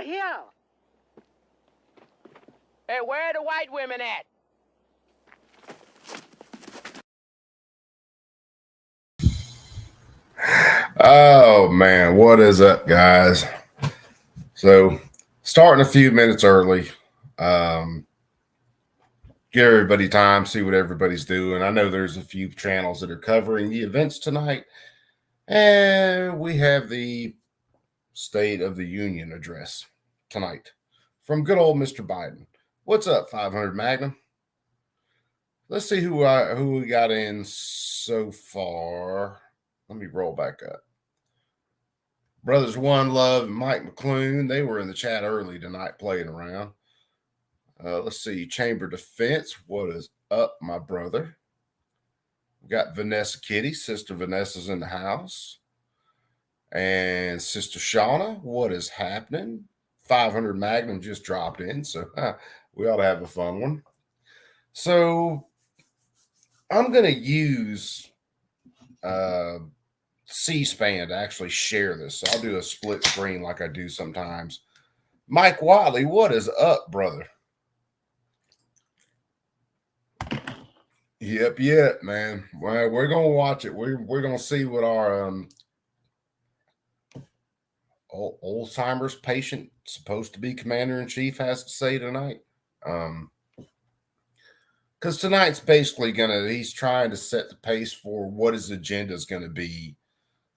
here. Hey, where are the white women at? Oh man, what is up, guys? So, starting a few minutes early, give everybody time, see what everybody's doing. I know there's a few channels that are covering the events tonight, and we have the State of the Union address tonight from good old Mr. Biden. What's up, 500 Magnum? Let's see who we got in so far. Let me roll back up. Brothers One Love and Mike McClune, they were in the chat early tonight playing around. Let's see, Chamber Defense, what is up, my brother? We got Vanessa Kitty, Sister Vanessa's in the house. And Sister Shauna, what is happening? 500 Magnum just dropped in, so we ought to have a fun one. So I'm going to use C-SPAN to actually share this. So I'll do a split screen like I do sometimes. Mike Wiley, what is up, brother? Yep, man. Well, we're gonna watch it. We're gonna see what our Alzheimer's patient, supposed to be commander-in-chief, has to say tonight. Because tonight's basically he's trying to set the pace for what his agenda is going to be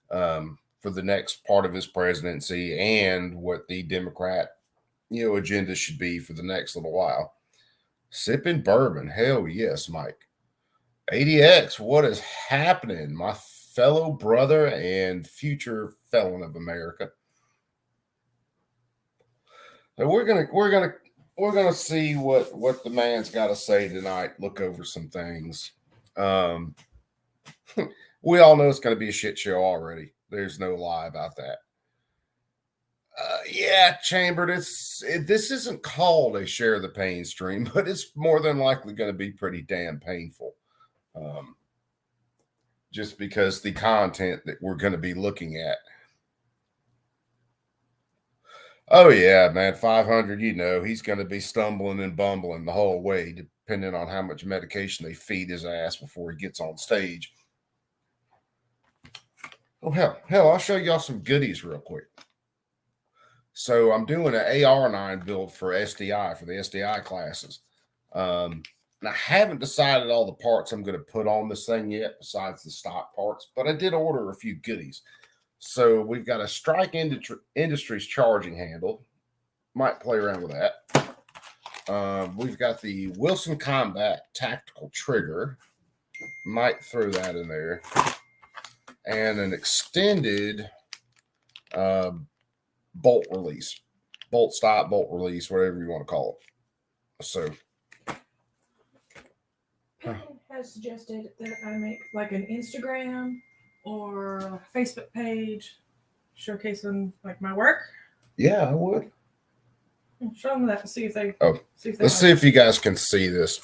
for the next part of his presidency and what the Democrat, agenda should be for the next little while. Sipping bourbon. Hell yes, Mike. ADX, what is happening, my fellow brother and future felon of America? So we're gonna see what the man's got to say tonight. Look over some things. We all know it's going to be a shit show already. There's no lie about that. Yeah, Chamber, this isn't called a share the pain stream, but it's more than likely going to be pretty damn painful. Just because the content that we're going to be looking at. Oh yeah, man, 500, he's going to be stumbling and bumbling the whole way, depending on how much medication they feed his ass before he gets on stage. Oh, hell, I'll show y'all some goodies real quick. So I'm doing an AR9 build for SDI, for the SDI classes. And I haven't decided all the parts I'm going to put on this thing yet, besides the stock parts, but I did order a few goodies. So we've got a Strike Industries charging handle. Might play around with that. We've got the Wilson Combat tactical trigger. Might throw that in there. And an extended bolt release. Bolt stop, bolt release, whatever you want to call it. So has suggested that I make like an Instagram or a Facebook page showcasing like my work. Yeah, I would. Show them that and see if they. Let's see if you guys can see this.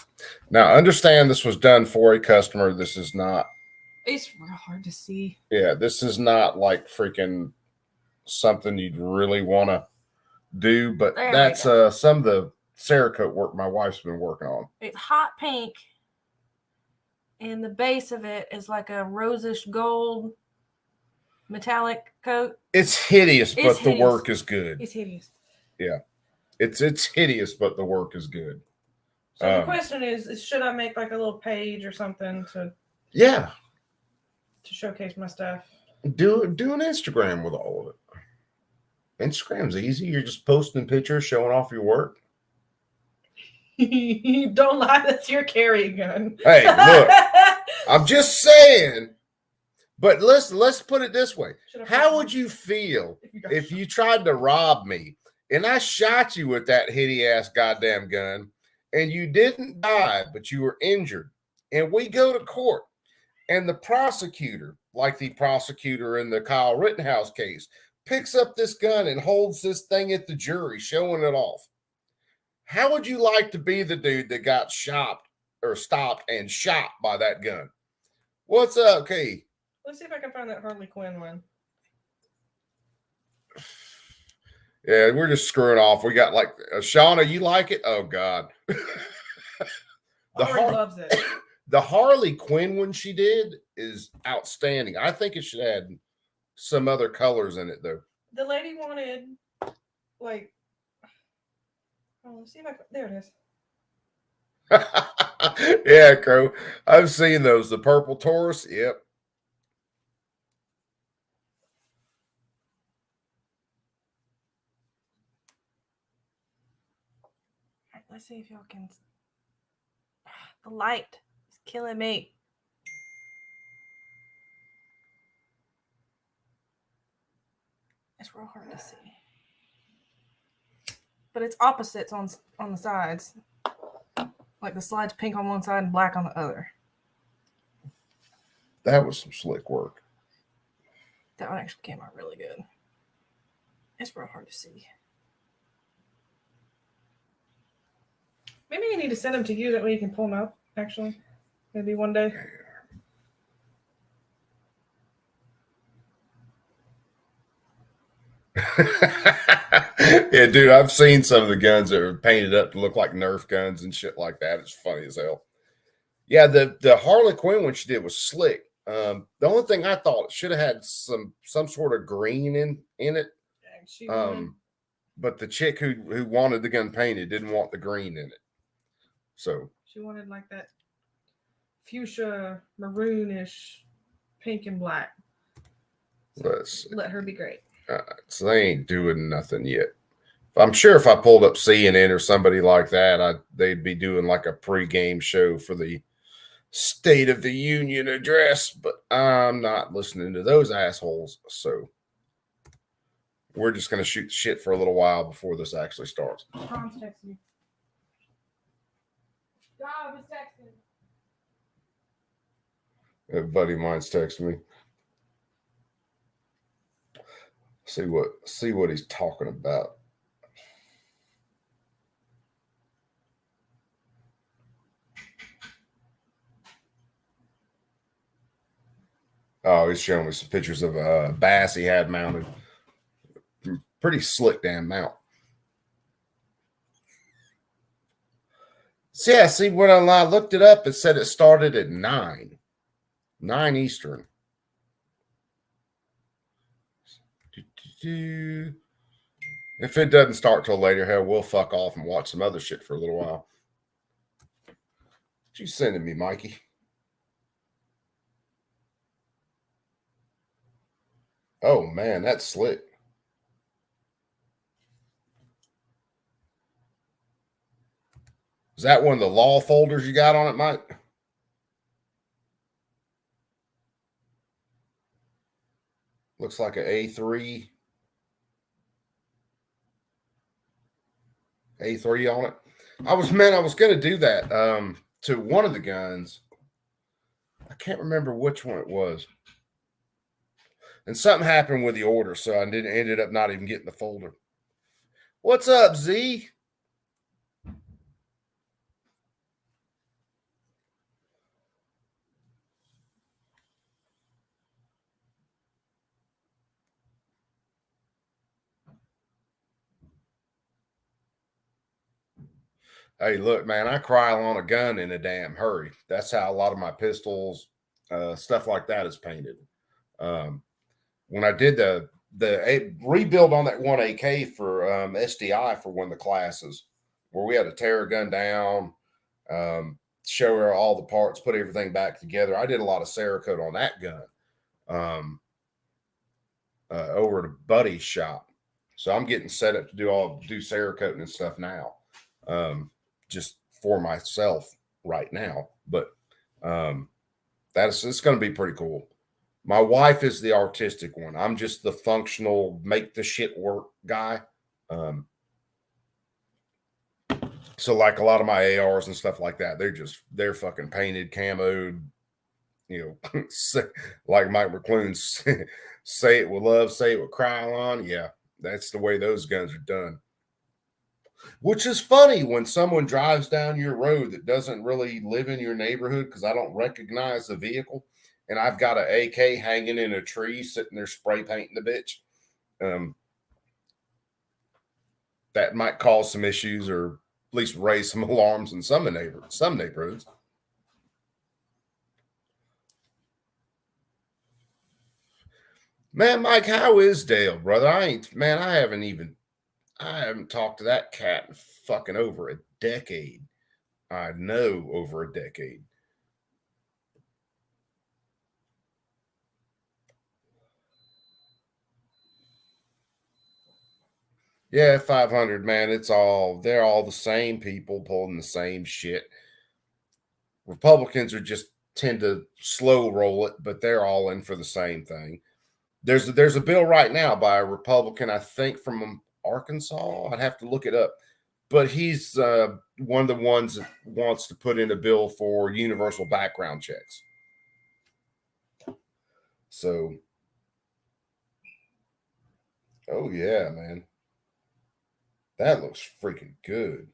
Now, understand this was done for a customer. This is not. It's real hard to see. Yeah, this is not like freaking something you'd really want to do, but that's some of the Cerakote work my wife's been working on. It's hot pink, and the base of it is like a rosish gold metallic coat. It's hideous, but the work is good. It's hideous. Yeah, it's hideous, but the work is good. So the question is, should I make like a little page or something to? Yeah. To showcase my stuff. Do an Instagram with all of it. Instagram's easy. You're just posting pictures, showing off your work. Don't lie, that's your carry gun. Hey, look, I'm just saying. But let's put it this way. How would you feel if you tried to rob me and I shot you with that hideous goddamn gun and you didn't die, but you were injured, and we go to court? And the prosecutor, like the prosecutor in the Kyle Rittenhouse case, picks up this gun and holds this thing at the jury, showing it off. How would you like to be the dude that got stopped and shot by that gun? What's up, Key? Let's see if I can find that Harley Quinn one. Yeah, we're just screwing off. We got like Shauna, you like it? Oh God. Ari loves it. The Harley Quinn one she did is outstanding. I think it should add some other colors in it though. The lady wanted like, oh, let's see if I there it is. Yeah, Crow. I've seen those. The purple Taurus. Yep. Let's see if y'all can. The light is killing me. It's real hard to see. But it's opposites on the sides. Like the slide's pink on one side and black on the other. That was some slick work. That one actually came out really good. It's real hard to see. Maybe I need to send them to you. That way you can pull them up, actually. Maybe one day. Yeah, dude, I've seen some of the guns that are painted up to look like Nerf guns and shit like that. It's funny as hell. Yeah, the Harley Quinn one she did was slick. The only thing I thought it should have had some sort of green in it. But the chick who wanted the gun painted didn't want the green in it. So she wanted like that fuchsia maroonish pink and black. So let her be great. So they ain't doing nothing yet. I'm sure if I pulled up CNN or somebody like that, they'd be doing like a pre-game show for the State of the Union address, but I'm not listening to those assholes. So we're just going to shoot shit for a little while before this actually starts. Tom's texting me. God was texting. A buddy of mine's texting me. See what he's talking about. Oh, he's showing me some pictures of a bass he had mounted. Pretty slick damn mount. So yeah, see, when I looked it up, it said it started at 9 Eastern. If it doesn't start till later, hell, we'll fuck off and watch some other shit for a little while. What you sending me, Mikey? Oh man, that's slick. Is that one of the law folders you got on it, Mike? Looks like an A3 on it. I was going to do that to one of the guns. I can't remember which one it was. And something happened with the order, so I ended up not even getting the folder. What's up, Z? Hey, look, man, I cry on a gun in a damn hurry. That's how a lot of my pistols, stuff like that is painted. When I did the rebuild on that one AK for SDI for one of the classes, where we had to tear a gun down, show her all the parts, put everything back together. I did a lot of Cerakote on that gun over at a buddy's shop. So I'm getting set up to do Cerakoting and stuff now. Just for myself right now, but it's going to be pretty cool. My wife is the artistic one. I'm just the functional, make the shit work guy. So like a lot of my ARs and stuff like that, they're fucking painted, camoed, you know, like Mike McClune's say it with love, say it with Krylon. Yeah, that's the way those guns are done. Which is funny when someone drives down your road that doesn't really live in your neighborhood because I don't recognize the vehicle, and I've got an AK hanging in a tree sitting there spray painting the bitch. that might cause some issues or at least raise some alarms in some neighborhoods. Man, Mike, how is Dale, brother? I haven't talked to that cat in fucking over a decade. I know, over a decade. Yeah, 500, man. They're all the same people pulling the same shit. Republicans tend to slow roll it, but they're all in for the same thing. There's a bill right now by a Republican, I think from Arkansas. I'd have to look it up, but he's one of the ones that wants to put in a bill for universal background checks. So, oh yeah, man, that looks freaking good.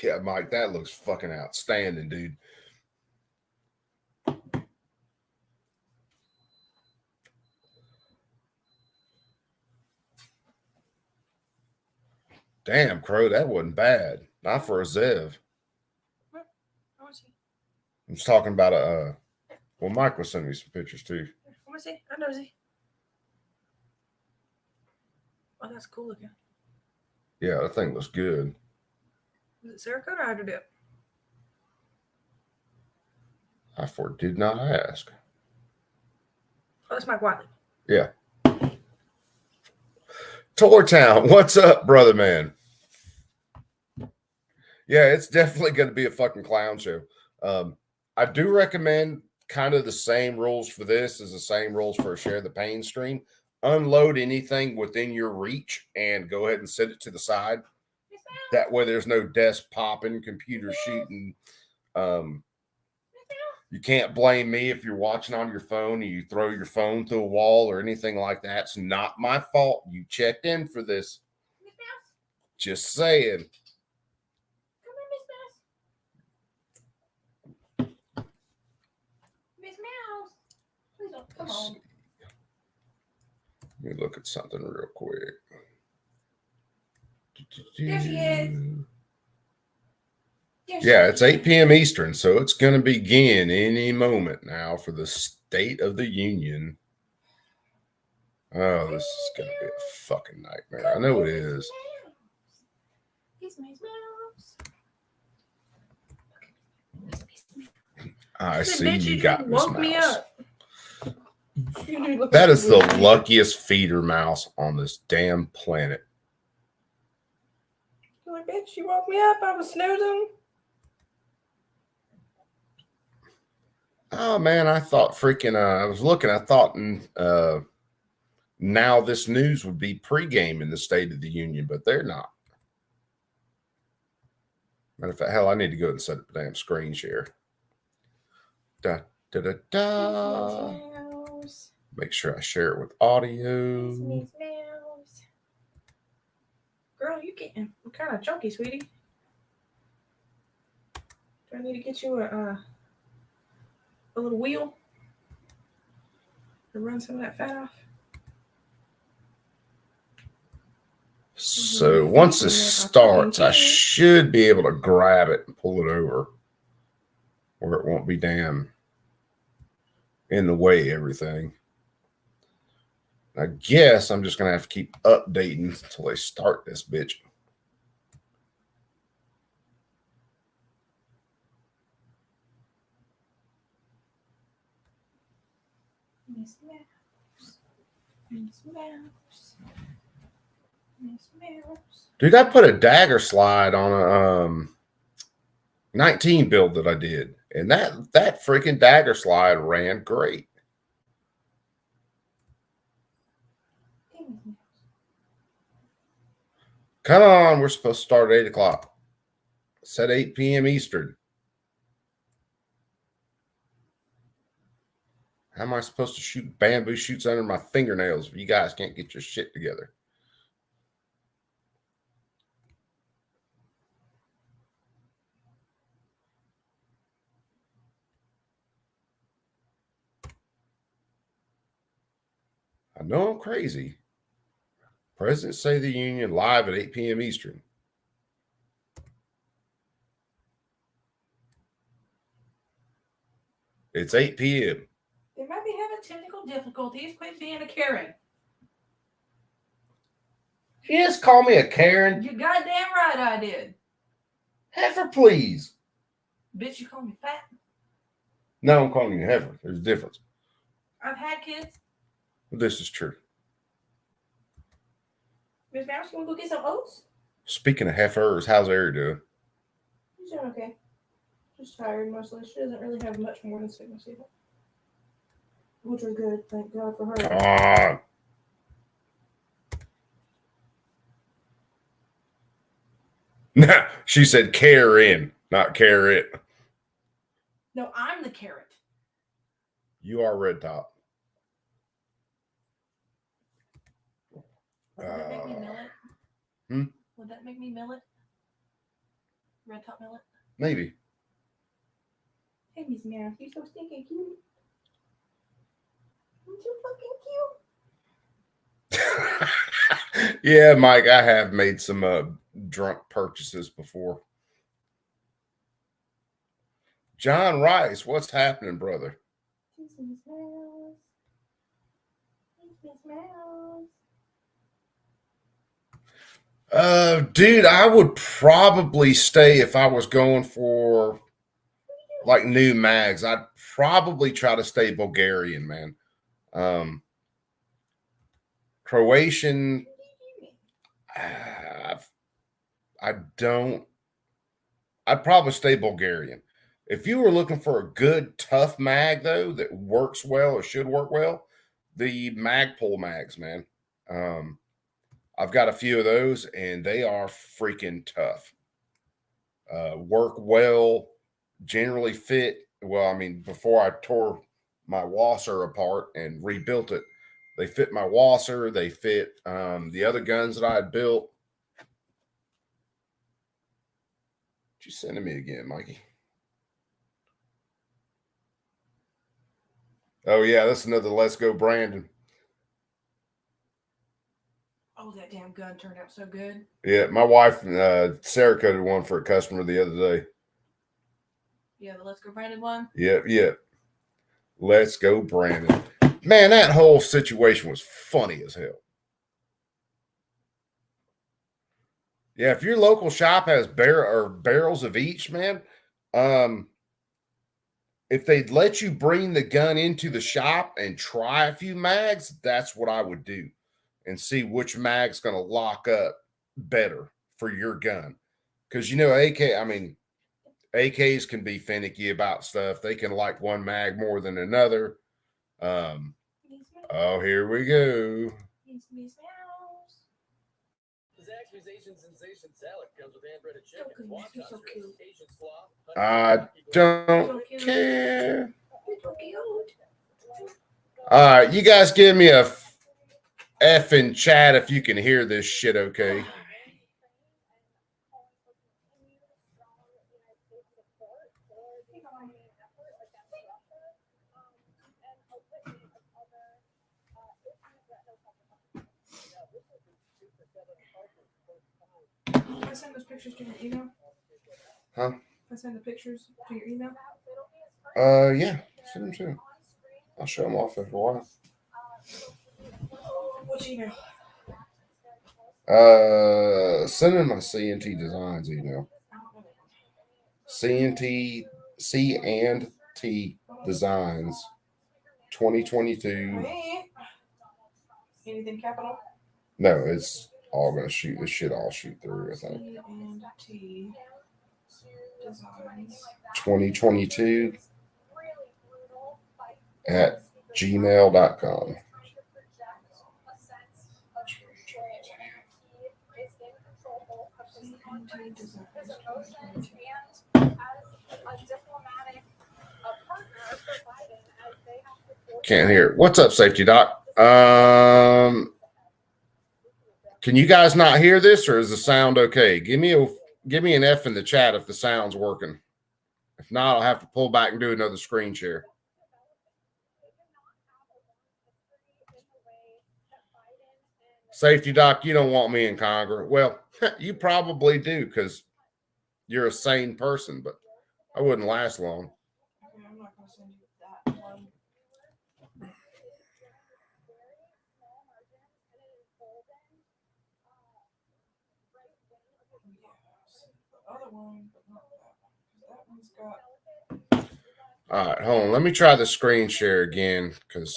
Yeah, Mike, that looks fucking outstanding, dude. Damn, Crow, that wasn't bad. Not for a Zev. How was he? I'm just talking about well, Mike was sending me some pictures too. How was he? I know he. Oh, that's cool looking. Yeah, that thing looks good. Is it Cerakote or Hydro Dip? I did not ask. Oh, that's Mike Wiley. Yeah. Tour Town, what's up, brother man? Yeah, it's definitely going to be a fucking clown show. I do recommend kind of the same rules for this as the same rules for a Share the Pain stream. Unload anything within your reach and go ahead and set it to the side. That way there's no desk popping, computer shooting. You can't blame me if you're watching on your phone and you throw your phone through a wall or anything like that. It's not my fault. You checked in for this. Just saying. Miss Mouse. Please don't come on. Let me look at something real quick. There she is. Yeah, it's 8 p.m. Eastern, so it's going to begin any moment now for the State of the Union. Oh, this is going to be a fucking nightmare. I know it is. I see you got Miss Mouse. That is the luckiest feeder mouse on this damn planet. Like, bitch, you woke me up. I was snoozing. Oh man, I thought freaking I was looking, I thought now this news would be pregame in the State of the Union, but they're not. Matter of fact, hell, I need to go and set up a damn screen share. Da da da da. Make sure I share it with audio. Girl, you getting kind of chunky, sweetie. Do I need to get you a little wheel to run some of that fat off? So once this starts, I should be able to grab it and pull it over where it won't be damn in the way of everything. I guess I'm just going to have to keep updating until they start this bitch. Miss Mouse. Miss Mouse. Miss Mouse. Dude, I put a dagger slide on a 19 build that I did, and that freaking dagger slide ran great. Come on, we're supposed to start at 8 o'clock. Set 8 p.m. Eastern. How am I supposed to shoot bamboo shoots under my fingernails if you guys can't get your shit together? I know I'm crazy. President State of the Union live at 8 p.m. Eastern. It's 8 p.m. They might be having technical difficulties. Quit being a Karen. You just call me a Karen. You goddamn right I did. Heifer, please. Bitch, you call me fat. No, I'm calling you heifer. There's a difference. I've had kids. This is true. Miss Mouse, you want to go get some oats? Speaking of heifers, how's Ari doing? She's doing okay. She's tired mostly. She doesn't really have much more than sickness either. Which are good, thank God for her. Nah, she said Karen, not carrot. No, I'm the carrot. You are Red Top. Would that make me millet? Hmm? Would that make me millet? Red Top millet? Maybe. Hey, Miss Mouse, you're so stinking cute. You're so fucking cute. Yeah, Mike, I have made some drunk purchases before. John Rice, what's happening, brother? Miss Mouse. Miss Mouse. Dude, I would probably stay if I was going for like new mags. I'd probably try to stay Bulgarian, man. Croatian, I'd probably stay Bulgarian. If you were looking for a good, tough mag, though, that works well or should work well, the Magpul mags, man. I've got a few of those, and they are freaking tough. Work well, generally fit. Well, I mean, before I tore my wasser apart and rebuilt it, they fit my wasser. They fit the other guns that I had built. What you sending me again, Mikey? Oh, yeah, that's another Let's Go Brandon. Oh, that damn gun turned out so good. Yeah, my wife, Sarah, coded one for a customer the other day. Yeah, the Let's Go Brandon one? Yep. Let's Go Brandon. Man, that whole situation was funny as hell. Yeah, if your local shop has barrels of each, man, if they'd let you bring the gun into the shop and try a few mags, that's what I would do and see which mag's going to lock up better for your gun. Because, you know, AKs can be finicky about stuff. They can like one mag more than another. Oh, here we go. Zach's Musician Sensation Salad comes with hand-breaded chicken, So cute. Asian slaw, I don't care. All right, you guys give me a F in chat if you can hear this shit okay. Can I send those pictures to your email? Huh? Can I send the pictures to your email? Yeah, send them to. I'll show them off after a while. Which email? Send in my CNT Designs email. CNT C&T Designs 2022. Anything capital? No, it's all gonna shoot. This shit all shoot through, I think. C&T Designs 2022 at gmail.com. Can't hear. What's up, Safety Doc? Can you guys not hear this, or is the sound okay? Give me an F in the chat if the sound's working. If not, I'll have to pull back and do another screen share. Safety doc, you don't want me in Congress. Well, you probably do because you're a sane person, but I wouldn't last long. Okay, I'm not going to send you that one. Yes, the other one, but not that one. 'Cause that one's got. All right, hold on. Let me try the screen share again because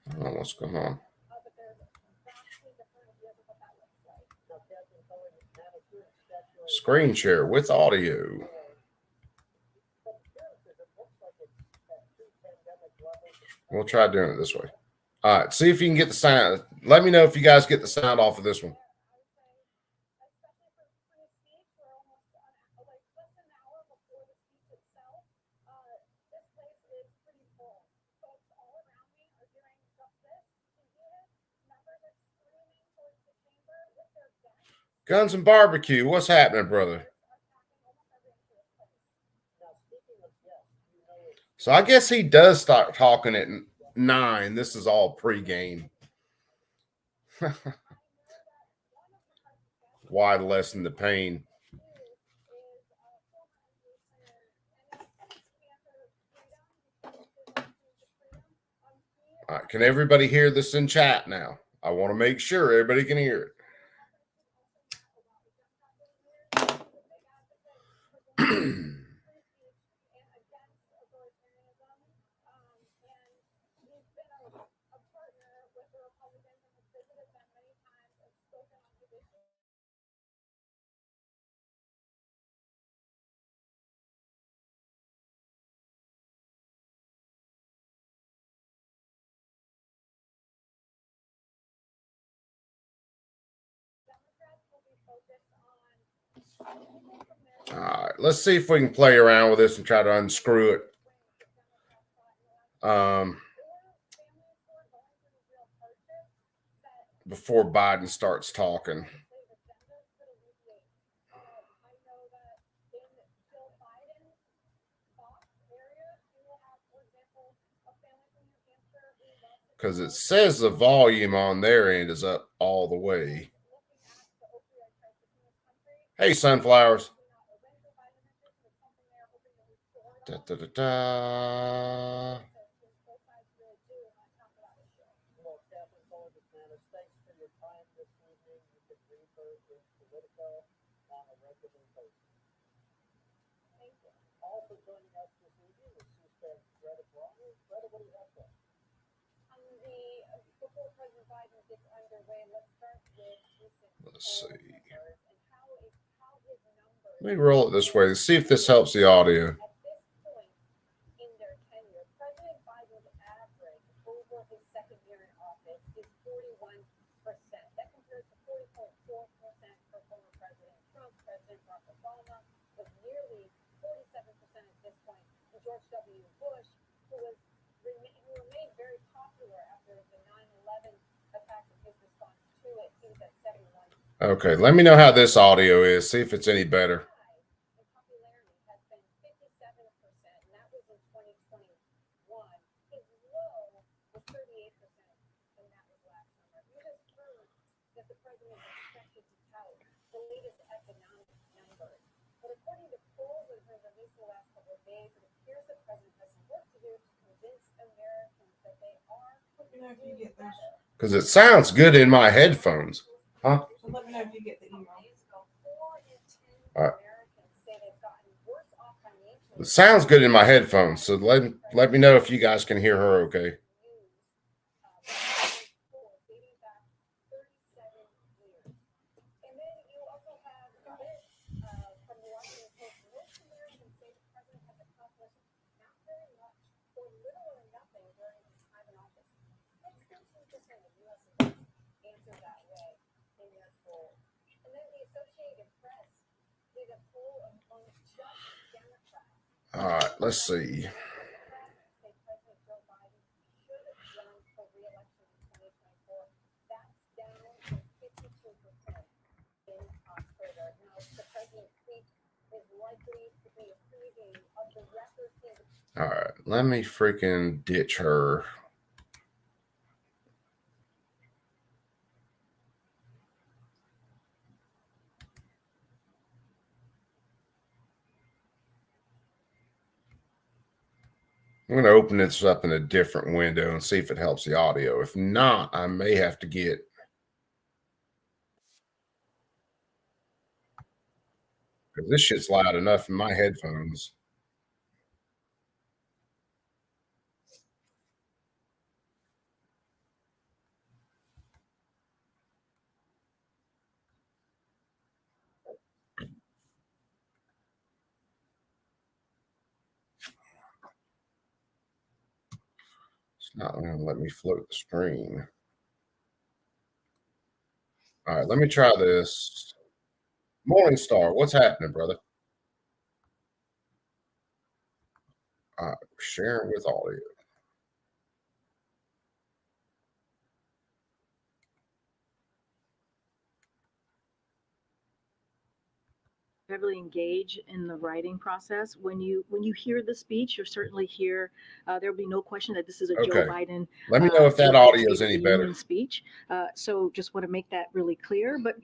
I don't know what's going on. Screen share with audio. We'll try doing it this way. All right, see if you can get the sound. Let me know if you guys get the sound off of this one. Guns and barbecue, what's happening, brother? So I guess he does start talking at 9. This is all pregame. Why lessen the pain? All right, can everybody hear this in chat now? I want to make sure everybody can hear it. All right, let's see if we can play around with this and try to unscrew it. Before Biden starts talking. Because it says the volume on their end is up all the way. Hey, sunflowers. Da, da, da, da. Let's see. Let me roll it this way to see if this helps the audio. Okay, let me know how this audio is. See if it's any better. Because it sounds good in my headphones. Huh? So let me know if you get the email. All right. It sounds good in my headphones, so let me know if you guys can hear her okay. All right, let's see. All right, let me freaking ditch her. I'm going to open this up in a different window and see if it helps the audio. If not, I may have to get... because this shit's loud enough in my headphones. It's not going to let me float the screen. All right, let me try this. Morningstar, what's happening, brother? All right, sharing with audio. Heavily engage in the writing process. When you hear the speech, you'll certainly hear. There'll be no question that this is a Joe Biden. Let me know if that audio is any better. Speech. So just want to make that really clear. But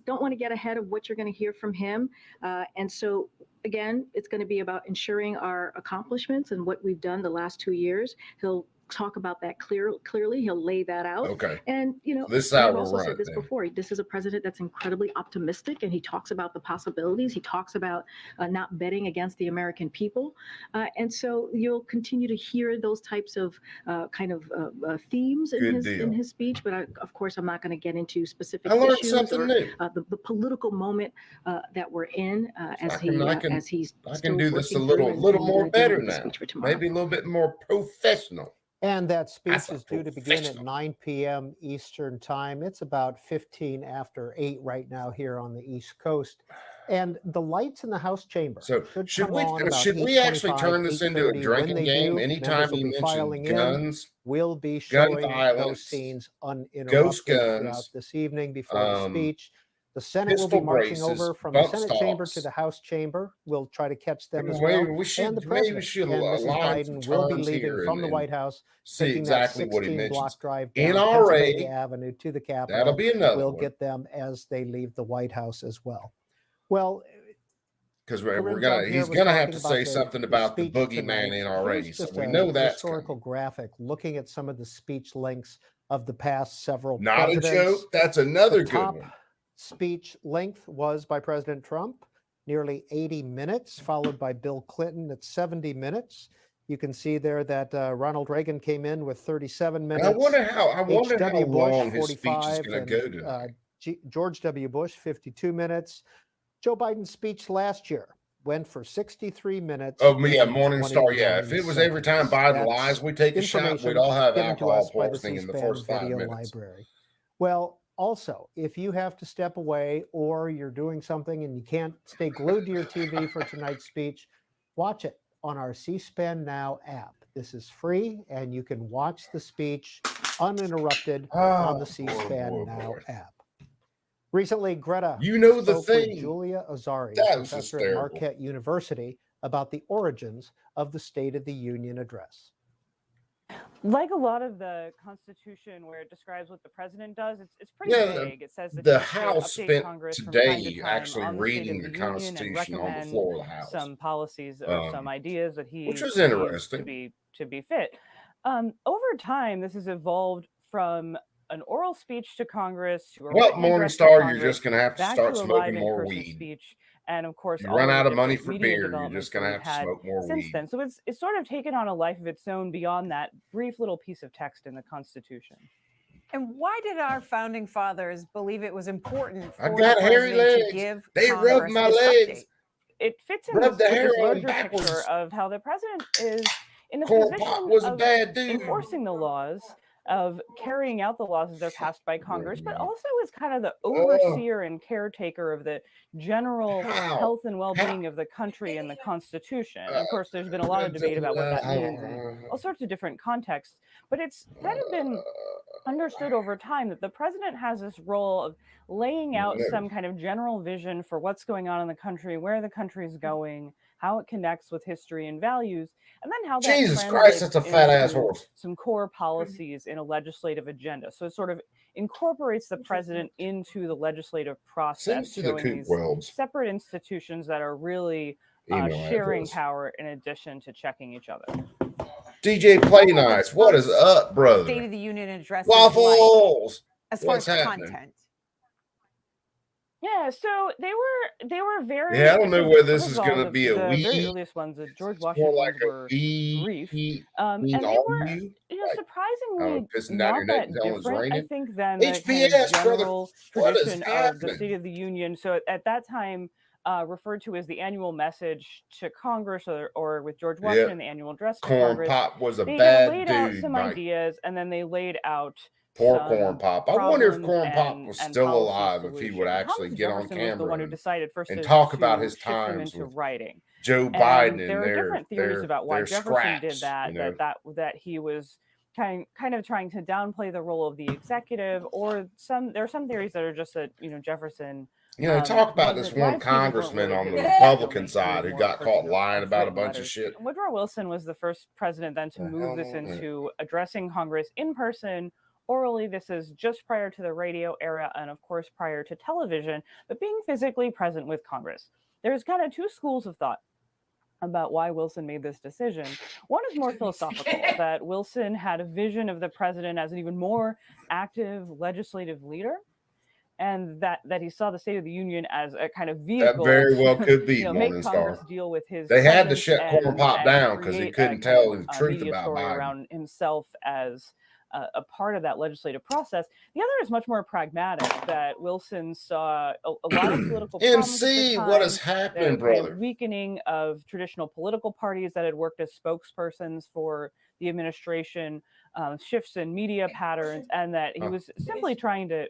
don't want to get ahead of what you're going to hear from him. And so again, it's going to be about ensuring our accomplishments and what we've done the last 2 years. He'll talk about that clearly. He'll lay that out. Okay. And this I've also said this before. This is a president that's incredibly optimistic, and he talks about the possibilities. He talks about not betting against the American people, and so you'll continue to hear those types of themes in his speech. But of course, I'm not going to get into specific issues something new. The political moment that we're in as he's. I can do this a little more better now. Maybe a little bit more professional. And that speech is due to begin at 9 p.m. Eastern time. It's about 15 after 8 right now here on the East Coast. And the lights in the House chamber. So should we actually turn this into a drinking game? Anytime he mentions guns, we'll be showing violence, those scenes uninterrupted throughout this evening before the speech. The Senate will be marching over from the Senate chamber to the House chamber. We'll try to catch them as well. And the president and Mrs. Biden will be leaving from the White House, taking exactly that what he 16-block drive NRA, down Pennsylvania Avenue to the Capitol. That'll be another We'll one. get them as they leave the White House as well. Well, because he's gonna have to say something about the boogeyman NRA. So we know that's historical graphic looking at some of the speech lengths of the past several. Not a joke. That's another good one. Speech length was by President Trump, nearly 80 minutes, followed by Bill Clinton at 70 minutes. You can see there that Ronald Reagan came in with 37 minutes. I wonder how long his speech is going to go tonight. George W. Bush, 52 minutes. Joe Biden's speech last year went for 63 minutes. Oh, yeah, Morningstar. Yeah, if it was every time Biden lies, we take a shot, we'd all have alcohol poisoning in the first 5 minutes. Library. Well, also, if you have to step away or you're doing something and you can't stay glued to your TV for tonight's speech, watch it on our C-SPAN Now app. This is free, and you can watch the speech uninterrupted on the C-SPAN Now app. Recently, Greta spoke with Julia Azari, professor at Marquette University, about the origins of the State of the Union address. Like a lot of the Constitution, where it describes what the president does, it's pretty vague. It says that the House spent today actually reading the Constitution on the floor of the House. Some policies or some ideas that he, which was interesting, to be fit. Over time, this has evolved from an oral speech to Congress to a Morningstar, you're just going to have to start smoking more weed. Speech. And of course, you run out of money for beer, you're just going to have to smoke more weed. Then. So it's sort of taken on a life of its own beyond that brief little piece of text in the Constitution. And why did our founding fathers believe it was important for I got hairy legs. To give they Congress rubbed my legs. It fits in this larger picture of how the president is in the position of enforcing the laws, of carrying out the laws as they're passed by Congress, but also is kind of the Oh. overseer and caretaker of the general How? health and well-being of the country and the Constitution. Of course, there's been a lot of debate about what that means in all sorts of different contexts, but it's kind of been understood over time that the president has this role of laying out some kind of general vision for what's going on in the country, where the country is going, how it connects with history and values, and then how that Jesus Christ, that's a fat ass into horse. some core policies in a legislative agenda. So it sort of incorporates the president into the legislative process, Sends to the showing Coop these Worlds. separate institutions that are really Email sharing address. power in addition to checking each other. DJ Play Nice, what is up, State brother? of the Union address is like, Waffles. as far What's as happening? content. Yeah, so they were very. Yeah, I don't know so whether this first is of all, gonna the- be a the very we. earliest ones, the George It's Washington more like ones a were we. brief, we and they all were, you. Like, surprisingly pissing down your not neck that and telling it's different. I raining? think than the kind HPS, of brother. general What is tradition of the happening? State of the Union. So at that time, referred to as the annual message to Congress, or with George Washington, the annual address to Corn Congress. Pop was a They bad laid out dude, some Mike. ideas, and then they laid out Poor some Corn Pop. I wonder if problems Corn Pop and- was and still policy alive if he would solutions. actually Thomas get on Jefferson was the camera one who decided first and to- talk about to his shift them times into with writing. Joe And Biden and there are different theories their, about why their Jefferson scraps, did that, you know? that he was kind of trying to downplay the role of the executive, or there are some theories that are just that, Jefferson. You know, talk about this wasn't- one lives people weren't congressman really on the good. Republican He side who more got caught for lying about a written bunch of letters. shit. Woodrow Wilson was the first president then to The move this hell? into addressing Congress in person, orally. This is just prior to the radio era, and of course prior to television, but being physically present with Congress. There's kind of two schools of thought about why Wilson made this decision. One is more philosophical, that Wilson had a vision of the president as an even more active legislative leader, and that he saw the State of the Union as a kind of vehicle. That very well to, could be make Morning Congress Star. deal with his. They had to presence shut Corn and- Pop and down because he create a couldn't kind tell of, the truth media about story Biden. around himself as a part of that legislative process. The other is much more pragmatic, that Wilson saw a lot of political problems at the MC, what is time, happening, the kind brother? of weakening of traditional political parties that had worked as spokespersons for the administration, shifts in media patterns, and that he was simply trying to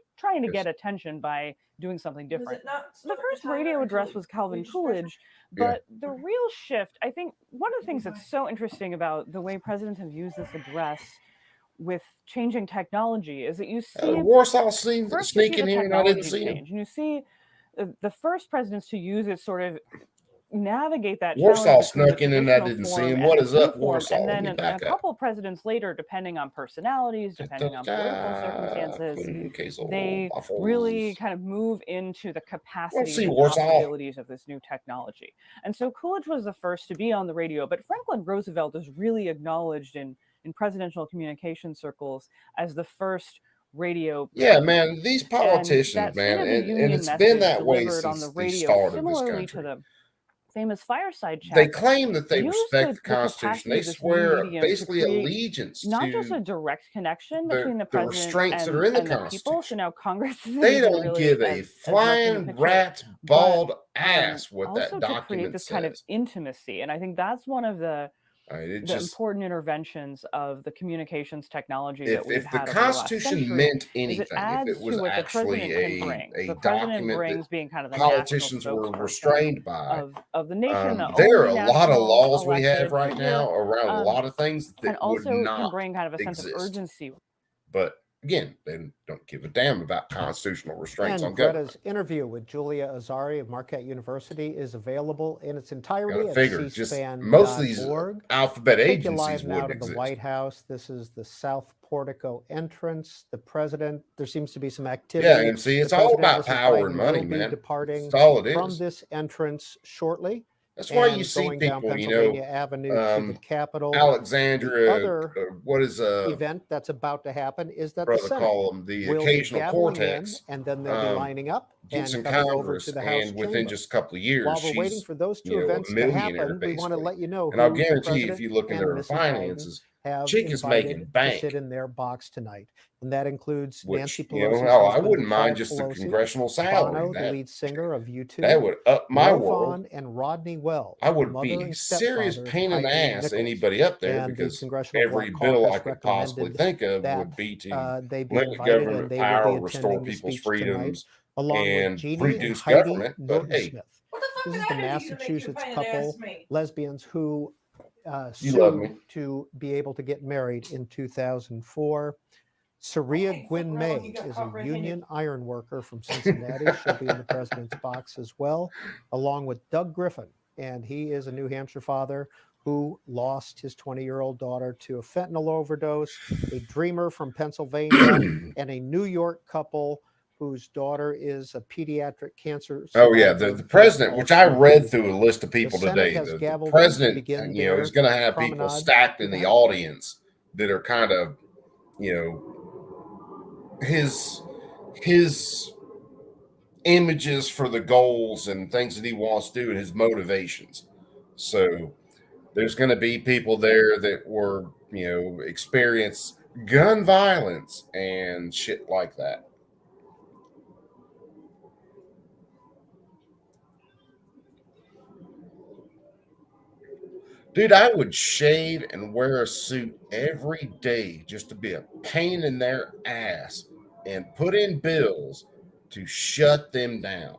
get attention by doing something Was different. it not The start the first timer radio until address we was Calvin reached pressure? Coolidge, but the real shift, I think, one of the things that's so interesting about the way presidents have used this address with changing technology is that you see Warsaw sneaking first you see the here and I didn't technology see him. change, and you see the first presidents to use it sort of navigate that Warsaw challenge between the snuck in and I traditional didn't see form him. and What the is new up, form, Warsaw? and Let then me a back up. couple presidents later, depending on personalities, depending on political circumstances, they really kind of move into the capacity see and Warsaw. possibilities of this new technology. And so Coolidge was the first to be on the radio, but Franklin Roosevelt is really acknowledged in presidential communication circles as the first radio. Yeah, man, these And politicians, that man, State of the and Union it's been message that way delivered on since the the radio, start of this similarly to country. the famous fireside chat. They claim that they Use respect the the Constitution. capacity They of this swear new medium to basically create allegiance not just a to direct connection the- between the the president restraints that and, are in the and the people. So Constitution. now Congress isn't They even don't really give as a much in the flying picture. rat's But, bald ass what that also to create document this kind of says. intimacy, and I think that's one of the It the just important interventions of the communications technology if that we've the had over the last Constitution century, meant is anything, it if adds it was to what the actually president can bring. a The president document brings that being kind of the politicians national were spokesperson restrained by, of the nation. The there are only a lot of national laws we have elected right figure, now around a lot of things and that would also can not bring kind of a sense of exist. urgency. But again, they don't give a damn about constitutional restraints on And government. Greta's interview with Julia Azari of Marquette University is available in its entirety Gotta at figure, just most of these cspan.org. alphabet Take you agencies live now wouldn't to the exist. White House. This is the South Portico entrance. The president, there seems to be some activity. Yeah, MC, it's The all president, about Mrs. power Biden, and money, will be man. departing That's all it from is. this entrance shortly. That's why you and see going down people, you Pennsylvania know, Avenue to the Capitol. Alexandria, The other what is event that's about to happen is that the brother Senate call them the will be occasional gaveling cortex. in, and then they'll be lining up Gets in and coming over Congress, to the House and within chamber. just a couple of years, While we're waiting she's for those two you know, a events to millionaire happen, we want to basically. let you know And I'll who the guarantee if president you look in and their Mrs. Biden finances, have Chick is making invited to bank. sit in their box tonight. And that includes Which, Nancy you know, Pelosi's hell, I husband, wouldn't mind Paul just the Pelosi, congressional salary. Bono, the That lead singer of U2, that would up my Will world. Vaughn, and Rodney Wells, I the would mother be and serious stepfather of pain in the Tyre ass Nichols. anybody up there, And the because Congressional every Black bill I Caucus could possibly recommended think of that would be to they be limit invited, and government they power, will be restore attending the people's speech tonight, freedoms, along with and Jeannie and reduce Heidi government. But Norton hey, Smith. What the fuck This did is I the do to you to make you a Massachusetts pain in the ass couple, to me? lesbians, who you love me. sued to be able to get married in 2004. Saria Okay, Gwynn fuck around like May you got is caught a red-handed. union iron worker from Cincinnati. She'll be in the president's box as well, along with Doug Griffin. And he is a New Hampshire father who lost his 20-year-old daughter to a fentanyl overdose, a dreamer from Pennsylvania, and a New York couple whose daughter is a pediatric cancer Oh yeah, survivor the who president, which I also read moved through a on. list of The people Senate today. has The gavelled to president, begin you know, he's their going to have people promenade stacked to in the the House. audience that are kind of, you know, his images for the goals and things that he wants to do and his motivations. So there's going to be people there that were, you know, experience gun violence and shit like that. Dude, I would shave and wear a suit every day just to be a pain in their ass and put in bills to shut them down.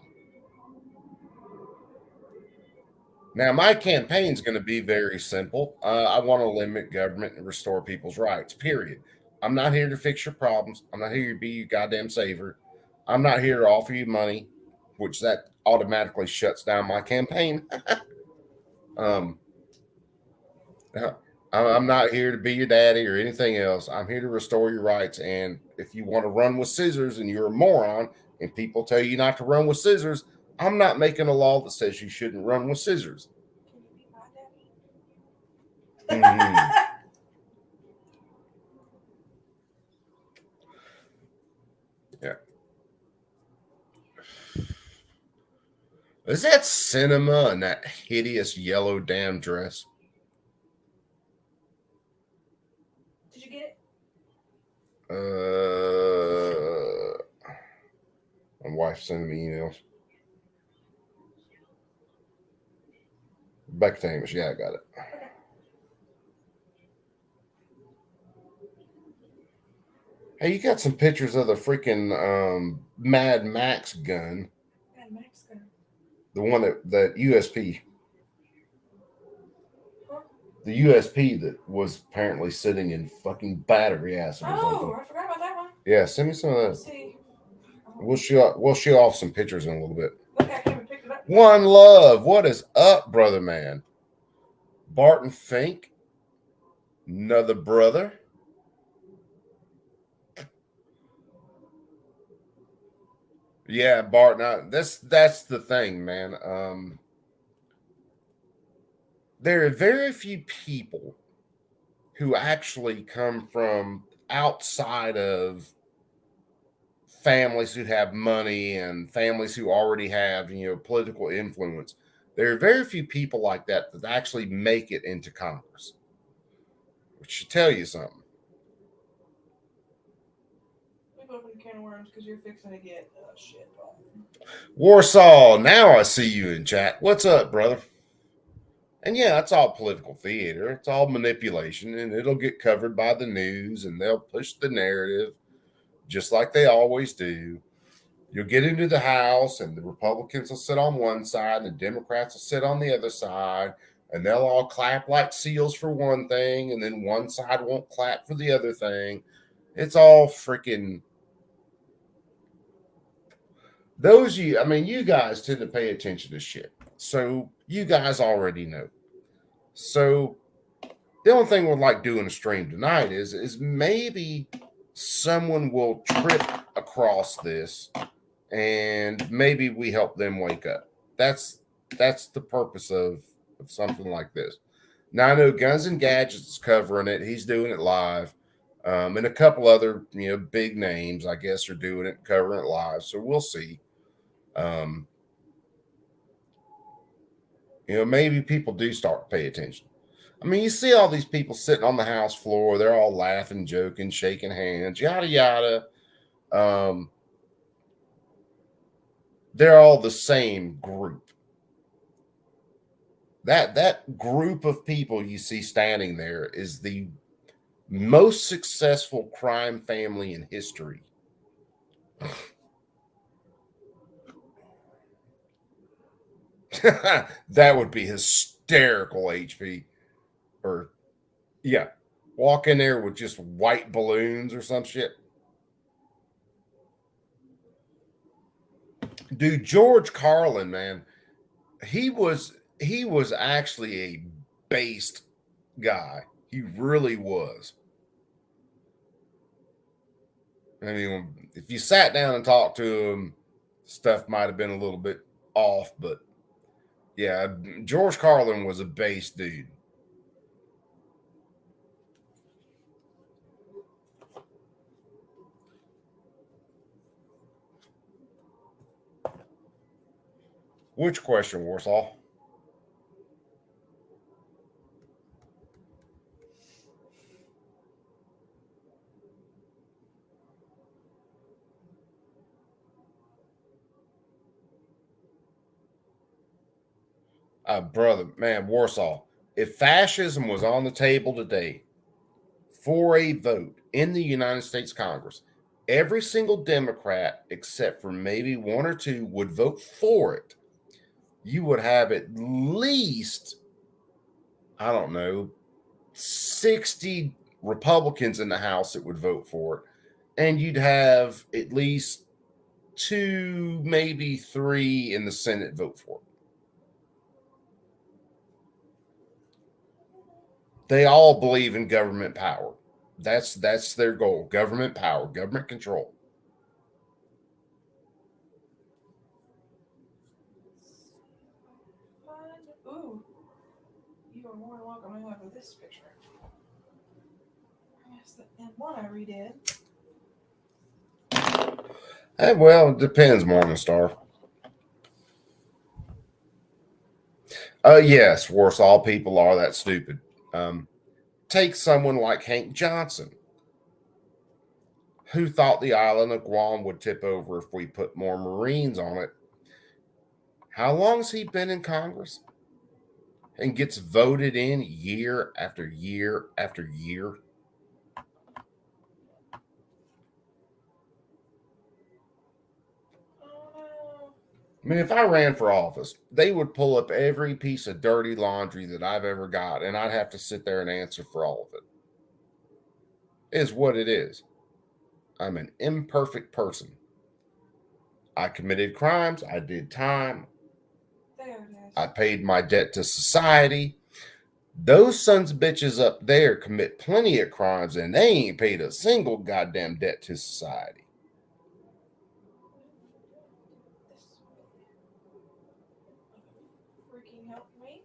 Now, my campaign is going to be very simple. I want to limit government and restore people's rights, period. I'm not here to fix your problems. I'm not here to be your goddamn savior. I'm not here to offer you money, which that automatically shuts down my campaign. um, I'm not here to be your daddy or anything else. I'm here to restore your rights. And if you want to run with scissors and you're a moron and people tell you not to run with scissors, I'm not making a law that says you shouldn't run with scissors. Mhm. Yeah. Is that Cinema in that hideous yellow damn dress? Did you get it? My wife's sending me emails. Beck Tamish, yeah, I got it. Hey, you got some pictures of the freaking Mad Max gun, Mad Max gun. the one that USP, Huh? the USP that was apparently sitting in fucking battery acid or Oh, something. I forgot about that one. Yeah, send me some of Let's that. see. We'll show off some pictures in a little bit. Look, I came and picked it up. One Love, what is up, brother man? Barton Fink, another brother. Yeah, Barton. That's the thing, man. There are very few people who actually come from outside of families who have money and families who already have, you know, political influence. There are very few people like that that actually make it into Congress, which should tell you something. We've opened a can of worms because you're fixing to get shit on. Warsaw, now I see you in chat. What's up, brother? And yeah, it's all political theater. It's all manipulation, and it'll get covered by the news, and they'll push the narrative just like they always do. You'll get into the House, and the Republicans will sit on one side, and the Democrats will sit on the other side, and they'll all clap like seals for one thing, and then one side won't clap for the other thing. It's all freaking... you guys tend to pay attention to shit. So you guys already know. So the only thing we'd like doing a stream tonight is maybe someone will trip across this and maybe we help them wake up. That's the purpose of something like this. Now I know Guns and Gadgets is covering it. He's doing it live. And a couple other, you know, big names, I guess, are doing it, covering it live. So we'll see. You know, maybe people do start to pay attention. I mean, you see all these people sitting on the House floor. They're all laughing, joking, shaking hands, yada, yada. They're all the same group. That group of people you see standing there is the most successful crime family in history. That would be hysterical, HP. Or, yeah, walk in there with just white balloons or some shit. Dude, George Carlin, man, he was actually a based guy. He really was. I mean, if you sat down and talked to him, stuff might have been a little bit off, but yeah, George Carlin was a base dude. Which question, Warsaw? Brother, man, Warsaw. If fascism was on the table today for a vote in the United States Congress, every single Democrat, except for maybe one or two, would vote for it. You would have at least, I don't know, 60 Republicans in the House that would vote for it. And you'd have at least 2, maybe 3 in the Senate vote for it. They all believe in government power. That's their goal. Government power, government control. Ooh, you are more than welcome to have this picture. Yes, and one I redid. Well, it depends, Morningstar. Yes, Warsaw, people are that stupid. Take someone like Hank Johnson, who thought the island of Guam would tip over if we put more Marines on it. How long has he been in Congress? And gets voted in year after year after year. I mean, if I ran for office, they would pull up every piece of dirty laundry that I've ever got, and I'd have to sit there and answer for all of it. Is what it is. I'm an imperfect person. I committed crimes. I did time. There it is. I paid my debt to society. Those sons of bitches up there commit plenty of crimes, and they ain't paid a single goddamn debt to society. Freaking help me.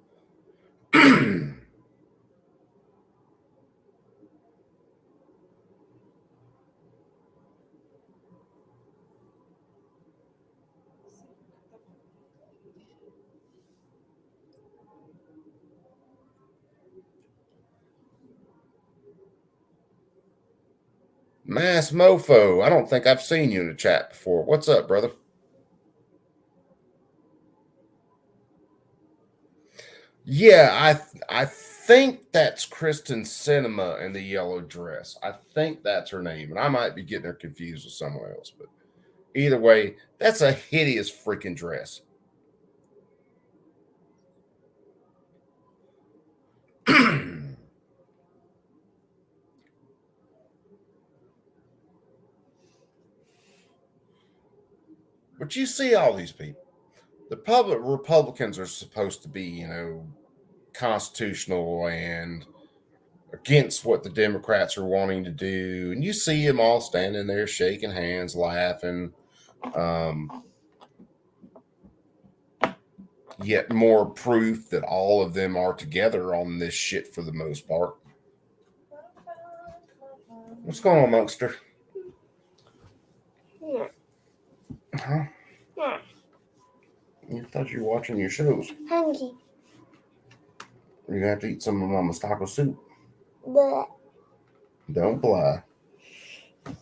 Mass Mofo, I don't think I've seen you in the chat before. What's up, brother? Yeah, I think that's Kristen Cinema in the yellow dress. I think that's her name, and I might be getting her confused with someone else. But either way, that's a hideous freaking dress. But you see all these people. The public Republicans are supposed to be, constitutional and against what the Democrats are wanting to do. And you see them all standing there shaking hands, laughing. Yet more proof that all of them are together on this shit for the most part. What's going on, Monkster? Huh? Yeah. You thought you were watching your shows. Hungry. You're gonna have to eat some of Mama's taco soup. But Don't lie. I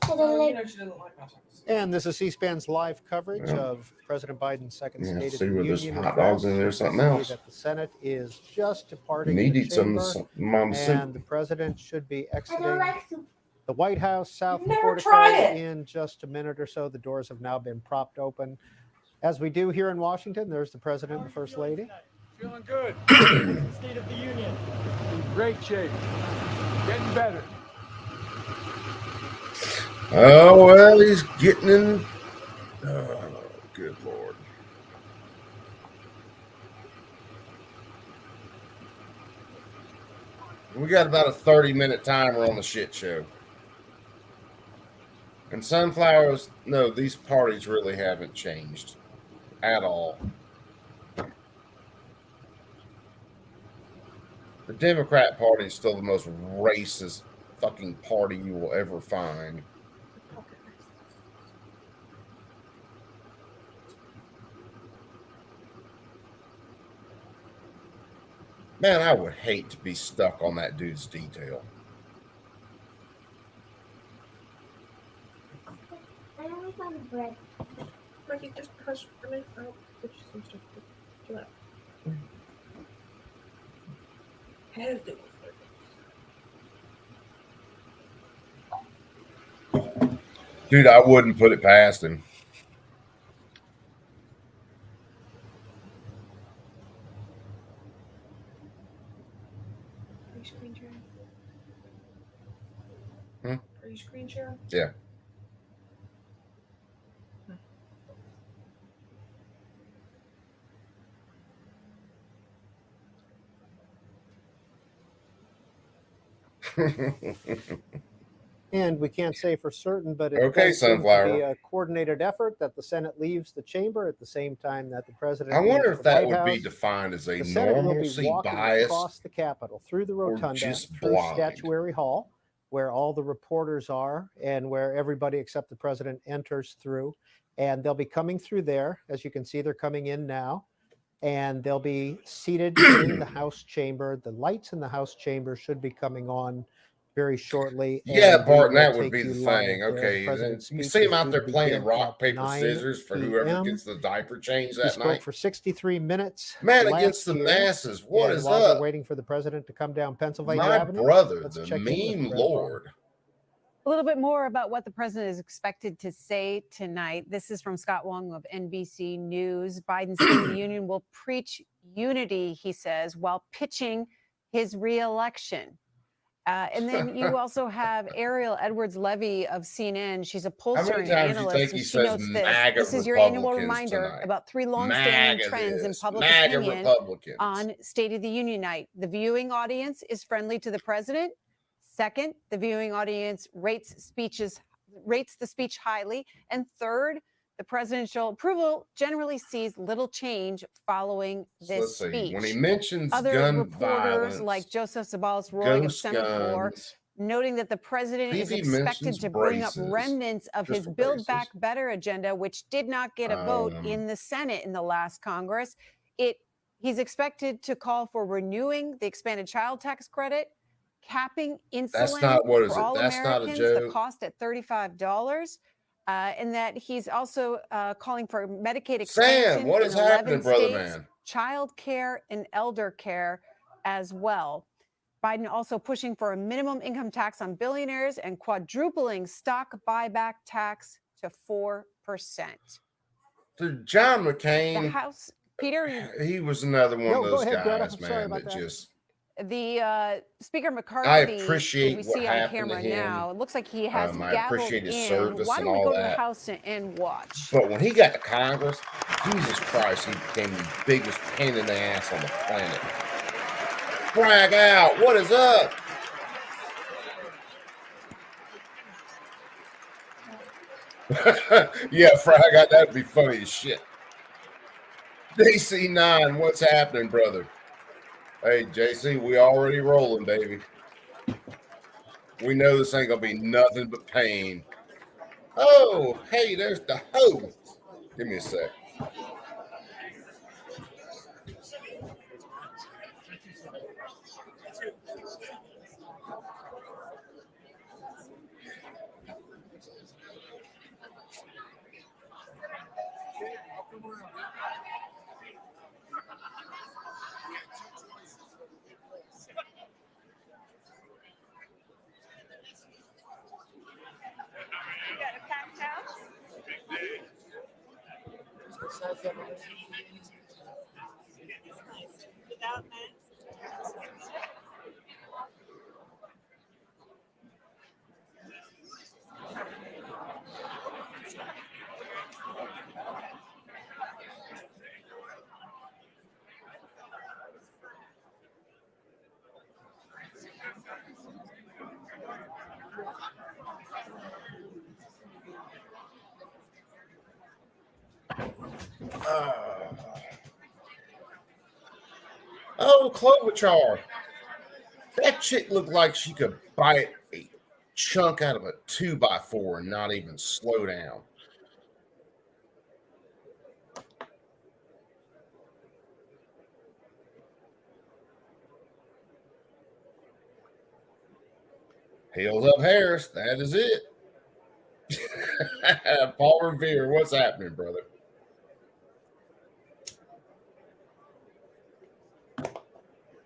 Oh, don't you like. know she doesn't like my tacos. And this is C-SPAN's live coverage Yeah. of President Biden's second Yeah, State see of the where there's Union hot dogs in address. there or You something see else. That the Senate is just You departing need to the eat some of chamber, Mama's and the soup. president should be I exiting don't like soup. the White House south of the Never portico tried it. in just a minute or so. The doors have now been propped open. As we do here in Washington, there's the president and the first lady. Feeling good. State of the Union. In great shape. Getting better. Oh, well, he's getting in. Oh, good Lord. We got about a 30-minute timer on the shit show. And sunflowers, no, these parties really haven't changed at all. The Democrat Party is still the most racist fucking party you will ever find. Man, I would hate to be stuck on that dude's detail. I don't like my bread. Frankie, just hush for a minute. I'll get you some stuff. Just chill out. Has to. Dude, I wouldn't put it past him. Are you screen sharing? Hmm? Are you screen sharing? Yeah. And we can't say for certain, but it Okay, does seem to Sunflower. be a coordinated effort that the Senate leaves the chamber at the same time that the president. I wonder leaves if the that White would be House. defined as a The Senate will be normalcy walking bias. across the Capitol through the rotunda, just through blind. Statuary Hall, where all the reporters are and where everybody except the president enters through. And they'll be coming through there. As you can see, they're coming in now. And they'll be seated in the House chamber. The lights in the House chamber should be coming on very shortly. Yeah, and we Barton, will that would take be you the live thing. there. The Okay, president's you speech see him is out due there to playing begin rock, at paper, 9 scissors for whoever p.m. gets the diaper change He that spoke night. for 63 minutes. Man, last against the year. masses, what And is while up? they're waiting for the president to come down Pennsylvania My Avenue, brother, let's the check in with meme Brett lord. A little bit more about what the president is expected to say tonight. This is from Scott Wong of NBC News. Biden's State of the Union will preach unity, he says, while pitching his reelection. And then you also have Ariel Edwards-Levy of CNN. She's a pollster many and times do you analyst, think and he she says notes this. MAGA This is your annual Republicans reminder tonight? about three longstanding MAGA trends in this, public MAGA opinion Republicans. on State of the Union night. The viewing audience is friendly to the president. Second, the viewing audience rates the speech highly. And third, the presidential approval generally sees little change following So this let's see. speech. When he mentions Other gun reporters violence, like Joseph Sabalos Roy of ghost Center 4, guns, noting that the president is Stevie expected mentions to bring up braces, remnants of just his for Build braces. Back Better agenda, which did not get a vote in the Senate in the last Congress. He's expected to call for renewing the expanded child tax credit, capping insulin not- what is for it? all That's not a Americans, the joke. cost at $35. And that he's also calling for Medicaid expansion Sam, what in is happening, 11 brother states, man? child care and elder care as well. Biden also pushing for a minimum income tax on billionaires and quadrupling stock buyback tax to 4%. Dude, John The McCain, House, Peter, he was another one No, of go those ahead, Greta. guys, I'm sorry man, about that that. just the Speaker McCarthy, I who appreciate we what see on happened to camera him. now, it looks like he has I gavelled appreciate his in. service Why and don't we all go to the that. House and watch? But when he got to Congress, Jesus Christ, he became the biggest pain in the ass on the planet. Brag out, what is up? Yeah, Frag out, that'd be funny as shit. DC9, what's happening, brother? Hey, JC, we already rolling, baby. We know this ain't gonna be nothing but pain. Oh, hey, there's the hoe. Give me a sec. Oh, Klobuchar. That chick looked like she could bite a chunk out of a 2x4 and not even slow down. Heels up Harris. That is it. Paul Revere, what's happening, brother?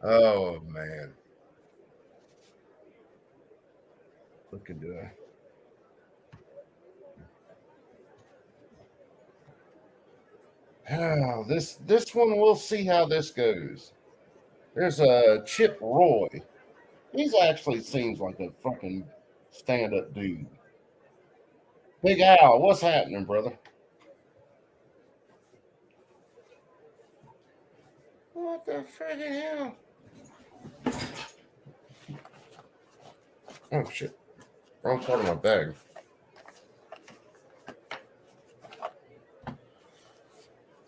Oh, man. Look into that. Oh, this one, we'll see how this goes. There's a Chip Roy. He's actually seems like a fucking stand-up dude. Big Al, what's happening, brother? What the friggin' hell? Oh, shit. Wrong part of my bag.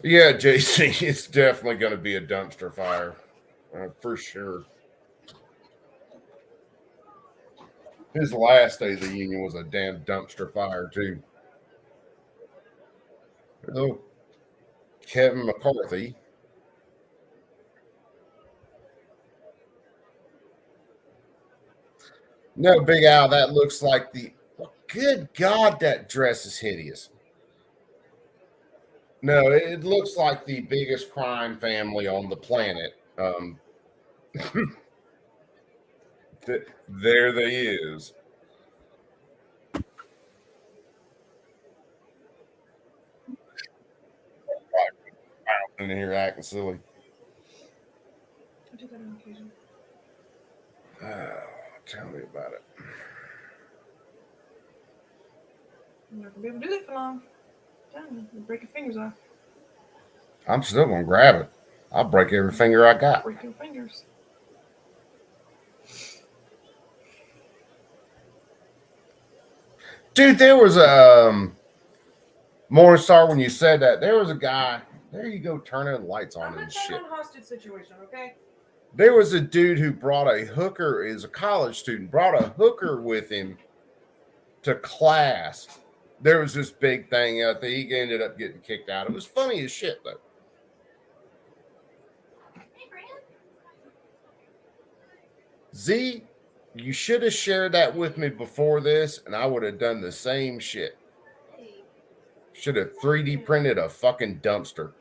Yeah, JC, it's definitely going to be a dumpster fire. For sure. His last Day of the Union was a damn dumpster fire, too. Hello, Kevin McCarthy. No, Big Al, that looks like the... Good God, that dress is hideous. No, it looks like the biggest crime family on the planet. There they is. In here acting silly. I do that on occasion. Tell me about it. I'm not gonna be able to do that for long. Done. You'll break your fingers off. I'm still gonna grab it. I'll break every finger I got. Break your fingers. Dude, there was a Morningstar when you said that. There was a guy. There you go, turning the lights on I'm and not shit. on hostage situation, okay? There was a dude who brought a hooker, is a college student, brought a hooker with him to class. There was this big thing out there. He ended up getting kicked out. It was funny as shit, though. Z, you should have shared that with me before this, and I would have done the same shit. Should have 3D printed a fucking dumpster.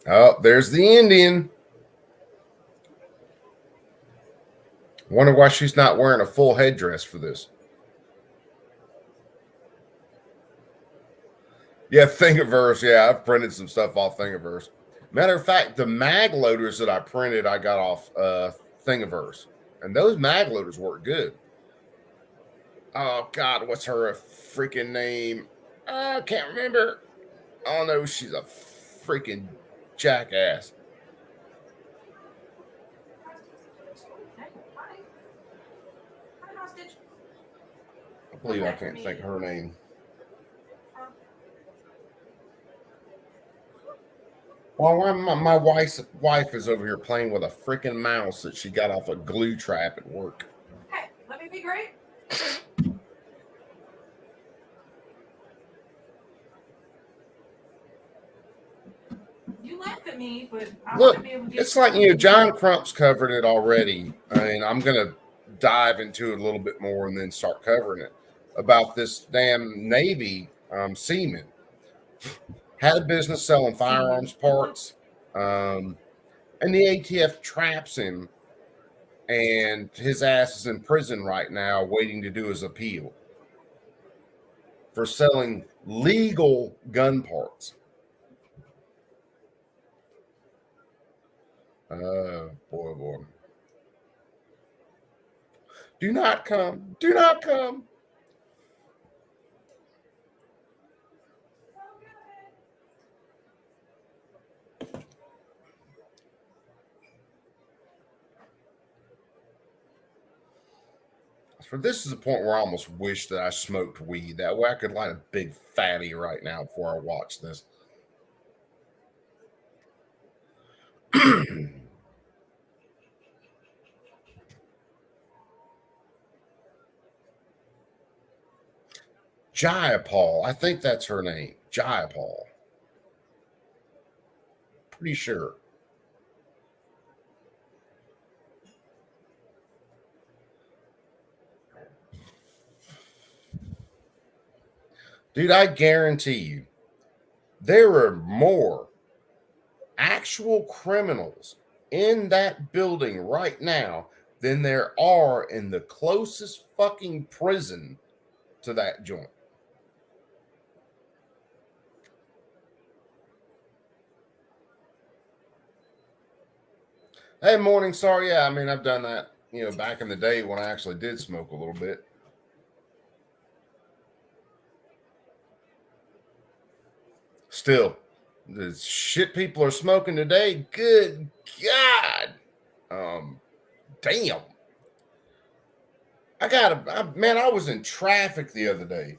Oh, there's the Indian. Wonder why she's not wearing a full headdress for this. Yeah, Thingiverse. Yeah, I've printed some stuff off Thingiverse. Matter of fact, the mag loaders that I printed, I got off Thingiverse. And those mag loaders work good. Oh, God, what's her freaking name? I can't remember. Oh, no, she's a freaking jackass. I believe I can't think of her name. Well, my wife is over here playing with a freaking mouse that she got off a glue trap at work. Hey, let me be great. You You laugh at me, but I Look, want to be able to get. it's like, John Crump's covered it already. I mean, I'm going to dive into it a little bit more and then start covering it about this damn Navy seaman. Had a business selling firearms parts, and the ATF traps him, and his ass is in prison right now waiting to do his appeal for selling legal gun parts. Boy. Do not come. Do not come. For this is a point where I almost wish that I smoked weed. That way I could light a big fatty right now before I watch this. Jayapal. I think that's her name. Jayapal. Pretty sure. Dude, I guarantee you, there are more actual criminals in that building right now than there are in the closest fucking prison to that joint. Hey, morning. Sorry. Yeah, I mean, I've done that, back in the day when I actually did smoke a little bit. Still, the shit people are smoking today, good God. Damn. I was in traffic the other day,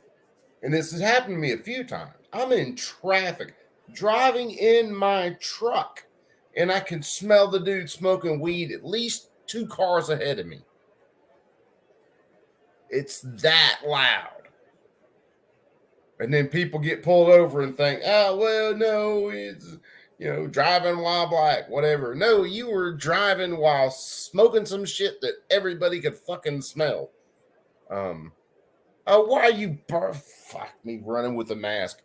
and this has happened to me a few times. I'm in traffic, driving in my truck, and I can smell the dude smoking weed at least 2 cars ahead of me. It's that loud. And then people get pulled over and think, oh, well, no, it's, driving while black, whatever. No, you were driving while smoking some shit that everybody could fucking smell. Why are you, fuck me, running with a mask?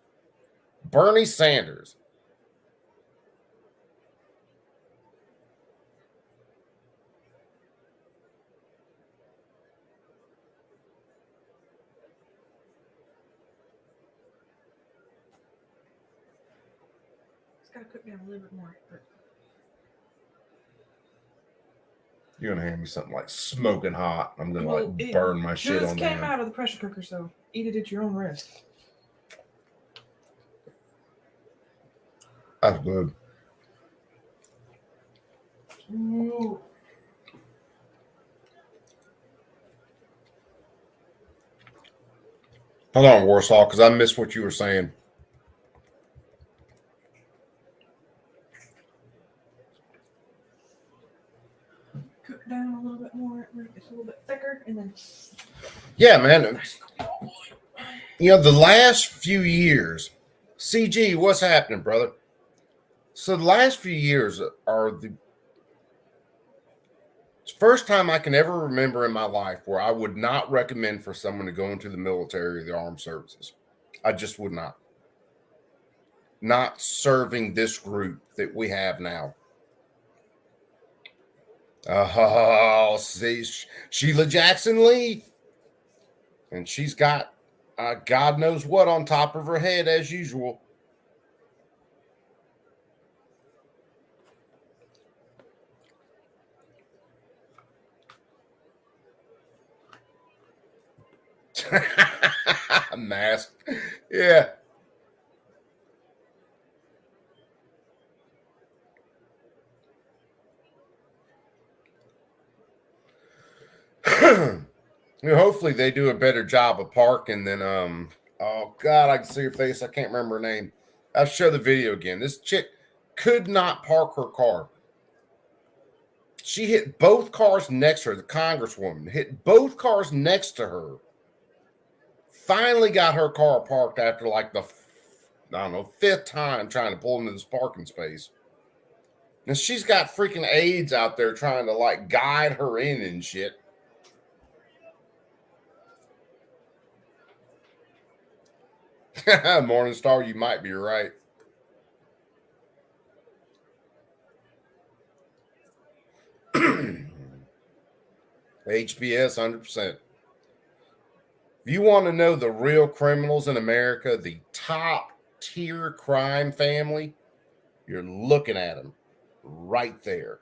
Bernie Sanders. Gotta cook down a little bit more. But... You're gonna hand me something like smoking hot. I'm gonna burn my shit on that. It came out of the pressure cooker, so eat it at your own risk. That's good. Ooh. Hold on, Warsaw, because I missed what you were saying. Cook down a little bit more. It's a little bit thicker, and then. Yeah, man. The last few years, CG, what's happening, brother? So the last few years are the first time I can ever remember in my life where I would not recommend for someone to go into the military or the armed services. I just would not. Not serving this group that we have now. Oh, see, Sheila Jackson Lee. And she's got God knows what on top of her head as usual. Mask. Yeah. Hopefully they do a better job of parking than oh God, I can see her face. I can't remember her name. I'll show the video again. This chick could not park her car. She hit both cars next to her. The congresswoman hit both cars next to her. Finally got her car parked after like the, 5th time trying to pull into this parking space. And she's got freaking aides out there trying to like guide her in and shit. Morningstar, you might be right. HBS 100%. If you want to know the real criminals in America, the top tier crime family, you're looking at them right there.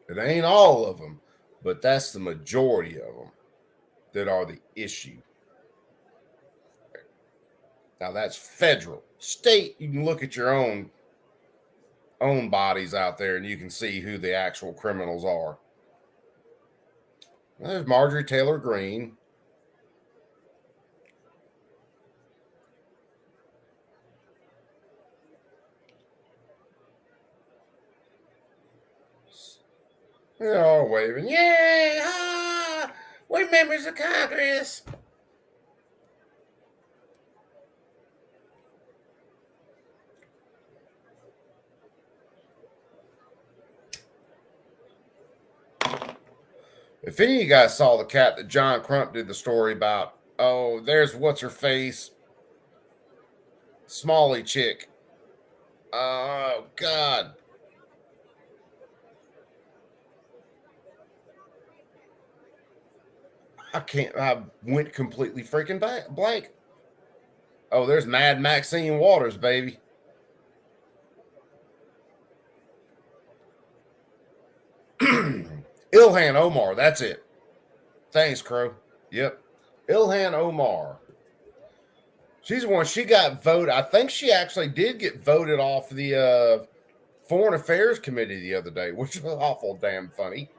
It ain't all of them, but that's the majority of them that are the issue. Now that's federal. State, you can look at your own bodies out there and you can see who the actual criminals are. There's Marjorie Taylor Greene. They're all waving. Yay! Ah, we're members of Congress. If any of you guys saw the cat that John Crump did the story about, oh, there's what's her face, Smalley chick. Oh God. I went completely freaking blank. Oh, there's Mad Maxine Waters, baby. Ilhan Omar, that's it. Thanks, Crow. Yep. Ilhan Omar. She's the one, she got voted. I think she actually did get voted off the Foreign Affairs Committee the other day, which was awful damn funny.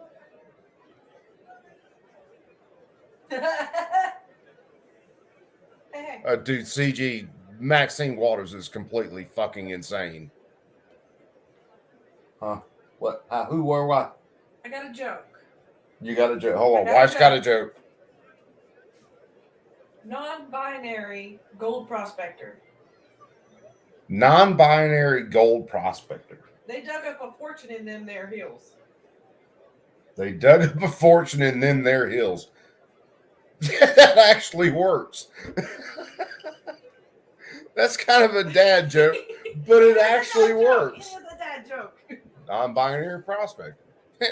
Dude, CG, Maxine Waters is completely fucking insane. Huh? What? Who, where, what? I got a joke. You got a joke. Hold on. I got a Wife's got a joke. joke. Non-binary gold prospector. Non-binary gold prospector. They dug up a fortune in them their hills. They dug up a fortune in them their hills. That actually works. That's kind of a dad joke, but it actually works. It was a dad joke. Non-binary prospector.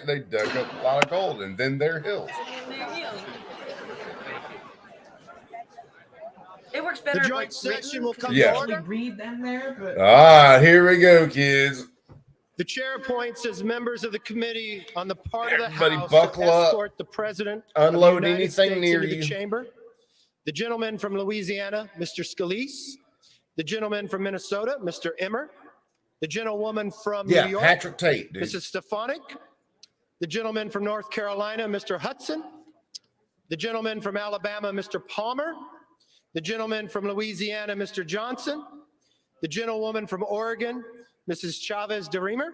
They dug up a lot of gold in them their hills. It works better. The if, joint like, session written, will 'cause come you to actually order. read them there, but Here we go, kids. The chair appoints as members of the committee on the part of the Everybody House buckle to up. escort the president Unload of the United anything States near into you. the chamber. The gentleman from Louisiana, Mr. Scalise. The gentleman from Minnesota, Mr. Emmer. The gentlewoman from Yeah, New York, Patrick Tate, dude. Mrs. Stefanik. The gentleman from North Carolina, Mr. Hudson. The gentleman from Alabama, Mr. Palmer. The gentleman from Louisiana, Mr. Johnson. The gentlewoman from Oregon, Mrs. Chavez DeReamer.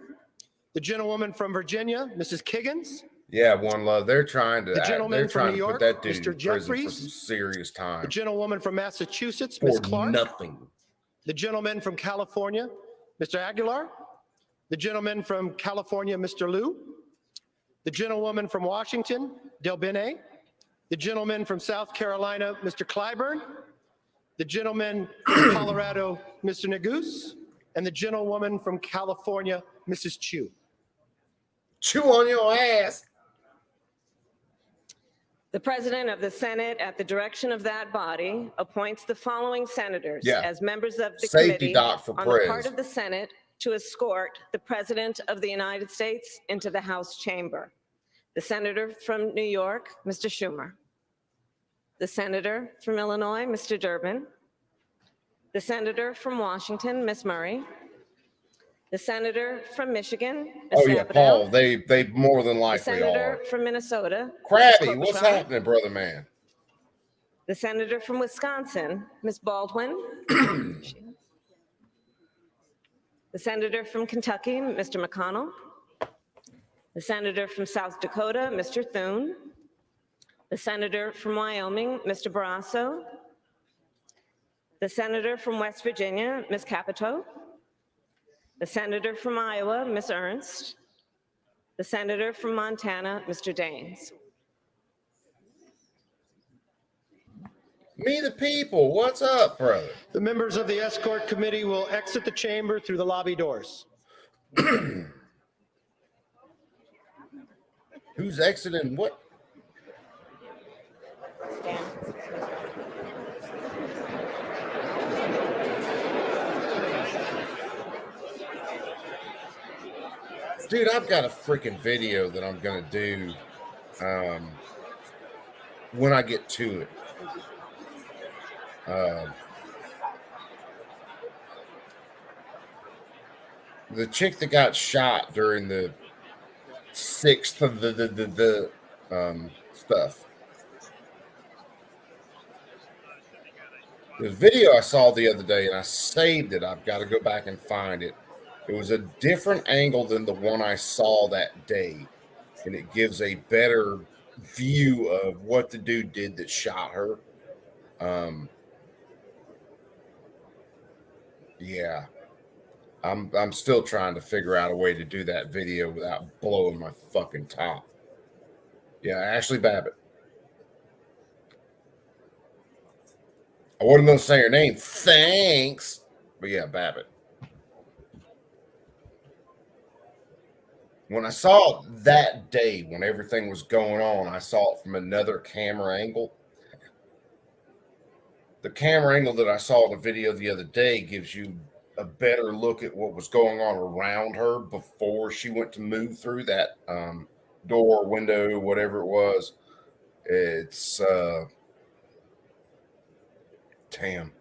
The gentlewoman from Virginia, Mrs. Kiggins. Yeah, One Love. They're trying to. The gentleman They're from trying New to put York, that dude Mr. in prison for Jeffries. some serious The time gentlewoman from Massachusetts, for Ms. Clark. nothing. The gentleman from California, Mr. Aguilar. The gentleman from California, Mr. Liu. The gentlewoman from Washington, Del Bene. The gentleman from South Carolina, Mr. Clyburn. The gentleman from Colorado, Mr. Neguse. And the gentlewoman from California, Mrs. Chu. Chew on your ass. The President of the Senate, at the direction of that body, appoints the following senators Yeah. as members of the Safety committee doc for on the part Prez. of the Senate to escort the President of the United States into the House chamber. The Senator from New York, Mr. Schumer. The Senator from Illinois, Mr. Durbin. The Senator from Washington, Ms. Murray. The Senator from Michigan, Ms. Oh yeah, Sabato. Paul. They more than The likely Senator are. from Minnesota, Ms. Krabby, what's Klobuchar. happening, brother man? The Senator from Wisconsin, Ms. Baldwin. The Senator from Kentucky, Mr. McConnell. The Senator from South Dakota, Mr. Thune. The Senator from Wyoming, Mr. Barrasso. The Senator from West Virginia, Ms. Capito. The senator from Iowa, Ms. Ernst. The senator from Montana, Mr. Daines. Me the people. What's up, brother? The members of the escort committee will exit the chamber through the lobby doors. Who's exiting what? Dude, I've got a freaking video that I'm going to do when I get to it. The chick that got shot during the 6th of the stuff. The video I saw the other day, and I saved it. I've got to go back and find it. It was a different angle than the one I saw that day, and it gives a better view of what the dude did that shot her. Yeah, I'm still trying to figure out a way to do that video without blowing my fucking top. Yeah, Ashley Babbitt. I wasn't going to say her name. Thanks. But yeah, Babbitt. When I saw it that day, when everything was going on, I saw it from another camera angle. The camera angle that I saw in the video the other day gives you a better look at what was going on around her before she went to move through that door, window, whatever it was. It's damn.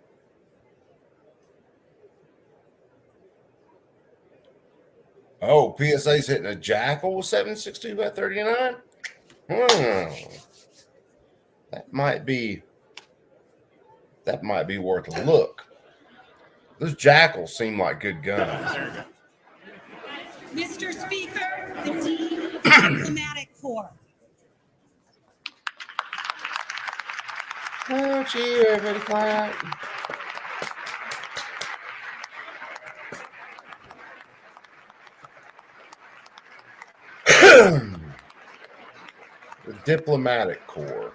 Oh, PSA's hitting a jackal with 7.62 by 39. That might be worth a look. Those jackals seem like good guns. Mr. Speaker, the Dean of the Diplomatic Corps. Oh, gee, everybody clap. The Diplomatic Corps.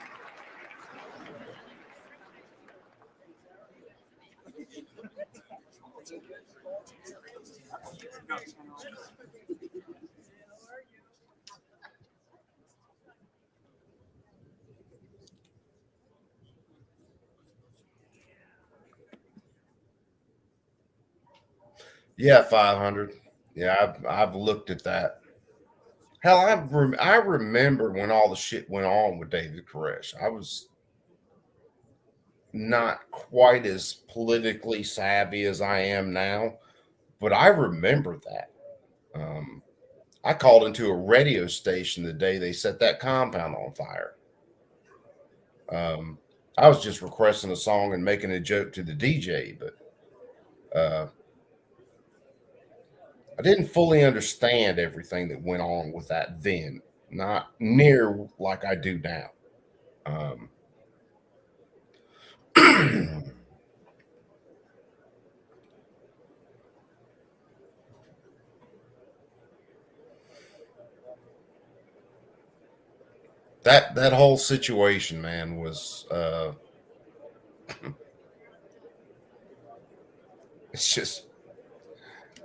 Yeah, 500. Yeah, I've looked at that. Hell, I remember when all the shit went on with David Koresh. I was not quite as politically savvy as I am now, but I remember that. I called into a radio station the day they set that compound on fire. I was just requesting a song and making a joke to the DJ, but I didn't fully understand everything that went on with that then, not near like I do now. That whole situation, man, was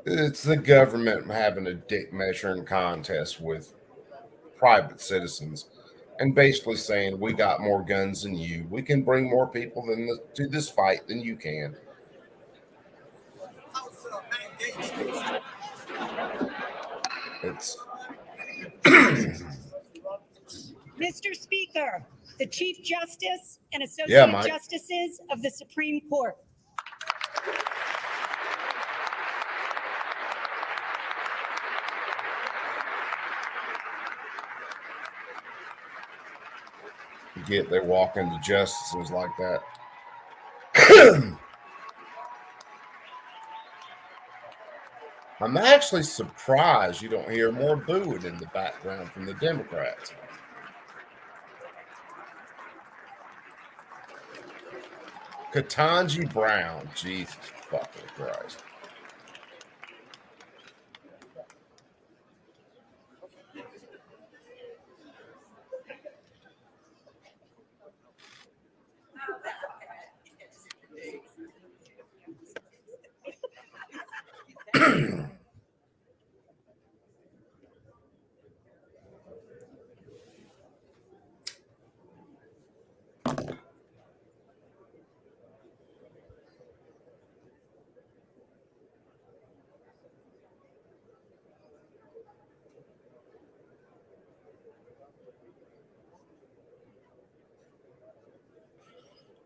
it's the government having a dick measuring contest with private citizens and basically saying, we got more guns than you. We can bring more people to this fight than you can. It's Mr. Speaker, the Chief Justice and Associate Mike. Justices of the Supreme Court. They walk into justices like that. I'm actually surprised you don't hear more booing in the background from the Democrats. Ketanji Brown, Jesus fucking Christ.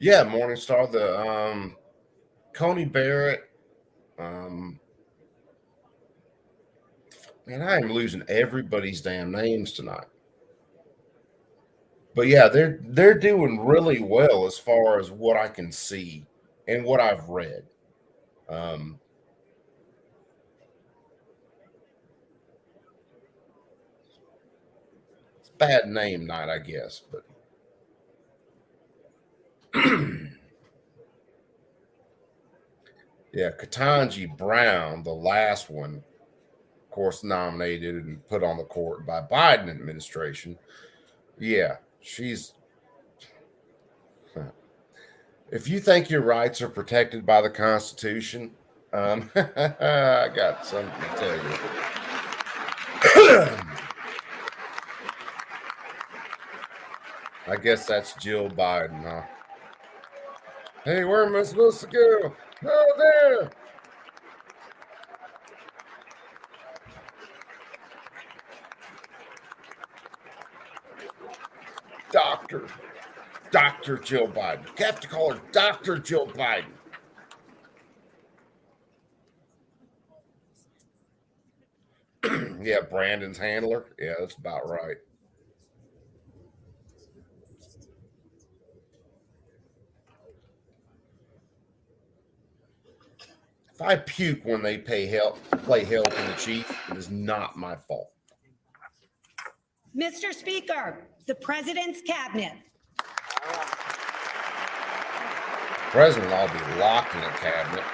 Yeah, Morningstar, the Coney Barrett. Man, I am losing everybody's damn names tonight. But yeah, they're doing really well as far as what I can see and what I've read. It's bad name night, I guess, but yeah, Ketanji Brown, the last one, of course, nominated and put on the court by Biden administration. Yeah, she's. If you think your rights are protected by the Constitution, I got something to tell you. I guess that's Jill Biden, huh? Hey, where am I supposed to go? Oh, there. Dr. Jill Biden. You have to call her Dr. Jill Biden. Yeah, Brandon's handler. Yeah, that's about right. If I puke when they play help in the Chief, it is not my fault. Mr. Speaker, the President's Cabinet. President ought to be locked in a cabinet.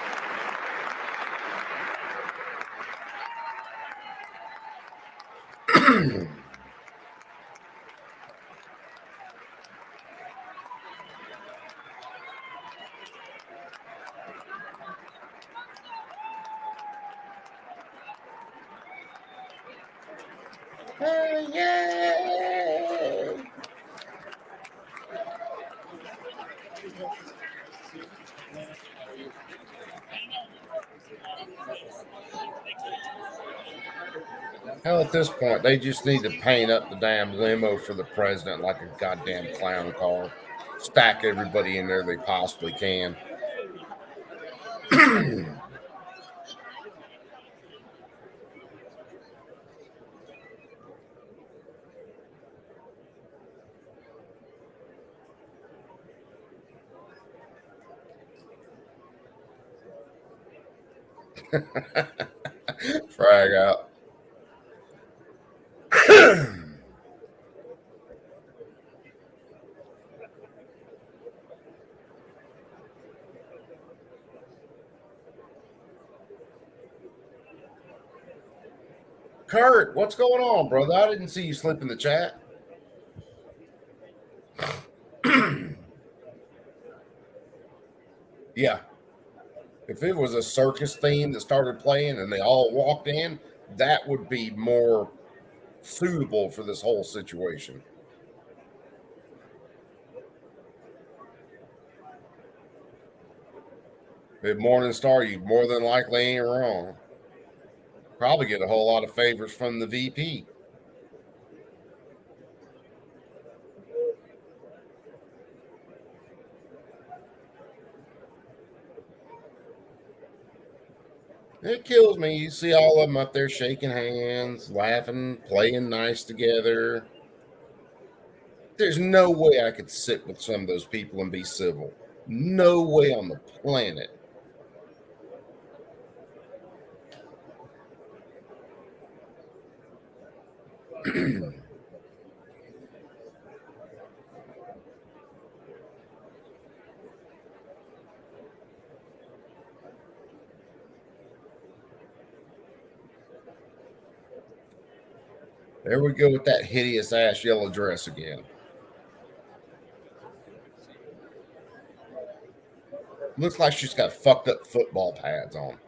Hey, yay! Hell, at this point, they just need to paint up the damn limo for the president like a goddamn clown car. Stack everybody in there they possibly can. Frag out. Kurt, what's going on, brother? I didn't see you slip in the chat. Yeah. If it was a circus theme that started playing and they all walked in, that would be more suitable for this whole situation. Good morning, Star. You more than likely ain't wrong. Probably get a whole lot of favors from the VP. It kills me. You see all of them up there shaking hands, laughing, playing nice together. There's no way I could sit with some of those people and be civil. No way on the planet. There we go with that hideous ass yellow dress again. Looks like she's got fucked up football pads on.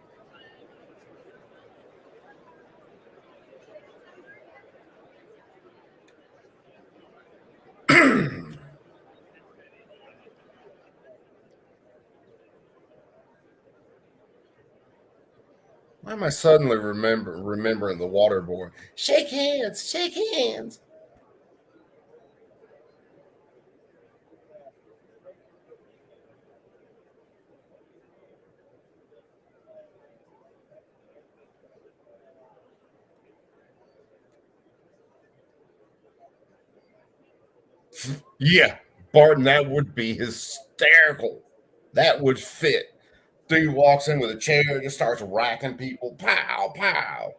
Why am I suddenly remembering the water boy? Shake hands, shake hands. Yeah, Barton, that would be hysterical. That would fit. Dude walks in with a chair, just starts racking people. Pow, pow.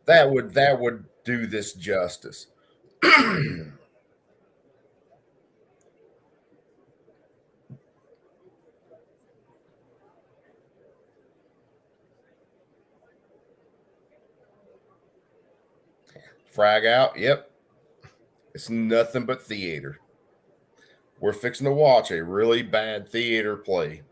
That would do this justice. Frag out. Yep. It's nothing but theater. We're fixing to watch a really bad theater play.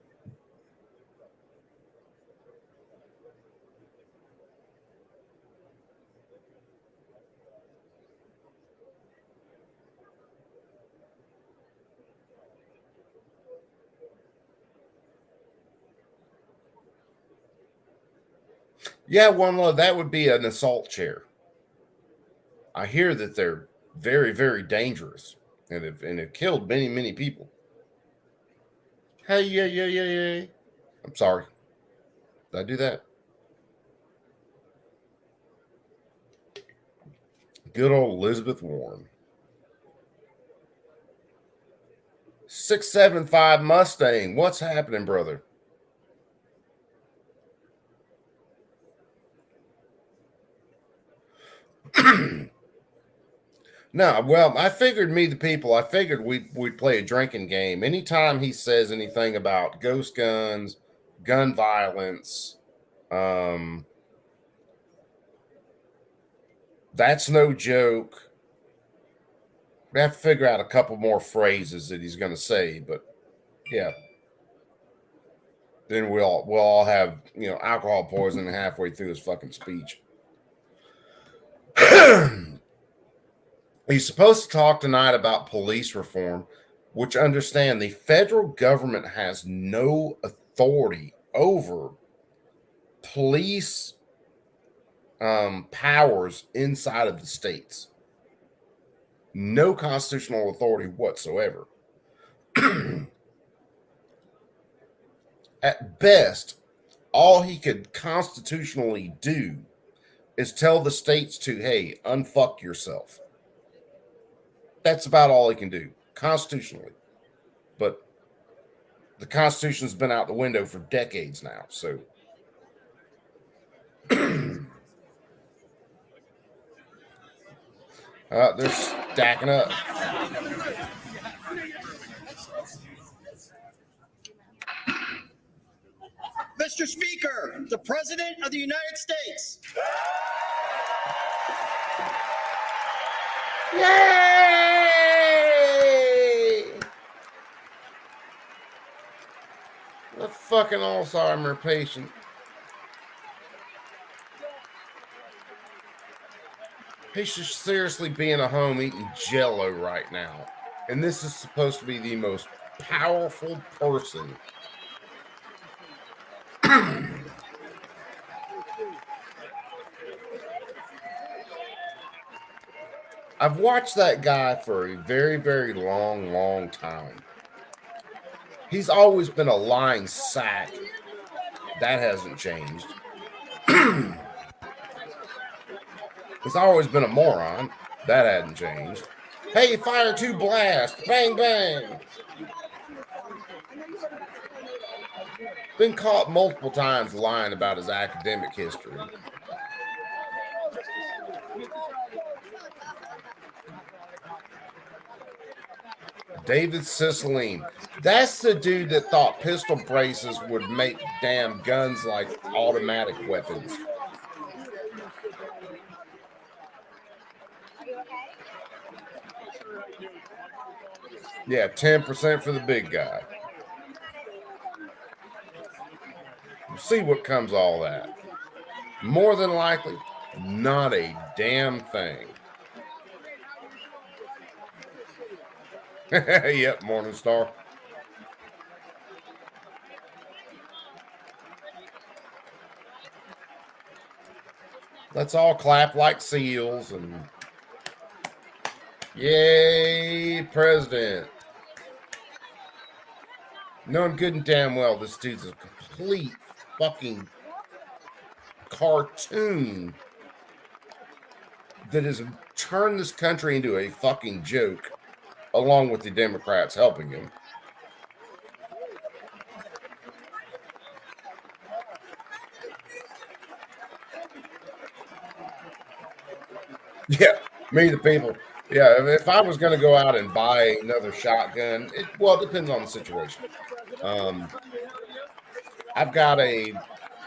Yeah, one low. That would be an assault chair. I hear that they're very, very dangerous and have killed many, many people. Hey, yeah. I'm sorry. Did I do that? Good old Elizabeth Warren. 675 Mustang. What's happening, brother? No, well, I figured I figured we'd play a drinking game. Anytime he says anything about ghost guns, gun violence, that's no joke. We have to figure out a couple more phrases that he's going to say, but yeah. Then we'll all have, alcohol poisoning halfway through his fucking speech. He's supposed to talk tonight about police reform, which understand the federal government has no authority over police powers inside of the states. No constitutional authority whatsoever. At best, all he could constitutionally do is tell the states to, hey, unfuck yourself. That's about all he can do, constitutionally. But the Constitution's been out the window for decades now, so. They're stacking up. Mr. Speaker, the President of the United States. Yay! The fucking Alzheimer patient. He should seriously be in a home eating Jell-O right now. And this is supposed to be the most powerful person. I've watched that guy for a very, very long time. He's always been a lying sack. That hasn't changed. He's always been a moron. That hadn't changed. Hey, fire 2 blast. Bang, bang. Been caught multiple times lying about his academic history. David Cicilline. That's the dude that thought pistol braces would make damn guns like automatic weapons. Yeah, 10% for the big guy. We'll see what comes of all that. More than likely, not a damn thing. Yep, Morningstar. Let's all clap like seals and yay, President. Knowing good and damn well this dude's a complete fucking cartoon that has turned this country into a fucking joke along with the Democrats helping him. Yeah, me, the people. Yeah, if I was going to go out and buy another shotgun, it depends on the situation. I've got a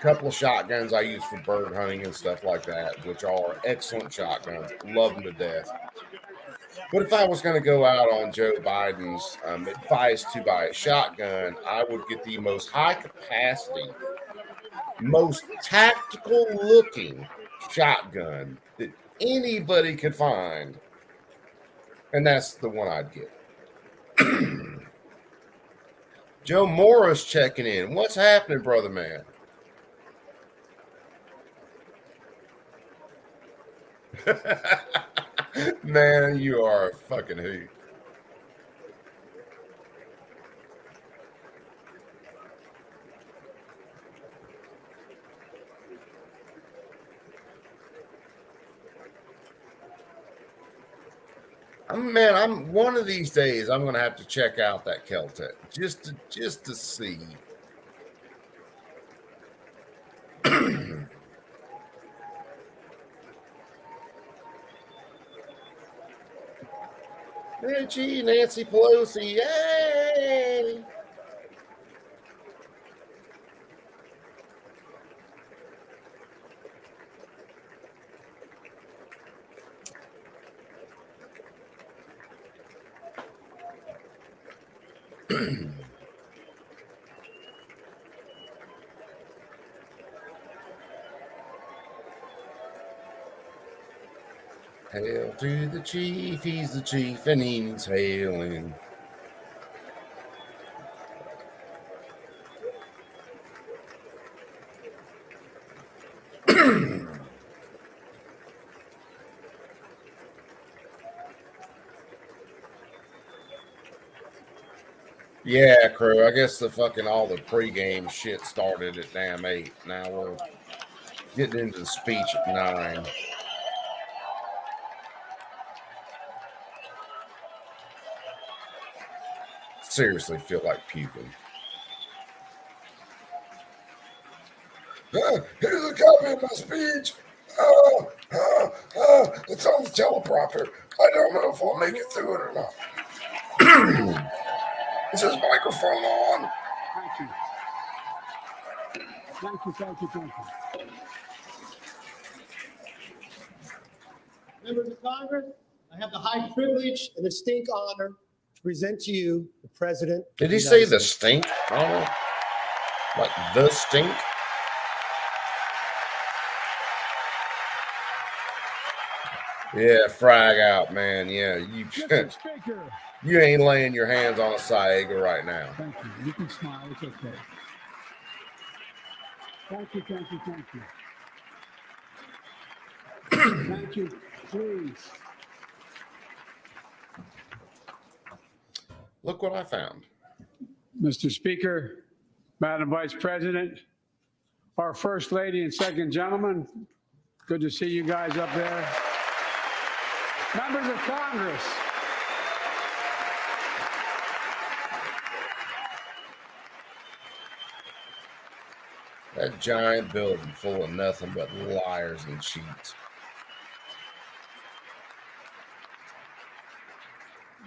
couple of shotguns I use for bird hunting and stuff like that, which are excellent shotguns. Love them to death. But if I was going to go out on Joe Biden's advice to buy a shotgun, I would get the most high capacity, most tactical looking shotgun that anybody could find. And that's the one I'd get. Joe Morris checking in. What's happening, brother man? Man, you are a fucking hoot. Man, I'm one of these days I'm gonna have to check out that Keltec just to see. Gee, Nancy Pelosi, yay! Hail to the chief, he's the chief, and he needs hailing. Yeah, Crow. I guess all the pregame shit started at damn 8. Now we're getting into the speech at 9. Seriously feel like puking. Here's a copy of my speech. It's on the teleprompter. I don't know if I'll make it through it or not. Is his microphone on? Thank you. Members of Congress, I have the high privilege and distinct honor to present to you the President. Did he say the stink? Oh, like the stink? Yeah, frag out, man. Yeah, you ain't laying your hands on a Saiga right now. Thank you. You can smile. It's okay. Thank you. Thank you. Please. Look what I found. Mr. Speaker, Madam Vice President, our First Lady and Second Gentleman, good to see you guys up there. Members of Congress. That giant building full of nothing but liars and cheats.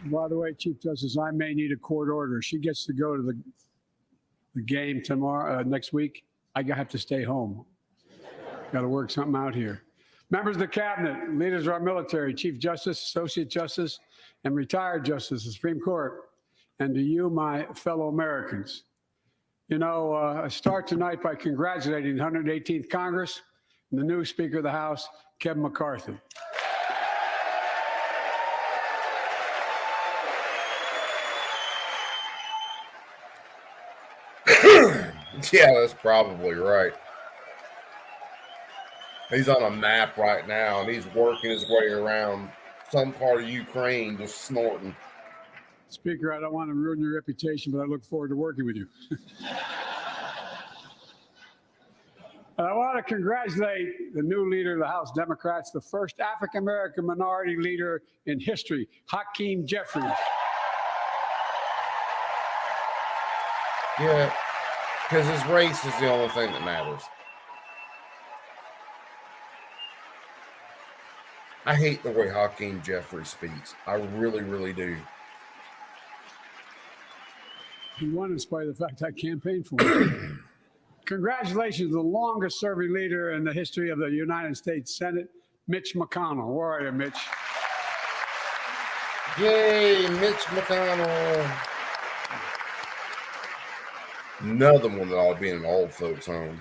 By the way, Chief Justice, I may need a court order. She gets to go to the game tomorrow, next week. I have to stay home. Got to work something out here. Members of the Cabinet, leaders of our military, Chief Justice, Associate Justice, and retired Justice of the Supreme Court, and to you, my fellow Americans. You know, I start tonight by congratulating the 118th Congress and the new Speaker of the House, Kevin McCarthy. Yeah, that's probably right. He's on a map right now, and he's working his way around some part of Ukraine just snorting. Speaker, I don't want to ruin your reputation, but I look forward to working with you. I want to congratulate the new leader of the House Democrats, the first African-American minority leader in history, Hakeem Jeffries. Yeah, because his race is the only thing that matters. I hate the way Hakeem Jeffries speaks. I really, really do. He won in spite of the fact I campaigned for him. Congratulations to the longest serving leader in the history of the United States Senate, Mitch McConnell. Where are you, Mitch? Yay, Mitch McConnell. Another one that ought to be in an old folks' home.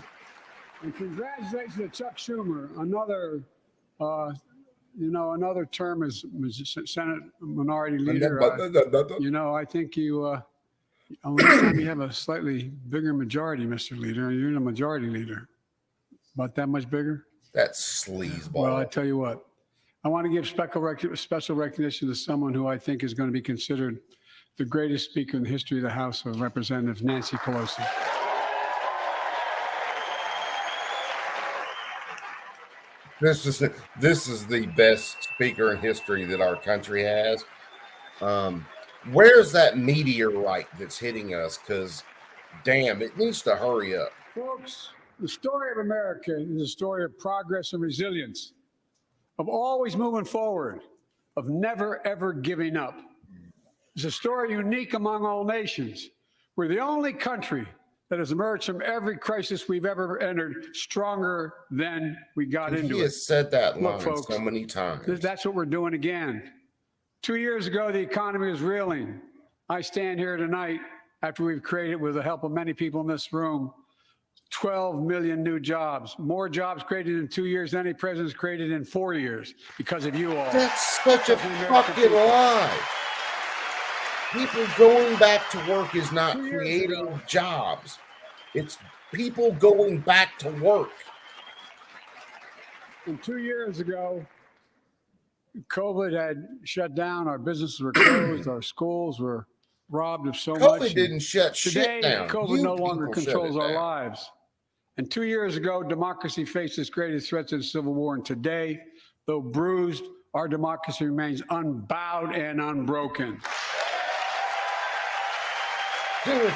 And congratulations to Chuck Schumer, another, another term as Senate Minority Leader. I think you, next time you have a slightly bigger majority, Mr. Leader, you're the majority leader. About that much bigger? That's sleazeball. Well, I tell you what, I want to give special recognition to someone who I think is going to be considered the greatest speaker in the history of the House of Representatives, Nancy Pelosi. This is the best speaker in history that our country has. Where's that meteorite that's hitting us? Because, damn, it needs to hurry up. Folks, the story of America is a story of progress and resilience, of always moving forward, of never, ever giving up. It's a story unique among all nations. We're the only country that has emerged from every crisis we've ever entered stronger than we got into it. He has said that line folks, so many times. That's what we're doing again. 2 years ago, the economy was reeling. I stand here tonight after we've created, with the help of many people in this room, 12 million new jobs. More jobs created in 2 years than any president's created in 4 years because of you all. That's such a fucking lie. People going back to work is not creating jobs. It's people going back to work. And 2 years ago, COVID had shut down. Our businesses were closed. Our schools were robbed of so much. COVID didn't shut shit down. Today, COVID no longer controls our lives. And 2 years ago, democracy faced its greatest threat to the Civil War. And today, though bruised, our democracy remains unbowed and unbroken. Civil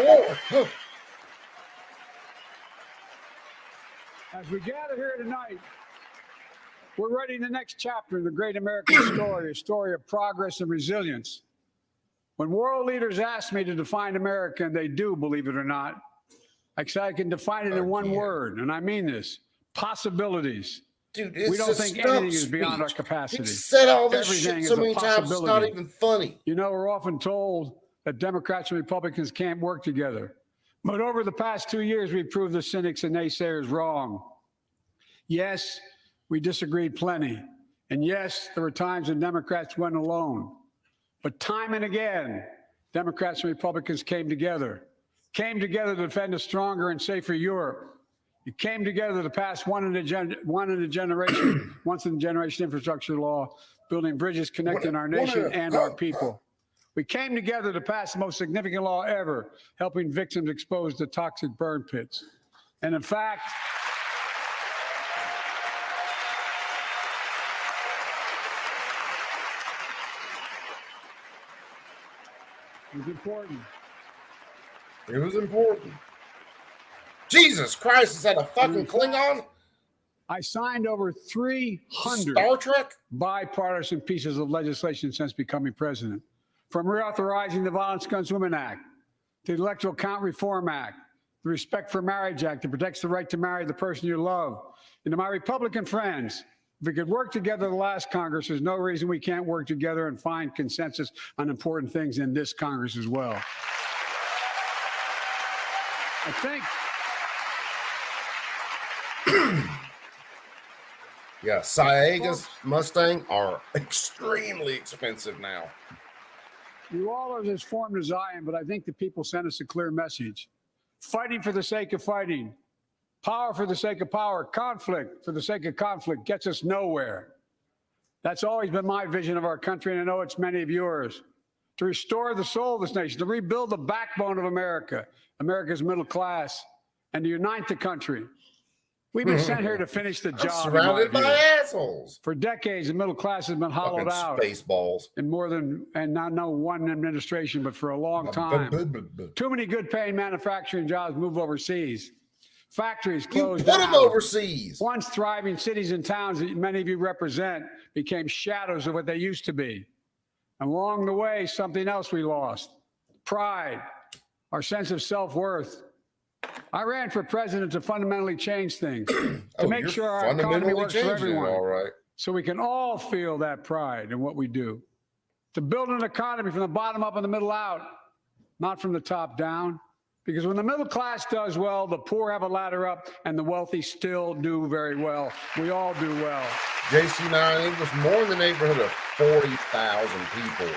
War. As we gather here tonight, we're writing the next chapter in the great American story, a story of progress and resilience. When world leaders ask me to define America, and they do, believe it or not, I can define it in one word, and I mean this: possibilities. Dude, we don't think anything is beyond our capacity. He said all this Everything shit so is a many times, it's not even funny. You know, we're often told that Democrats and Republicans can't work together. But over the past 2 years, we've proved the cynics and naysayers wrong. Yes, we disagreed plenty. And yes, there were times when Democrats went alone. But time and again, Democrats and Republicans came together to defend a stronger and safer Europe. It came together to pass once in a generation infrastructure law, building bridges connecting our nation and our people. We came together to pass the most significant law ever, helping victims exposed to toxic burn pits. And in fact, it was important. It was important. Jesus Christ, is that a fucking Klingon? I signed over 300 Star Trek bipartisan pieces of legislation since becoming president. From reauthorizing the Violence Against Women Act, to the Electoral Count Reform Act, the Respect for Marriage Act that protects the right to marry the person you love. And to my Republican friends, if we could work together the last Congress, there's no reason we can't work together and find consensus on important things in this Congress as well. I think. Yeah, Siegas Mustang are extremely expensive now. You all are as formed as I am, but I think the people sent us a clear message. Fighting for the sake of fighting, power for the sake of power, conflict for the sake of conflict gets us nowhere. That's always been my vision of our country, and I know it's many of yours. To restore the soul of this nation, to rebuild the backbone of America, America's middle class, and to unite the country. We've been sent here to finish the I'm job. in surrounded my by view. assholes. For decades, the middle class has been hollowed Fucking out. Spaceballs. And not one administration, but for a long time. Too many good paying manufacturing jobs move overseas. Factories You closed put down. them overseas. Once thriving cities and towns that many of you represent became shadows of what they used to be. Along the way, something else we lost: pride, our sense of self-worth. I ran for president to fundamentally change things, to make you're sure our economy fundamentally works for changing it, everyone, all right. so we can all feel that pride in what we do. To build an economy from the bottom up and the middle out, not from the top down. Because when the middle class does well, the poor have a ladder up, and the wealthy still do very well. We all do well. JC9, it was more in the neighborhood of 40,000 people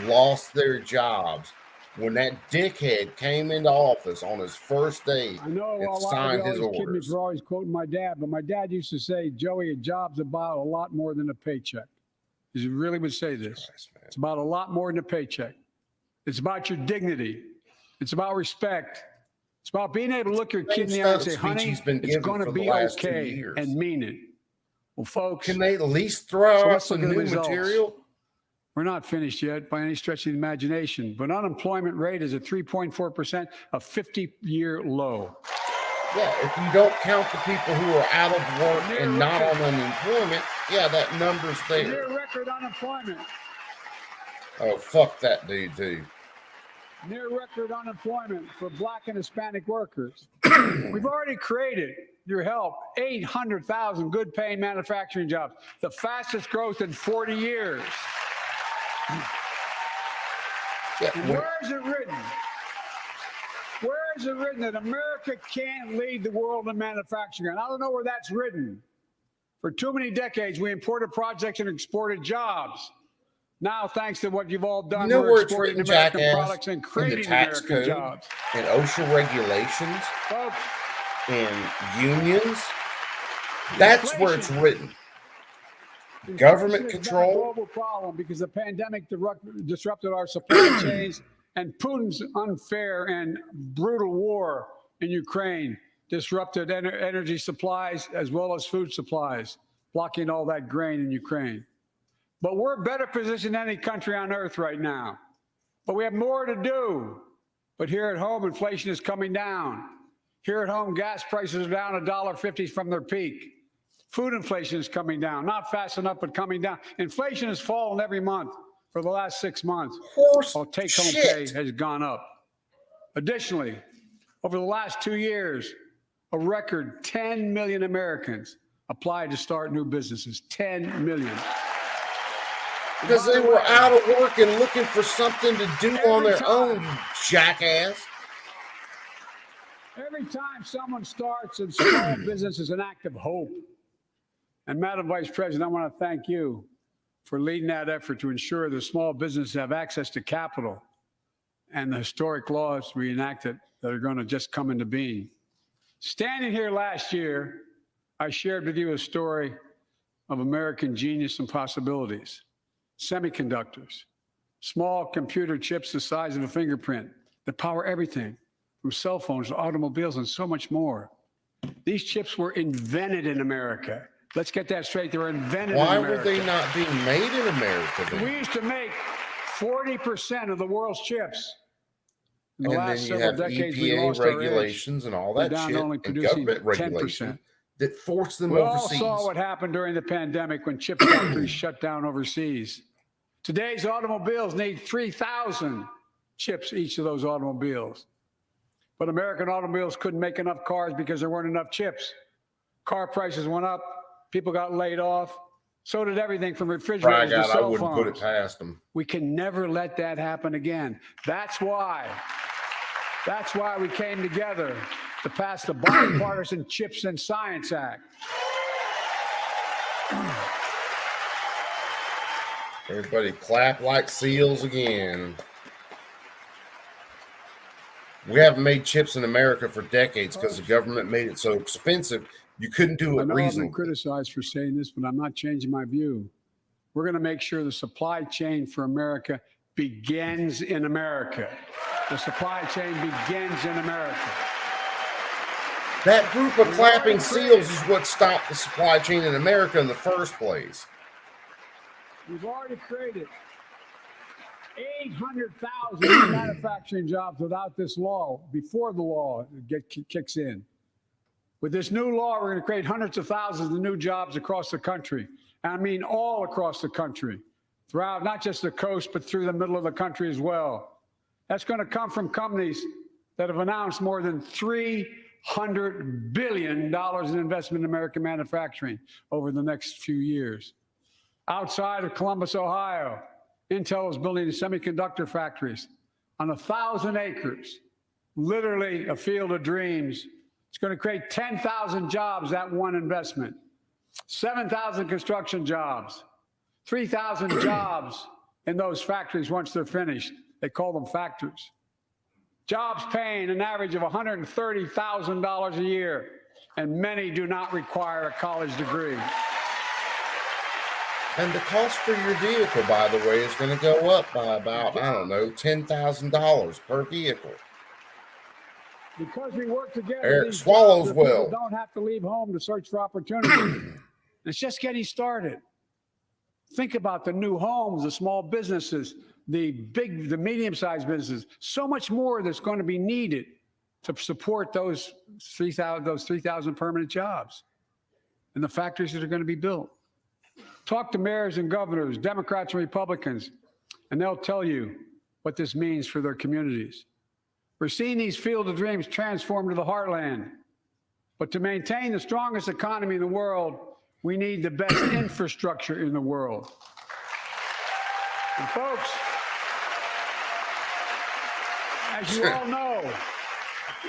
lost their jobs when that dickhead came into office on his first day I know and a lot signed of you his always kid me orders. for always quoting my dad, but my dad used to say, Joey, a job's about a lot more than a paycheck. He really would say this. It's about a lot more than a paycheck. It's about your dignity. It's about respect. It's about being able to look your kid in the eye and say, honey, it's going to be okay, and mean it. Well, folks, Can they at least throw out let's some look at the new results. material? We're not finished yet by any stretch of the imagination, but unemployment rate is at 3.4%, a 50-year low. Yeah, if you don't count the people who are out of work and not on unemployment, yeah, that number's there. Near record unemployment. Oh, fuck that dude, too. Near record unemployment for Black and Hispanic workers. We've already created, your help, 800,000 good paying manufacturing jobs, the fastest growth in 40 years. Yeah, And where is it written? Where is it written that America can't lead the world in manufacturing? And I don't know where that's written. For too many decades, we imported projects and exported jobs. Now, thanks to what you've all done, You know we're where it's exporting written, American jackass? products and In the creating tax American code, jobs. in OSHA regulations, Folks, in unions. That's where it's written. Government inflation has been a control. global problem because the pandemic disrupted our supply chains, and Putin's unfair and brutal war in Ukraine disrupted energy supplies as well as food supplies, blocking all that grain in Ukraine. But we're better positioned than any country on earth right now. But we have more to do. But here at home, inflation is coming down. Here at home, gas prices are down $1.50 from their peak. Food inflation is coming down, not fast enough, but coming down. Inflation has fallen every month for the last 6 months. While take-home pay has gone up. Additionally, over the last 2 years, a record 10 million Americans applied to start new businesses. 10 million. Because they were out of work and looking for something to do on their own, you jackass. Every time someone starts a small business is an act of hope. And Madam Vice President, I want to thank you for leading that effort to ensure that small businesses have access to capital and the historic laws we enacted that are going to just come into being. Standing here last year, I shared with you a story of American genius and possibilities. Semiconductors, small computer chips the size of a fingerprint that power everything from cell phones to automobiles and so much more. These chips were invented in America. Let's get that straight. They were invented in Why America. were they not being made in America then? We used to make 40% of the world's chips. In the And last then you several have decades, we EPA lost our edge. regulations and all We're that down to shit, only and producing government regulation 10%. that forced them We all overseas. saw what happened during the pandemic when chip factories shut down overseas. Today's automobiles need 3,000 chips, each of those automobiles. But American automobiles couldn't make enough cars because there weren't enough chips. Car prices went up. People got laid off. So did everything from refrigerators to I cell wouldn't phones. put it past them. We can never let that happen again. That's why we came together to pass the Bipartisan Chips and Science Act. Everybody clap like seals again. We haven't made chips in America for decades because the government made it so expensive you couldn't do I it know I've been reasonably. criticized for saying this, but I'm not changing my view. We're going to make sure the supply chain for America begins in America. The supply chain begins in America. That group of clapping seals is what stopped the supply chain in America in the first place. We've already created 800,000 manufacturing jobs without this law, before the law kicks in. With this new law, we're going to create hundreds of thousands of new jobs across the country. And I mean all across the country, throughout not just the coast, but through the middle of the country as well. That's going to come from companies that have announced more than $300 billion in investment in American manufacturing over the next few years. Outside of Columbus, Ohio, Intel is building semiconductor factories on 1,000 acres, literally a field of dreams. It's going to create 10,000 jobs, that one investment, 7,000 construction jobs, 3,000 jobs in those factories once they're finished. They call them factories. Jobs paying an average of $130,000 a year, and many do not require a college degree. And the cost for your vehicle, by the way, is going to go up by about, I don't know, $10,000 per vehicle. Because we work together, Eric swallows people well. don't have to leave home to search for opportunity. It's just getting started. Think about the new homes, the small businesses, the medium-sized businesses. So much more that's going to be needed to support those 3,000 permanent jobs and the factories that are going to be built. Talk to mayors and governors, Democrats and Republicans, and they'll tell you what this means for their communities. We're seeing these field of dreams transform to the heartland. But to maintain the strongest economy in the world, we need the best infrastructure in the world. And folks, as you all know,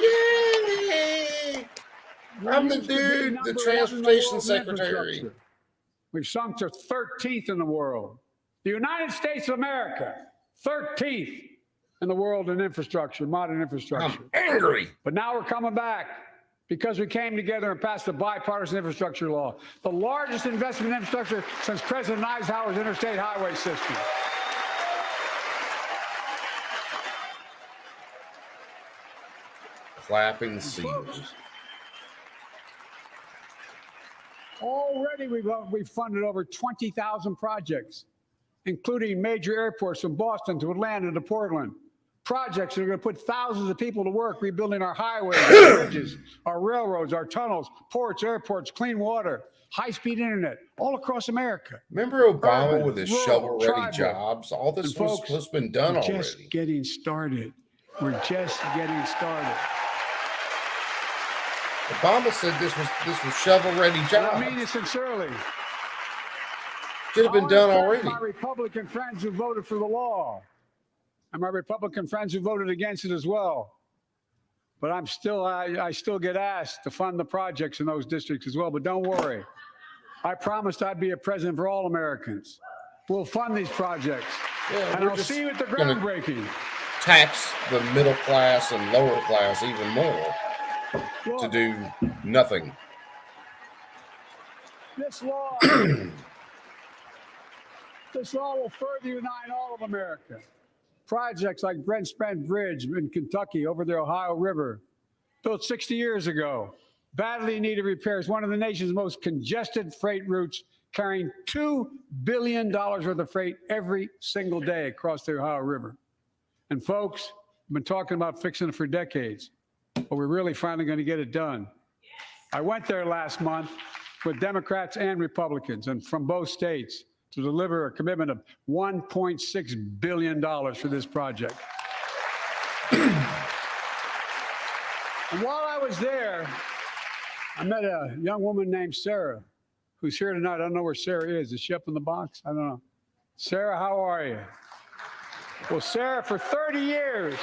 Yay! I'm the dude, the transportation secretary. We've sunk to 13th in the world. The United States of America, 13th in the world in infrastructure, modern infrastructure. I'm angry. But now we're coming back because we came together and passed the bipartisan infrastructure law, the largest investment in infrastructure since President Eisenhower's interstate highway system. Clapping seals. Already we've funded over 20,000 projects, including major airports from Boston to Atlanta to Portland. Projects that are going to put thousands of people to work rebuilding our highways, our bridges, our railroads, our tunnels, ports, airports, clean water, high-speed internet, all across America. Remember Obama Urban, with his rural, shovel-ready tribal. jobs? All this And folks, has been done we're already. just getting started. We're just getting started. Obama said this was shovel-ready And jobs. I mean it sincerely. Should have been done already. My Republican friends who voted for the law, and my Republican friends who voted against it as well. But I still get asked to fund the projects in those districts as well. But don't worry, I promised I'd be a president for all Americans. We'll fund these projects, Yeah, and we're I'll just see you at the gonna groundbreaking. Tax the middle class and lower class even more to Look, do nothing. this law will further unite all of America. Projects like Brent Spence Bridge in Kentucky over the Ohio River, built 60 years ago, badly needed repairs, one of the nation's most congested freight routes, carrying $2 billion worth of freight every single day across the Ohio River. And folks, we've been talking about fixing it for decades, but we're really finally going to get it done. I went there last month with Democrats and Republicans and from both states to deliver a commitment of $1.6 billion for this project. And while I was there, I met a young woman named Sarah, who's here tonight. I don't know where Sarah is. Is she up in the box? I don't know. Sarah, how are you? Well, Sarah, for 30 years,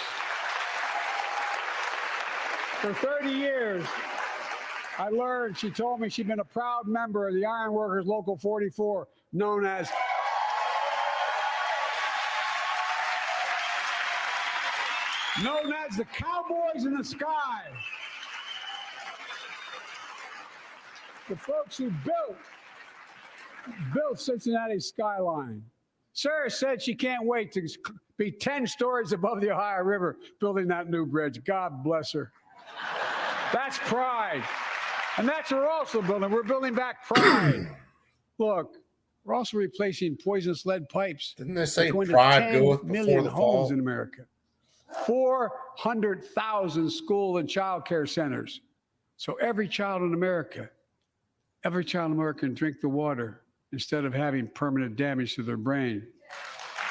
I learned, she told me she'd been a proud member of the Iron Workers Local 44, known as the Cowboys in the Sky. The folks who built Cincinnati's skyline. Sarah said she can't wait to be 10 stories above the Ohio River building that new bridge. God bless her. That's pride. And that's what we're also building. We're building back pride. Look, we're also replacing poisonous lead pipes. Didn't they say going to pride 10 goeth before million the homes fall? in America. 400,000 school and child care centers. So every child in America can drink the water instead of having permanent damage to their brain.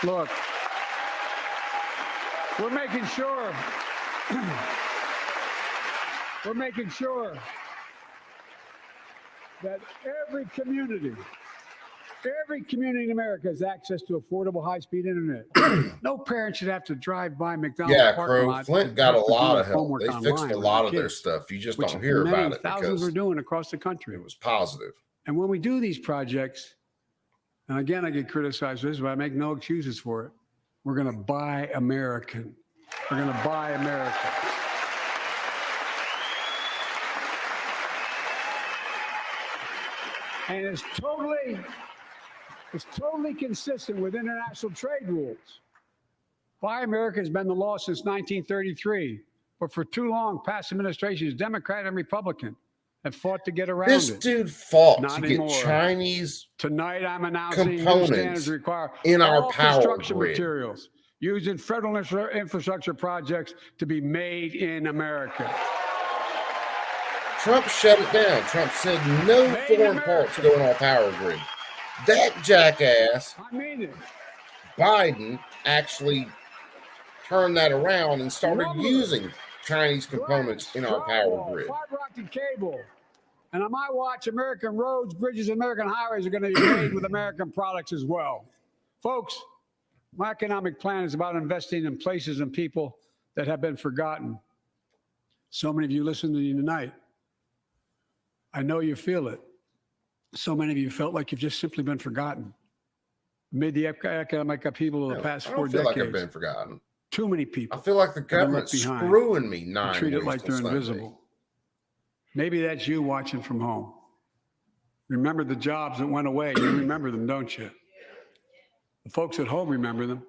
Look, we're making sure that every community in America has access to affordable high-speed internet. No parent should have to drive by McDonald's Yeah, parking Crow. lot Flint to got a have to do lot their of help. homework They fixed online a with lot their of their kids, stuff. You just which don't hear many about it thousands because are doing across the country. it was positive. And when we do these projects, and again, I get criticized for this, but I make no excuses for it. We're going to buy American. We're going to buy American. And it's totally consistent with international trade rules. Buy America has been the law since 1933, but for too long, past administrations, Democrat and Republican, have fought to get around This it. dude fought Not to get anymore. Chinese Tonight, I'm announcing new components standards require in our all power construction grid. materials used in federal infrastructure projects to be made in America. Trump shut it down. Trump said no Made in foreign America. parts go in our power grid. That jackass, I mean it. Biden, actually turned that around and started Lumber, using Chinese components in our power drywall, grid. fiber optic cable. And on my watch, American roads, bridges, and American highways are going to be made with American products as well. Folks, my economic plan is about investing in places and people that have been forgotten. So many of you listen to me tonight. I know you feel it. So many of you felt like you've just simply been forgotten. Amid the economic upheaval of the past I 4 don't feel decades, like I've been forgotten. too many people I feel like the been government's left behind. screwing me 9 treat it weeks like till they're Sunday. invisible. Maybe that's you watching from home. Remember the jobs that went away. You remember them, don't you? The folks at home remember them.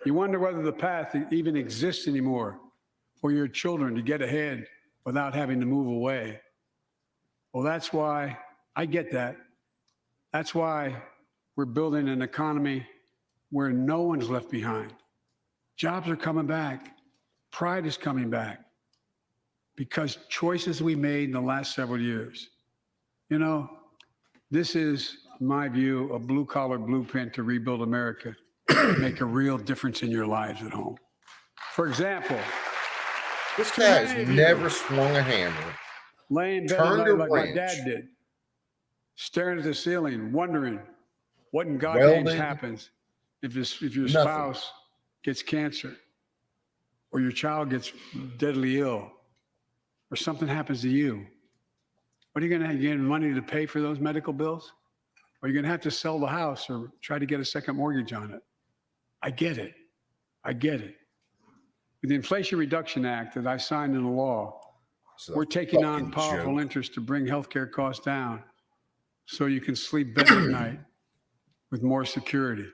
You wonder whether the path even exists anymore for your children to get ahead without having to move away. Well, that's why I get that. That's why we're building an economy where no one's left behind. Jobs are coming back. Pride is coming back because choices we made in the last several years. You know, this is, in my view, a blue-collar blueprint to rebuild America, make a real difference in your lives at home. For example, This guy has never swung a hammer. laying in bed Turned at a night like my wrench. dad did, staring at the ceiling, wondering what in God's Welded. name happens if your Nothing. spouse gets cancer or your child gets deadly ill or something happens to you. What are you going to get money to pay for those medical bills? Or are you going to have to sell the house or try to get a second mortgage on it? I get it. I get it. With the Inflation Reduction Act that I signed into law, It's a we're taking on fucking powerful joke. interest to bring healthcare costs down so you can sleep better at night with more security.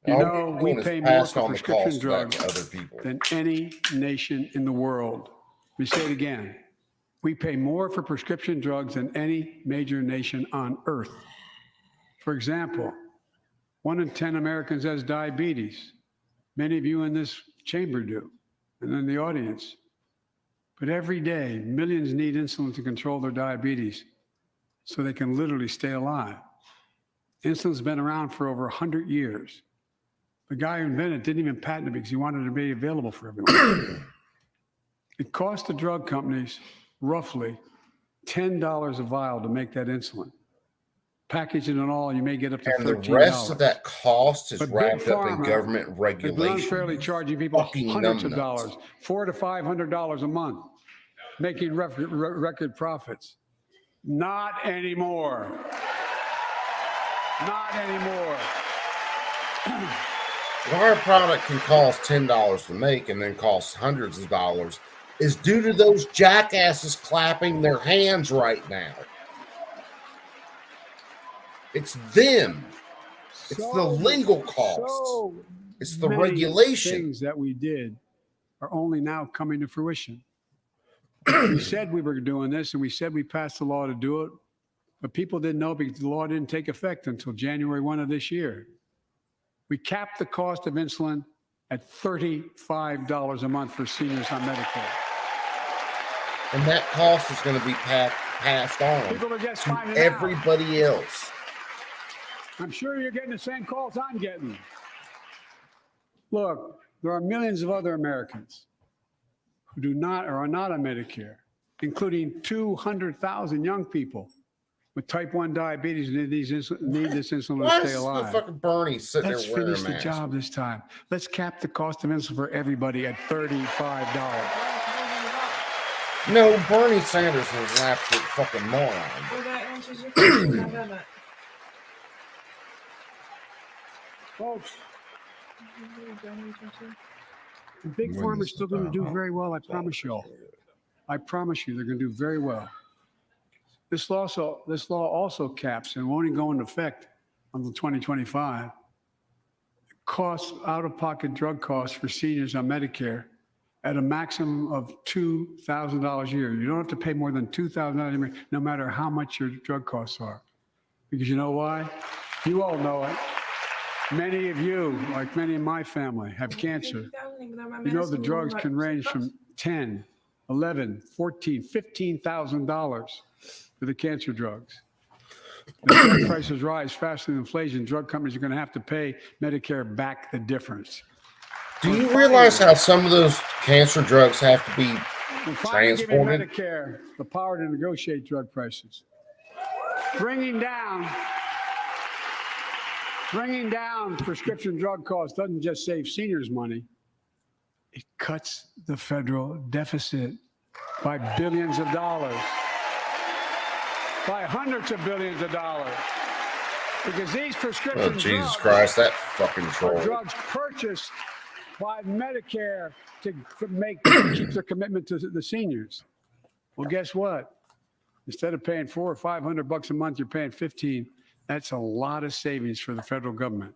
You All know, we're we doing is pay more passing for on the prescription cost back drugs to other people. than any nation in the world. Let me say it again. We pay more for prescription drugs than any major nation on earth. For example, 1 in 10 Americans has diabetes. Many of you in this chamber do, and in the audience. But every day, millions need insulin to control their diabetes so they can literally stay alive. Insulin's been around for over 100 years. The guy who invented it didn't even patent it because he wanted it to be available for everyone. It cost the drug companies roughly $10 a vial to make that insulin. Packaging and all, you may get up to And the $13. rest of that cost is But Big wrapped up in Pharma government has been regulation. unfairly charging people Fucking hundreds of numbnuts. dollars, $400 to $500 a month, making record profits. Not anymore. Not anymore. Why a product can cost $10 to make and then cost hundreds of dollars is due to those jackasses clapping their hands right now. It's them. It's the legal cost. It's the many regulation. Things that we did are only now coming to fruition. We said we were doing this, and we said we passed the law to do it, but people didn't know because the law didn't take effect until January 1 of this year. We capped the cost of insulin at $35 a month for seniors on Medicare. And that cost is going to be passed on People are just to finding out. everybody else. I'm sure you're getting the same calls I'm getting. Look, there are millions of other Americans who do not or are not on Medicare, including 200,000 young people with type 1 diabetes and need this insulin Why to stay is alive. the fucking Bernie sitting Let's there wearing finish a the mask? job this time. Let's cap the cost of insulin for everybody at $35. No, Bernie Sanders was an absolute fucking moron. Well, that answers your question. How about that? Folks, the big pharma's still going to do very well, I promise you all. I promise you, they're going to do very well. This law also caps and won't even go into effect until 2025. Costs, out-of-pocket drug costs for seniors on Medicare at a maximum of $2,000 a year. You don't have to pay more than $2,000 a year, no matter how much your drug costs are. Because you know why? You all know it. Many of you, like many in my family, have cancer. You know the drugs can range from $10,000, $11,000, $14,000, $15,000 for the cancer drugs. If drug prices rise faster than inflation, drug companies are going to have to pay Medicare back the difference. Do you realize how some of those cancer drugs have to be We're finally giving transported? Medicare the power to negotiate drug prices. Bringing down prescription drug costs doesn't just save seniors money. It cuts the federal deficit by billions of dollars, by hundreds of billions of dollars. Because these prescription Oh, Jesus drugs Christ, that fucking are troll. drugs purchased by Medicare to keep their commitment to the seniors. Well, guess what? Instead of paying $400 or $500 a month, you're paying $15. That's a lot of savings for the federal government.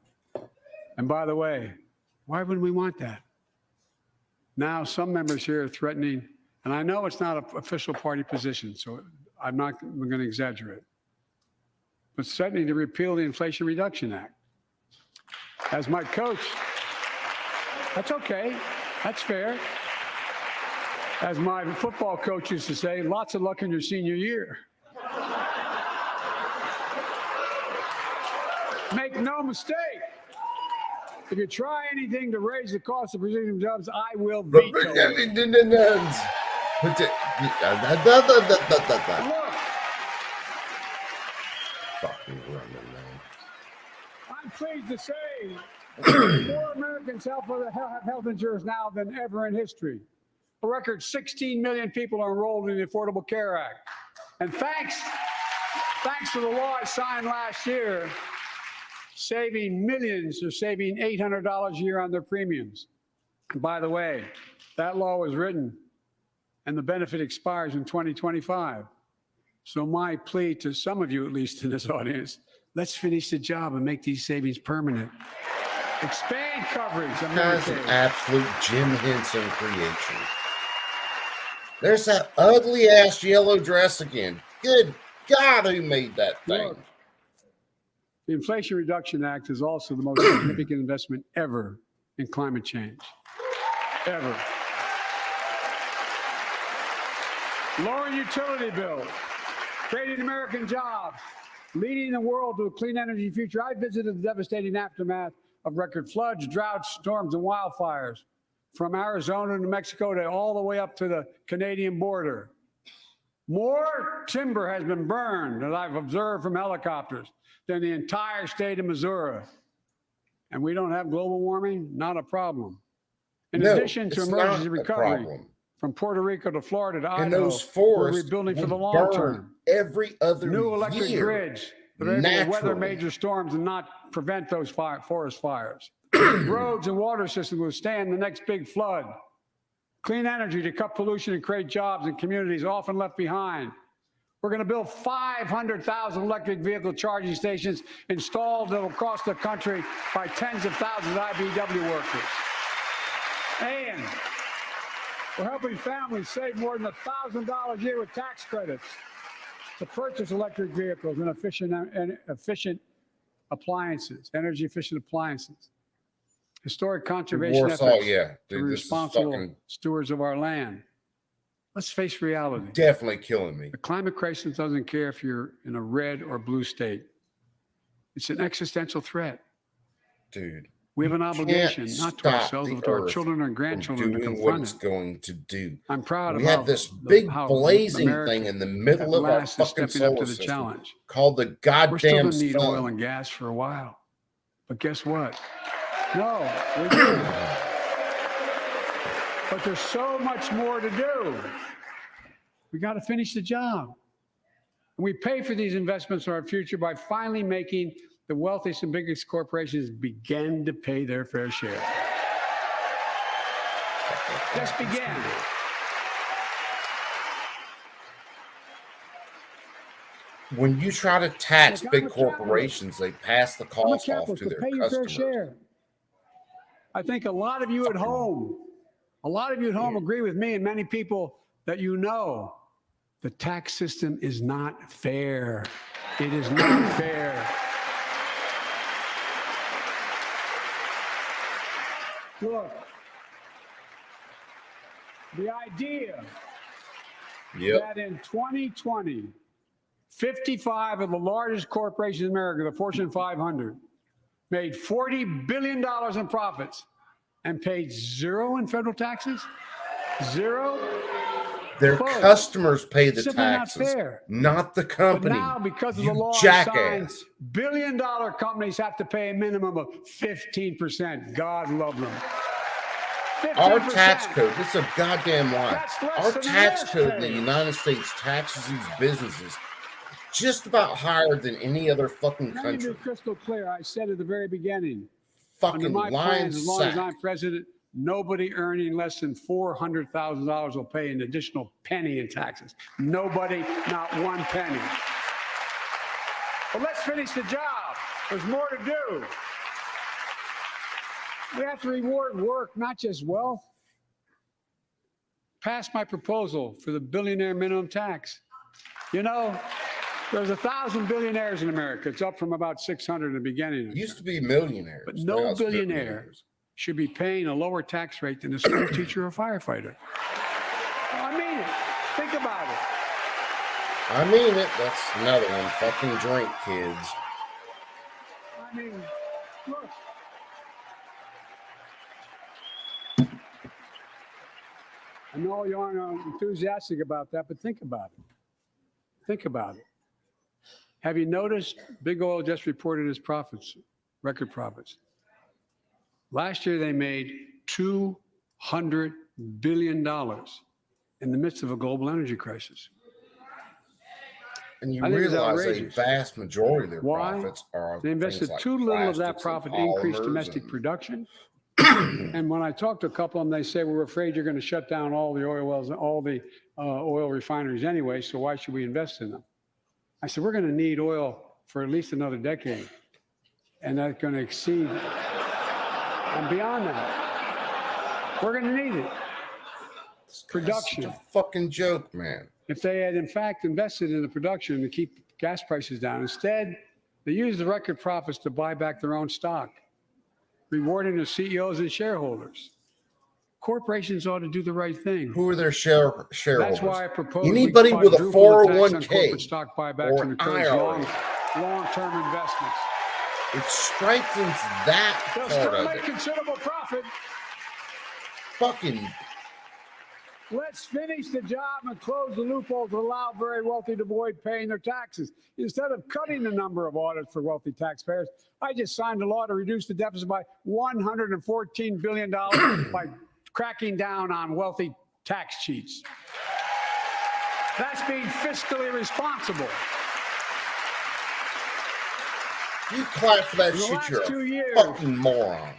And by the way, why wouldn't we want that? Now, some members here are threatening, and I know it's not an official party position, so I'm going to exaggerate, but threatening to repeal the Inflation Reduction Act. As my coach, that's okay. That's fair. As my football coach used to say, lots of luck in your senior year. Make no mistake. If you try anything to raise the cost of precision jobs, I will veto it. Look, Fucking running, man. I'm pleased to say more Americans have health insurance now than ever in history. A record 16 million people are enrolled in the Affordable Care Act. And thanks to the law I signed last year, millions are saving $800 a year on their premiums. And by the way, that law was written and the benefit expires in 2025. So my plea to some of you, at least in this audience, let's finish the job and make these savings permanent. Expand coverage. That's an absolute Jim Henson creation. There's that ugly ass yellow dress again. Good God, who made that thing? Look, the Inflation Reduction Act is also the most significant investment ever in climate change. Ever. Lowering utility bills, creating American jobs, leading the world to a clean energy future. I visited the devastating aftermath of record floods, droughts, storms, and wildfires from Arizona to Mexico to all the way up to the Canadian border. More timber has been burned, as I've observed from helicopters, than the entire state of Missouri. And we don't have global warming? Not a problem. In No, addition to it's emergency not a recovery, problem. from Puerto Rico to Florida to And Idaho, those we're forests rebuilding for would the long burn term. every other New electric year, grids that are able to weather naturally. major storms and not prevent those forest fires. Roads and water systems will stand the next big flood. Clean energy to cut pollution and create jobs in communities often left behind. We're going to build 500,000 electric vehicle charging stations installed across the country by tens of thousands of IBEW workers. And We're helping families save more than $1,000 a year with tax credits to purchase electric vehicles and efficient appliances, energy efficient appliances. Historic conservation Warsaw, efforts yeah. to Dude, be this is responsible fucking stewards of our land. Let's face reality. definitely killing me. The climate crisis doesn't care if you're in a red or blue state. It's an existential threat. Dude. We have an You obligation, can't not to stop ourselves, the but to our earth children and from grandchildren to doing what confront it's it. going to do. I'm proud We of have how this the- big how blazing America thing in the middle at of our last is fucking stepping up solar to the system challenge. called the We're still goddamn going to need oil sun. and gas for a while. But guess what? No, we do. But there's so much more to do. We got to finish the job. And we pay for these investments in our future by finally making the wealthiest and biggest corporations begin to pay their fair share. Just begin. When you try to tax Look, I'm big a capitalist. corporations, they pass the I'm a cost off capitalist, to but their pay your fair customers. share. I think a lot of you at home, agree with me and many people that you know. The tax system is not fair. It is not fair. Look, the idea Yep. that in 2020, 55 of the largest corporations in America, the Fortune 500, made $40 billion in profits and paid zero in federal taxes? Zero? Their Folks, customers pay the simply not taxes, fair. not the But company. now, because of You the law jackass. signed, billion-dollar companies have to pay a minimum of 15%. God love them. 15%. Our tax code, this is a goddamn lie. That's less Our than the tax rest code in the pay. United States taxes these businesses just about higher than any other fucking Let me be country. crystal clear. I said at the very beginning, under Fucking my lying plans, as long as sack. I'm president, nobody earning less than $400,000 will pay an additional penny in taxes. Nobody, not one penny. But let's finish the job. There's more to do. We have to reward work, not just wealth. Pass my proposal for the billionaire minimum tax. You know, there's 1,000 billionaires in America. It's up from about 600 in the beginning. Used to be millionaires. But Now no it's billionaire billionaires. should be paying a lower tax rate than a school teacher or firefighter. I mean it. Think about it. I mean it. That's another one. Fucking drink, kids. I mean, look. I know you aren't enthusiastic about that, but think about it. Think about it. Have you noticed Big Oil just reported its profits, record profits? Last year they made $200 billion in the midst of a global energy crisis. And you I think it's realize a outrageous. vast majority of their Why? profits are They invested things like too little of that plastics profit and to increase polymers domestic and- production. And when I talk to a couple of them, they say, we're afraid you're going to shut down all the oil wells, all the oil refineries anyway, so why should we invest in them? I said, we're going to need oil for at least another decade. And that's going to exceed and beyond that. We're going to need it. Production. Such a fucking joke, man. If they had in fact invested in the production to keep gas prices down, instead they used the record profits to buy back their own stock, rewarding their CEOs and shareholders. Corporations ought to do the right thing. Who are their shareholders? That's why I propose we Anybody with a quadruple the tax on 401k corporate stock buybacks or and an encourage IRA. long-term investments. It strengthens that They'll part still of make it. considerable profit. Fucking Let's finish the job and close the loopholes that allow very wealthy to avoid paying their taxes. Instead of cutting the number of audits for wealthy taxpayers, I just signed a law to reduce the deficit by $114 billion by cracking down on wealthy tax cheats. That's being fiscally responsible. you clap for that In the shit, last you're 2 a years, fucking moron.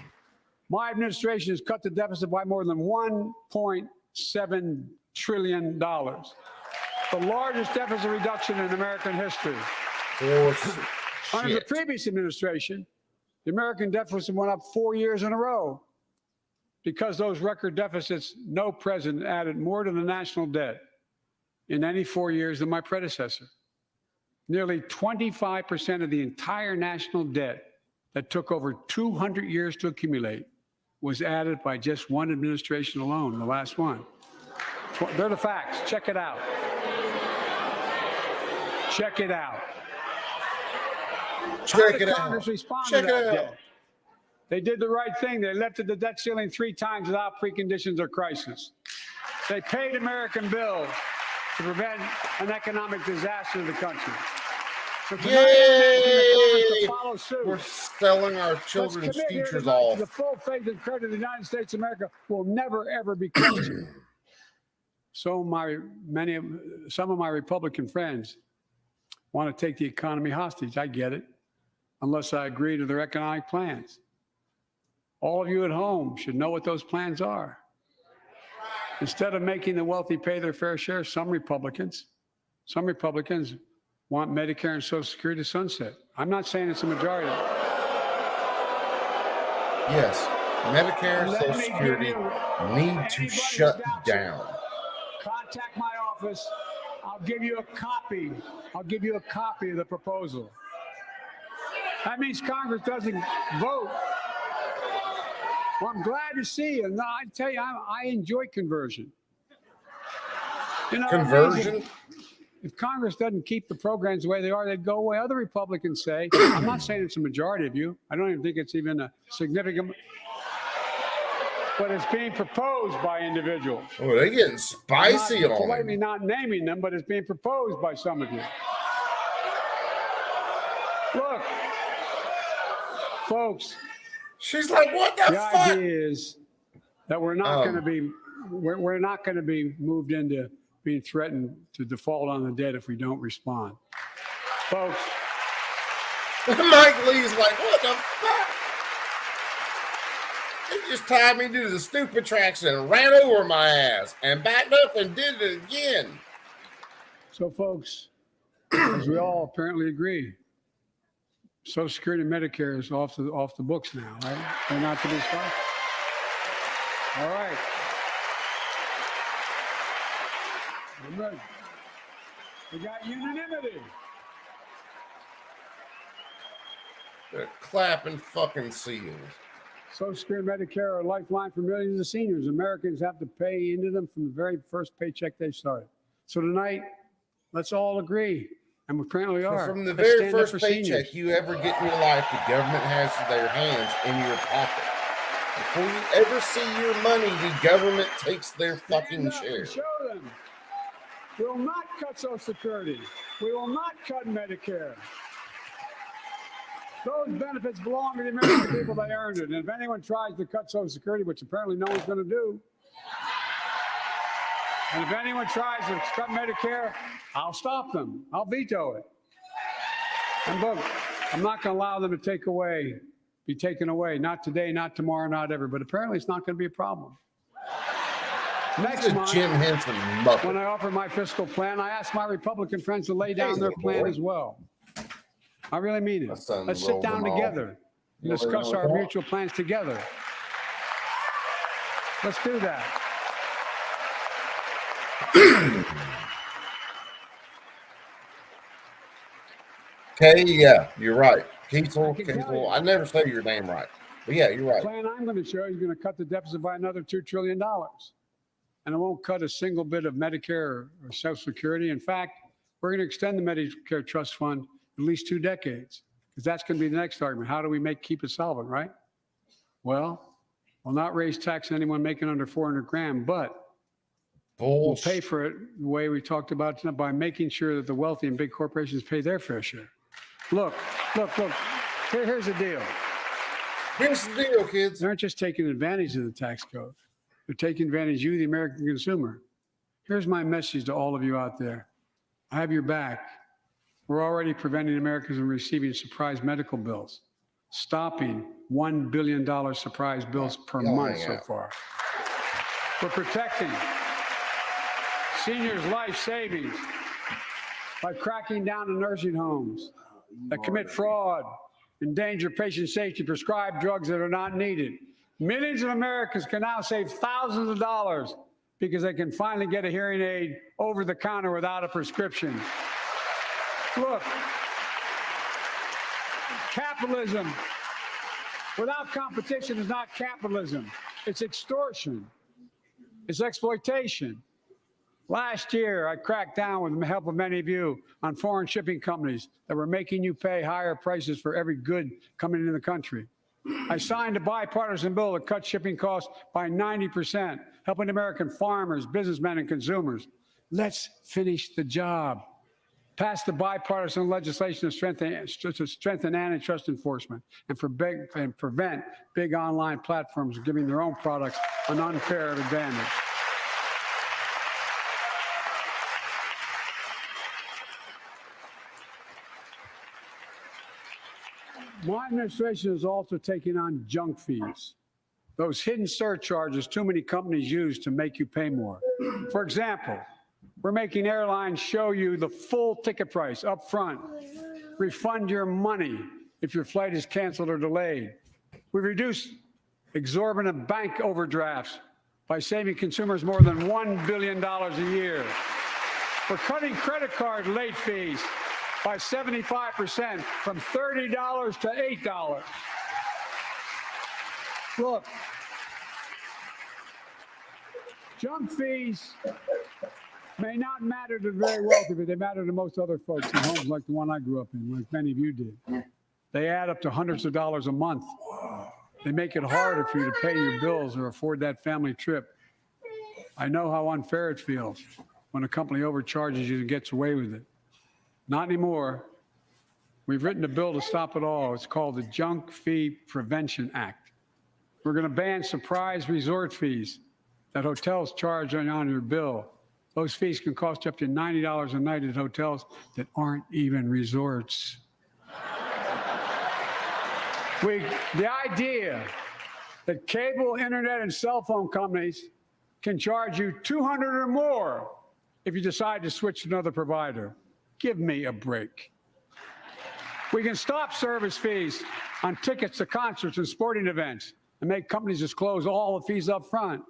my administration has cut the deficit by more than $1.7 trillion. The largest deficit reduction in American history. Under the Shit. previous administration, the American deficit went up 4 years in a row. Because those record deficits, no president added more to the national debt in any 4 years than my predecessor. Nearly 25% of the entire national debt that took over 200 years to accumulate was added by just one administration alone, the last one. They're the facts. Check it out. Check it out. Check it out. Congress respond Check to it that out. debt? They did the right thing. They lifted the debt ceiling 3 times without preconditions or crisis. They paid American bills to prevent an economic disaster to the country. So tonight, I'm asking the Congress to follow suit. We're selling our children's Let's commit here futures tonight to off. the full faith and credit of the United States of America will never, ever be questioned. Some of my Republican friends want to take the economy hostage. I get it, unless I agree to their economic plans. All of you at home should know what those plans are. Instead of making the wealthy pay their fair share, some Republicans want Medicare and Social Security to sunset. I'm not saying it's a majority. Yes, Medicare and Let Social me give Security you- need to anybody shut who doubts it, down. Contact my office. I'll give you a copy. I'll give you a copy of the proposal. That means Congress doesn't vote. Well, I'm glad to see you. And I tell you, I enjoy conversion. You know, Conversion? if Congress doesn't keep the programs the way they are, they'd go away. Other Republicans say, I'm not saying it's a majority of you. I don't even think it's even a significant, but it's being proposed by individuals. Oh, they're getting spicy I'm not, on politely it. not naming them, but it's being proposed by some of you. Look, folks. She's like, what the The fuck? idea is that we're not going to be we're not going to be moved into being threatened to default on the debt if we don't respond, folks. Mike Lee's like, what the fuck? They just tied me to the stupid tracks and ran over my ass and backed up and did it again. So, folks, as we all apparently agree, Social Security and Medicare is off the books now, right? They're not to be stopped. All right. I'm ready. We got unanimity. They're clapping fucking seals. Social Security and Medicare are a lifeline for millions of seniors. Americans have to pay into them from the very first paycheck they started. So tonight, let's all agree, and we currently So are. from the let's very stand up first for paycheck seniors. you ever get in your life, the government has their hands in your pocket. Before you ever see your money, the government takes their fucking Stand up share. and show them. We will not cut Social Security. We will not cut Medicare. Those benefits belong to the American people. They earned it. And if anyone tries to cut Social Security, which apparently no one's going to do, and if anyone tries to cut Medicare, I'll stop them. I'll veto it. And look, I'm not going to allow them to be taken away. Not today, not tomorrow, not ever. But apparently it's not going to be a problem. Next month, Jim Henson muppet. when I offer my fiscal plan, I ask my Republican friends to lay down their plan as well. I really mean it. son Let's sit rolled down them off. together and discuss our mutual plans together. Let's do that. Okay, yeah, you're right. Kiesel, I can tell you. I never say your name right. But yeah, you're The right. plan I'm going to show you is going to cut the deficit by another $2 trillion. And it won't cut a single bit of Medicare or Social Security. In fact, we're going to extend the Medicare Trust Fund at least 2 decades, because that's going to be the next argument. How do we keep it solvent, right? Well, we'll not raise tax on anyone making under 400 grand, but we'll pay for it the way we talked about tonight, by making sure that the wealthy and big corporations pay their fair share. Look. Here's the deal. Here's the deal, kids. They aren't just taking advantage of the tax code. They're taking advantage of you, the American consumer. Here's my message to all of you out there. I have your back. We're already preventing Americans from receiving surprise medical bills, stopping $1 billion surprise bills per month so far. We're protecting seniors' life savings by cracking down on nursing homes that commit fraud, endanger patient safety, prescribe drugs that are not needed, Millions of Americans can now save thousands of dollars because they can finally get a hearing aid over the counter without a prescription. Look, capitalism without competition is not capitalism. It's extortion. It's exploitation. Last year, I cracked down with the help of many of you on foreign shipping companies that were making you pay higher prices for every good coming into the country. I signed a bipartisan bill that cut shipping costs by 90%, helping American farmers, businessmen, and consumers. Let's finish the job. Pass the bipartisan legislation to strengthen antitrust enforcement and prevent big online platforms from giving their own products an unfair advantage. My administration is also taking on junk fees, those hidden surcharges too many companies use to make you pay more. For example, we're making airlines show you the full ticket price up front, refund your money if your flight is canceled or delayed. We've reduced exorbitant bank overdrafts by saving consumers more than $1 billion a year. We're cutting credit card late fees by 75% from $30 to $8. Look, junk fees may not matter to the very wealthy, but they matter to most other folks in homes like the one I grew up in, like many of you did. They add up to hundreds of dollars a month. They make it harder for you to pay your bills or afford that family trip. I know how unfair it feels when a company overcharges you and gets away with it. Not anymore. We've written a bill to stop it all. It's called the Junk Fee Prevention Act. We're going to ban surprise resort fees that hotels charge on your bill. Those fees can cost you up to $90 a night at hotels that aren't even resorts. The idea that cable, internet, and cell phone companies can charge you $200 or more if you decide to switch to another provider. Give me a break. We can stop service fees on tickets to concerts and sporting events and make companies disclose all the fees up front.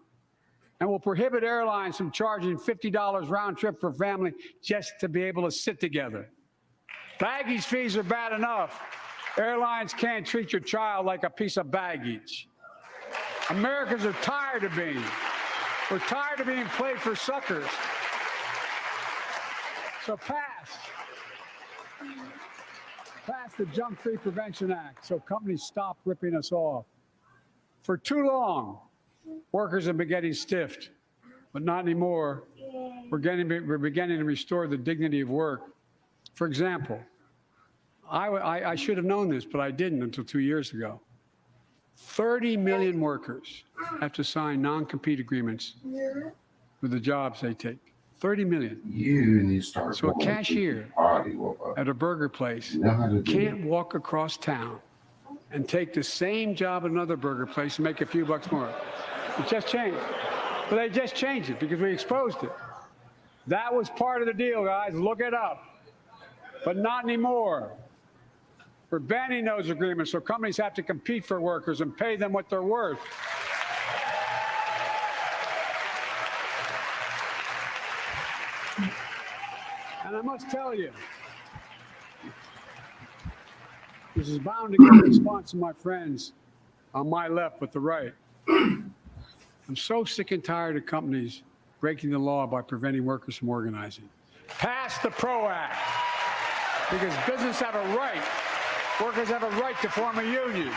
And we'll prohibit airlines from charging $50 round trip for family just to be able to sit together. Baggage fees are bad enough. Airlines can't treat your child like a piece of baggage. Americans are tired of being. We're tired of being played for suckers. So pass the Junk Fee Prevention Act so companies stop ripping us off. For too long, workers have been getting stiffed, but not anymore. We're beginning to restore the dignity of work. For example, I should have known this, but I didn't until 2 years ago. 30 million workers have to sign non-compete agreements with the jobs they take. 30 million. You need to start. So a cashier at a burger place can't walk across town and take the same job at another burger place and make a few bucks more. It just changed. But they just changed it because we exposed it. That was part of the deal, guys. Look it up. But not anymore. We're banning those agreements so companies have to compete for workers and pay them what they're worth. And I must tell you, this is bound to get a response from my friends on my left but the right. I'm so sick and tired of companies breaking the law by preventing workers from organizing. Pass the PRO Act, because businesses have a right, workers have a right to form a union.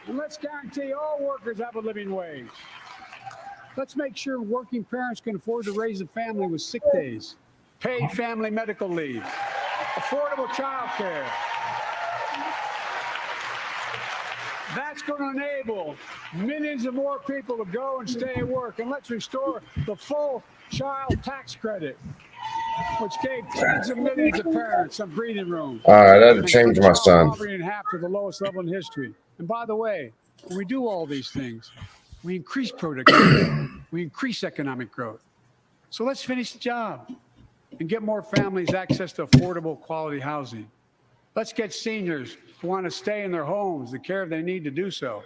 And let's guarantee all workers have a living wage. Let's make sure working parents can afford to raise a family with sick days, paid family medical leave, affordable child care. That's going to enable millions of more people to go and stay at work. And let's restore the full child tax credit, which gave tens of millions of parents some breathing room. All right, that'll change my son. Poverty in half to the lowest level in history. And by the way, when we do all these things, we increase productivity, we increase economic growth. So let's finish the job and get more families access to affordable quality housing. Let's get seniors who want to stay in their homes, the care they need to do so.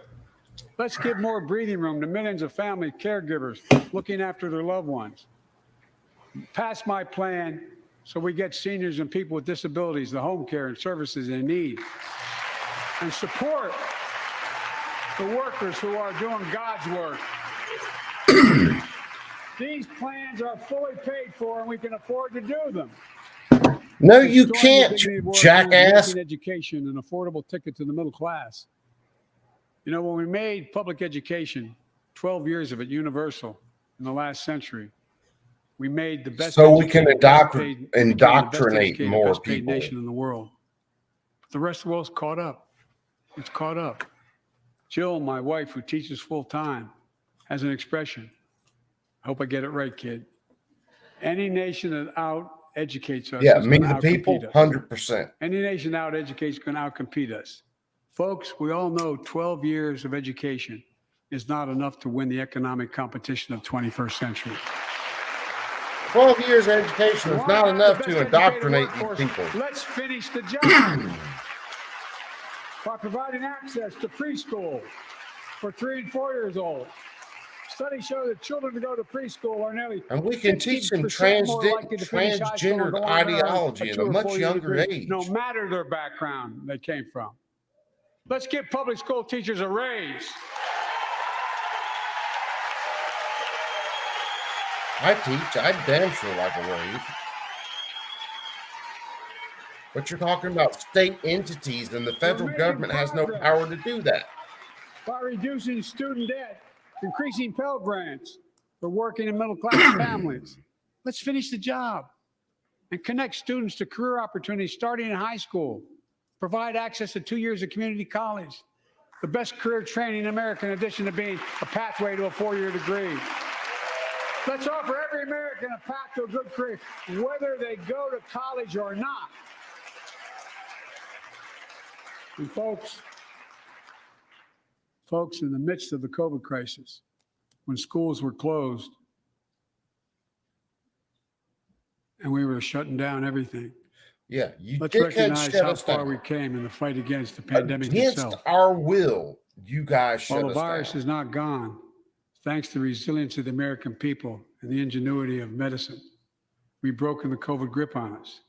Let's give more breathing room to millions of family caregivers looking after their loved ones. Pass my plan so we get seniors and people with disabilities the home care and services they need. And support the workers who are doing God's work. These plans are fully paid for and we can afford to do them. No, you Restoring can't, the dignity of work jackass. and making education an affordable ticket to the middle class. You know, when we made public education, 12 years of it universal in the last century, we made the best So we can educated, best paid- became the best indoctrinate educated, more best paid people. nation in the world. But the rest of the world's caught up. It's caught up. Jill, my wife, who teaches full time, has an expression. I hope I get it right, kid. Any nation that out-educates us Yeah, is me, gonna the people, outcompete us. 100%. Any nation that out-educates can outcompete us. Folks, we all know 12 years of education is not enough to win the economic competition of 21st century. 12 years of education is Why not have the enough best to educated indoctrinate these workforce? people. Let's finish the job by providing access to preschool for 3 and 4 years old. Studies show that children who go to preschool are nearly And we can teach them 50% more likely to finish high school and transgendered go on to earn ideology at 2 a or much 4 year younger degree, age. no matter their background they came from. Let's give public school teachers a raise. I teach. I damn sure like a raise. But you're talking about state entities, and the federal making government has no progress. power to do that. By reducing student debt, increasing Pell Grants for working and middle-class families. Let's finish the job and connect students to career opportunities starting in high school. Provide access to 2 years of community college, the best career training in America, in addition to being a pathway to a 4-year degree. Let's offer every American a path to a good career, whether they go to college or not. And folks, in the midst of the COVID crisis, when schools were closed and we were shutting down everything, Yeah, you let's dickheads recognize shut how us far down. we came in the fight against the pandemic Against itself. our will, you guys shut While the us virus down. is not gone, thanks to the resilience of the American people and the ingenuity of medicine, we've broken the COVID grip on us.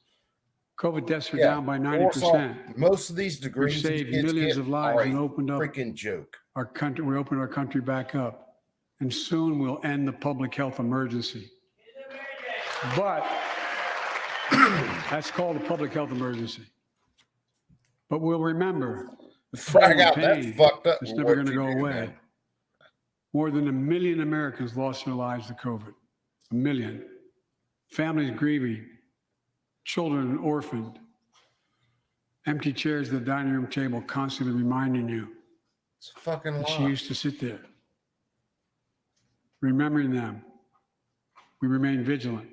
COVID deaths are down by 90%. Most of these We've degrees these saved kids millions get of lives are and a opened up freaking joke. our country. We opened our country back up, and soon we'll end the public health emergency. But that's called a public health emergency. But we'll remember the Frag toll out, and that's pain fucked up. that's with never what going to you go did, away. man. More than 1 million Americans lost their lives to COVID. 1 million. Families grieving, children orphaned, empty chairs at the dining room table constantly reminding you It's a fucking that she lie. used to sit there. Remembering them, we remain vigilant.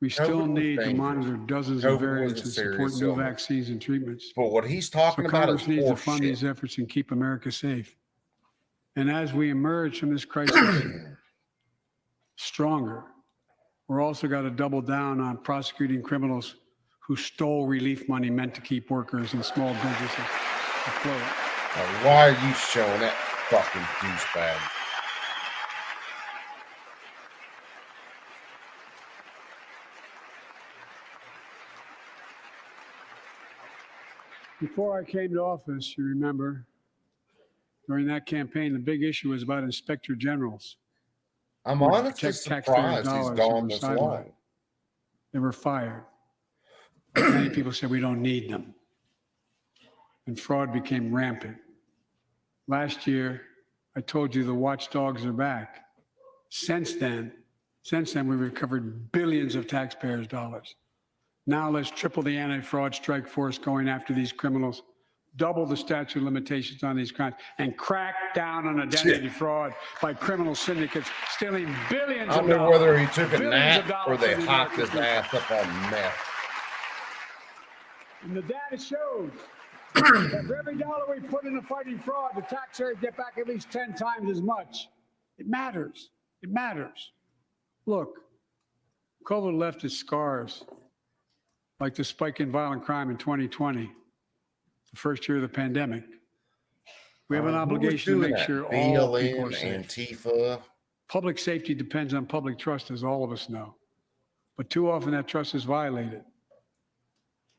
We still COVID was need to dangerous. monitor dozens COVID of variants was a and support serious new illness. vaccines and treatments. But what he's So talking about is Congress needs to fund horseshit. these efforts and keep America safe. And as we emerge from this crisis stronger, we're also got to double down on prosecuting criminals who stole relief money meant to keep workers and small businesses afloat. Now, why are you showing that fucking douchebag? Before I came to office, you remember, during that campaign, the big issue was about inspector generals. I'm who would honestly protect taxpayers' surprised he's dollars that gone were this sidelined. long. They were fired. Many people said we don't need them. And fraud became rampant. Last year, I told you the watchdogs are back. Since then, we recovered billions of taxpayers' dollars. Now let's triple the anti-fraud strike force going after these criminals, double the statute of limitations on these crimes, and crack down on identity fraud by criminal syndicates stealing billions I of don't know dollars. whether he took a Billions of nap or dollars they from the hocked American his people. ass up on meth. And the data showed that for every dollar we put into fighting fraud, the taxpayers get back at least 10 times as much. It matters. It matters. Look, COVID left its scars, like the spike in violent crime in 2020, the first year of the pandemic. We have an Who was obligation to doing make that? sure all people are BLM, safe. Antifa. Public safety depends on public trust, as all of us know. But too often that trust is violated.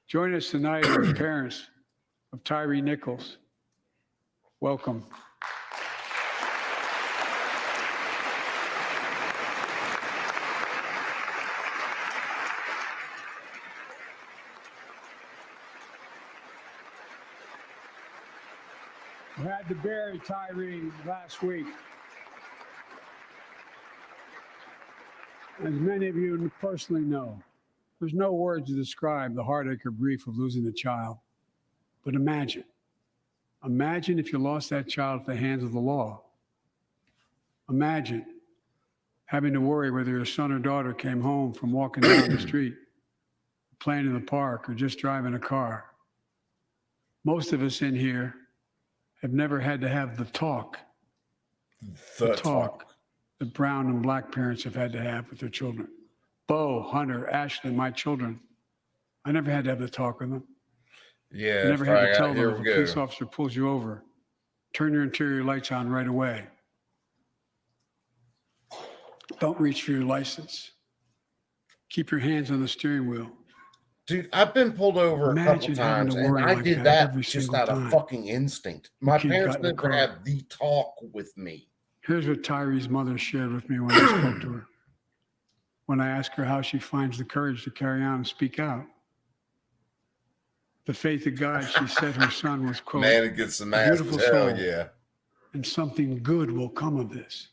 Join us tonight are the parents of Tyree Nichols. Welcome. We had to bury Tyree last week. As many of you personally know, there's no words to describe the heartache or grief of losing a child. But imagine if you lost that child at the hands of the law. Imagine having to worry whether your son or daughter came home from walking down the street, playing in the park, or just driving a car. Most of us in here have never had to have the talk that brown and black parents have had to have with their children. Bo, Hunter, Ashley, my children. I never had to have the talk with them. Yeah, I never had to tell them here if a we go. police officer pulls you over, turn your interior lights on right away. Don't reach for your license. Keep your hands on the steering wheel. Dude, I've been pulled over Imagine a couple having times, to and worry I like did that that every just single out of time. fucking instinct. My kid parents got in the never car. had the talk with me. Here's what Tyree's mother shared with me when I spoke to her. When I asked her how she finds the courage to carry on and speak out. The faith of God, she said her son was, quote, Man, it gets some "a ass. beautiful Hell soul, yeah. and something good will come of this."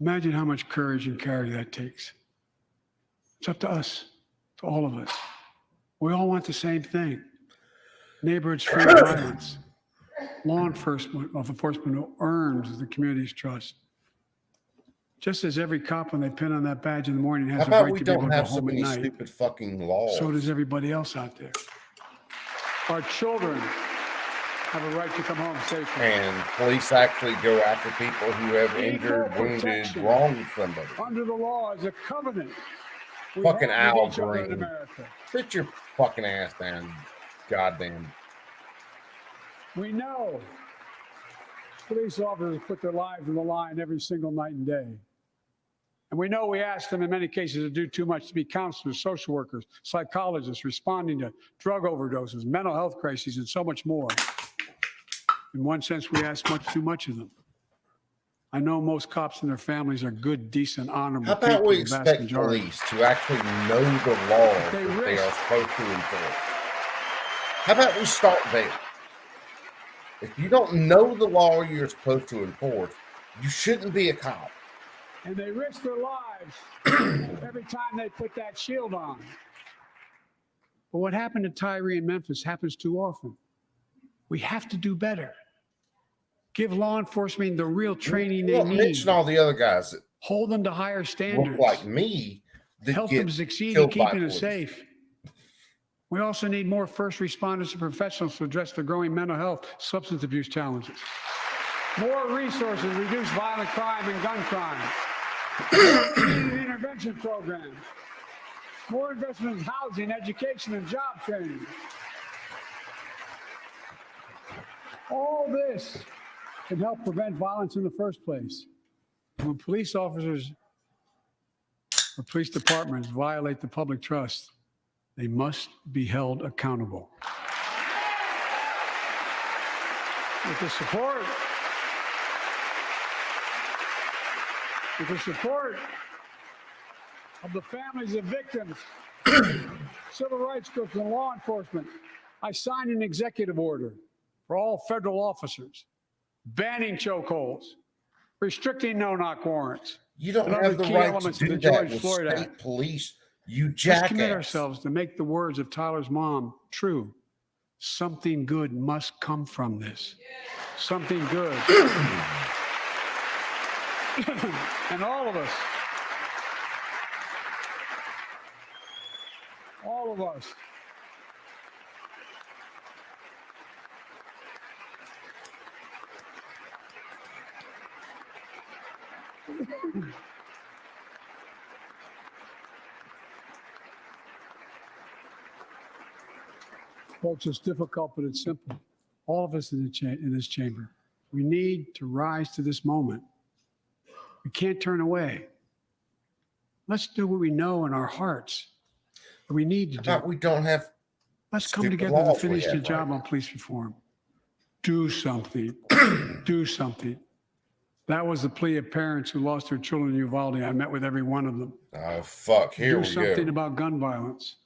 Imagine how much courage and carry that takes. It's up to us, to all of us. We all want the same thing. Neighborhoods free of violence. Law enforcement who earns the community's trust. Just as every cop, when they pin on that badge in the morning, How has a about right we to be able don't to go have so home at many night, stupid fucking laws? so does everybody else out there. Our children have a right to come home safely. And police actually go after people who have Equal injured, wounded, protection wronged somebody. Under the law is a covenant. we Fucking have Al with each other in Green. America. Sit your fucking ass down, goddamn. We know police officers put their lives on the line every single night and day. And we know we ask them in many cases to do too much, to be counselors, social workers, psychologists, responding to drug overdoses, mental health crises, and so much more. In one sense, we ask much too much of them. I know most cops and their families are good, decent, honorable How people. about we the vast expect majority. police to actually know the laws They that they risk- are supposed to enforce? How about we start there? If you don't know the law you're supposed to enforce, you shouldn't be a cop. And they risk their lives every time they put that shield on. But what happened to Tyree in Memphis happens too often. We have to do better. Give law enforcement the real training they Well, need. Mitch and all the other guys that Hold them to higher standards. look like me that Help get them succeed in killed by keeping us police. safe. We also need more first responders and professionals to address the growing mental health, substance abuse challenges. More resources to reduce violent crime and gun crime. Community intervention programs. More investment in housing, education, and job training. All this can help prevent violence in the first place. When police officers or police departments violate the public trust, they must be held accountable. With the support of the families of victims, civil rights groups, and law enforcement, I signed an executive order for all federal officers, banning chokeholds, restricting no-knock warrants. You don't and have other the key right to elements do of the that George with Floyd state Act. police. You Let's jackass. commit ourselves to make the words of Tyler's mom true. Something good must come from this. Something good. And all of us, Folks, it's difficult, but it's simple. All of us in this chamber, we need to rise to this moment. We can't turn away. Let's do what we know in our hearts that we need to do. We don't have. Let's come stupid together to laws we finish the have job right on police reform. Do something. Do something. That was the plea of parents who lost their children in Uvalde. I met with every one of them. Oh, fuck. Here Do we something go. about gun violence.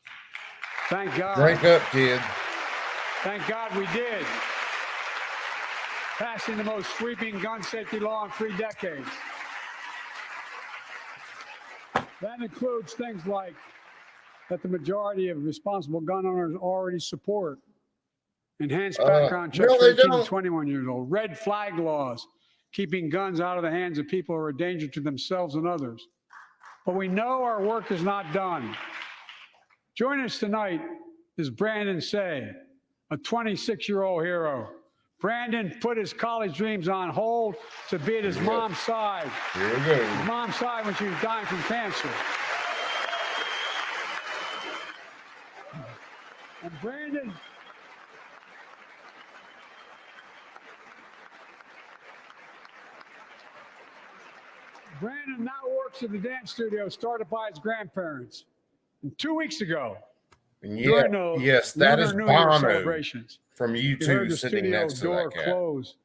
Thank God. Drink up, kid. Thank God we did. Passing the most sweeping gun safety law in 3 decades. That includes things like that the majority of responsible gun owners already support. Enhanced background checks no, for they 18 to don't. 21 years old. Red flag laws, keeping guns out of the hands of people who are a danger to themselves and others. But we know our work is not done. Joining us tonight is Brandon Say, a 26-year-old hero. Brandon put his college dreams on hold to be at his mom's side. Here we go. His mom's side when she was dying from cancer. And Brandon, now works at the dance studio started by his grandparents. And 2 weeks ago, And during the yes, that Lunar is New Year Bono celebrations, from you heard YouTube the sitting studio next to door that cat. close.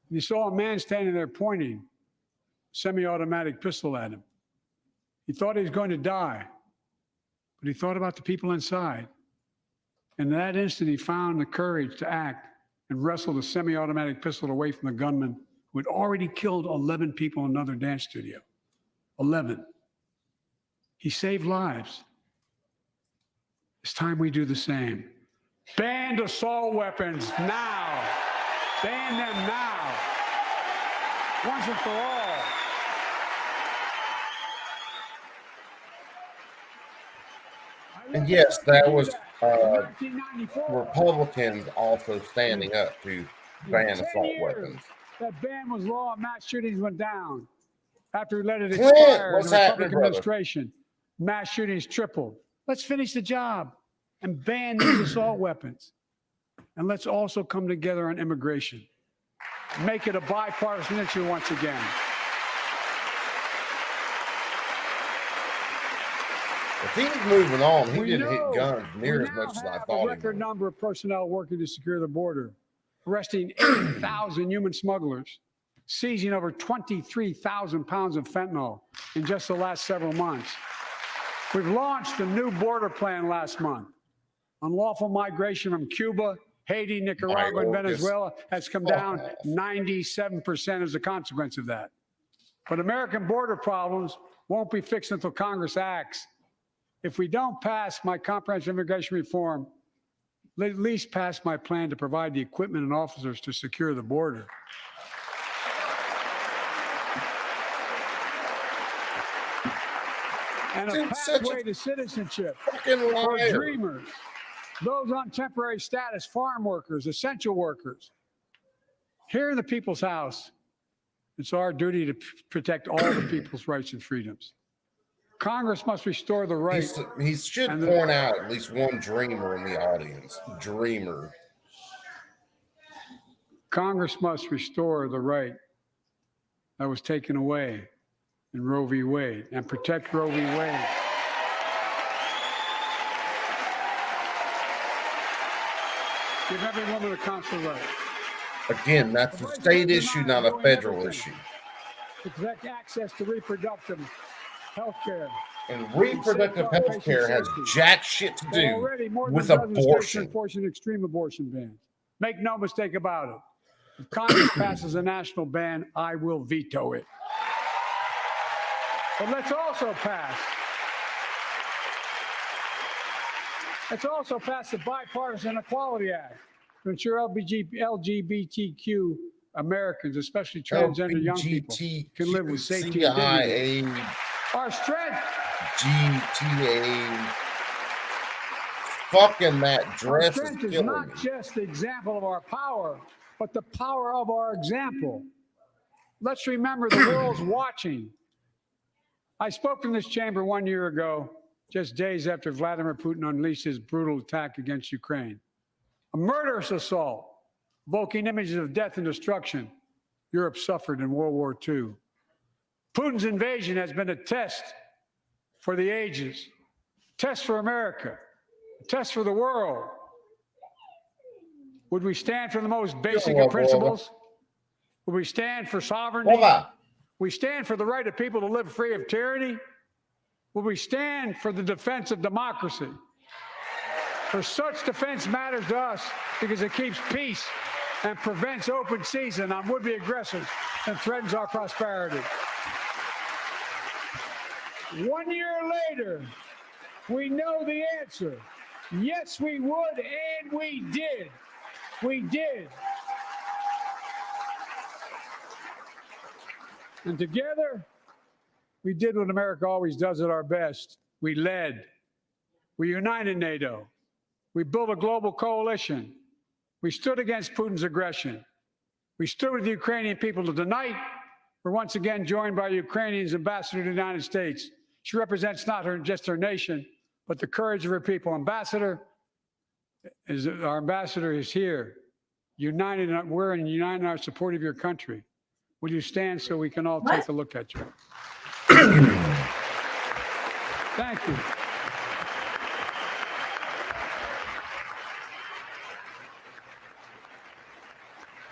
You saw a man standing there pointing a semi-automatic pistol at him. He thought he was going to die, but he thought about the people inside. And in that instant, he found the courage to act and wrestle the semi-automatic pistol away from the gunman who had already killed 11 people in another dance studio. 11. He saved lives. It's time we do the same. Ban assault weapons now. Ban them now. Once and for all. And yes, that was In 1994, Republicans also standing up to ban 10 assault years, weapons. That ban was law and mass shootings went down. After we let it Clint, expire in what's the happening, Republican brother? administration, mass shootings tripled. Let's finish the job and ban these assault weapons. And let's also come together on immigration. Make it a bipartisan issue once again. If he's moving on, he We didn't hit know guns near we as much as now I have thought a he record would. number of personnel working to secure the border, arresting 8,000 human smugglers, seizing over 23,000 pounds of fentanyl in just the last several months. We've launched a new border plan last month. Unlawful migration from Cuba, Haiti, Nicaragua, and Marcus, Venezuela has come fuck down off. 97% as a consequence of that. But American border problems won't be fixed until Congress acts. If we don't pass my comprehensive immigration reform, at least pass my plan to provide the equipment and officers to secure the border. And a Dude, such a pathway to citizenship Fucking for liar. dreamers, those on temporary status, farm workers, essential workers. Here in the People's House, it's our duty to protect all the people's rights and freedoms. Congress must restore the right. He should and the- point out at least one dreamer in the audience. Dreamer. Congress must restore the right that was taken away in Roe v. Wade and protect Roe v. Wade. Give every woman a consular right. Again, that's a state issue, not a federal issue. Protect access to reproductive health care. And reproductive health care has jack shit to do Already more than with a dozen states are abortion. enforcing extreme abortion bans. Make no mistake about it. If Congress passes a national ban, I will veto it. But let's also pass the Bipartisan Equality Act to ensure LGBTQ Americans, especially transgender young people, can live with safety and dignity. Our strength. GTA. Fucking that Our dress is strength is killing not me. just the example of our power, but the power of our example. Let's remember the world's watching. I spoke in this chamber 1 year ago, just days after Vladimir Putin unleashed his brutal attack against Ukraine. a murderous assault, evoking images of death and destruction Europe suffered in World War II. Putin's invasion has been a test for the ages, a test for America, a test for the world. Would we stand for the most basic of principles? Would we stand for sovereignty? We stand for the right of people to live free of tyranny? Will we stand for the defense of democracy? For such defense matters to us because it keeps peace and prevents open season on would-be aggressors and threatens our prosperity. 1 year later, we know the answer. Yes, we would, and we did. We did. And together, we did what America always does at our best. We led. We united NATO. We built a global coalition. We stood against Putin's aggression. We stood with the Ukrainian people. Tonight, we're once again joined by Ukraine's ambassador to the United States. She represents not just her nation, but the courage of her people. Our ambassador is here, united. We're united in our support of your country. Will you stand so we can all take a look at you? Thank you.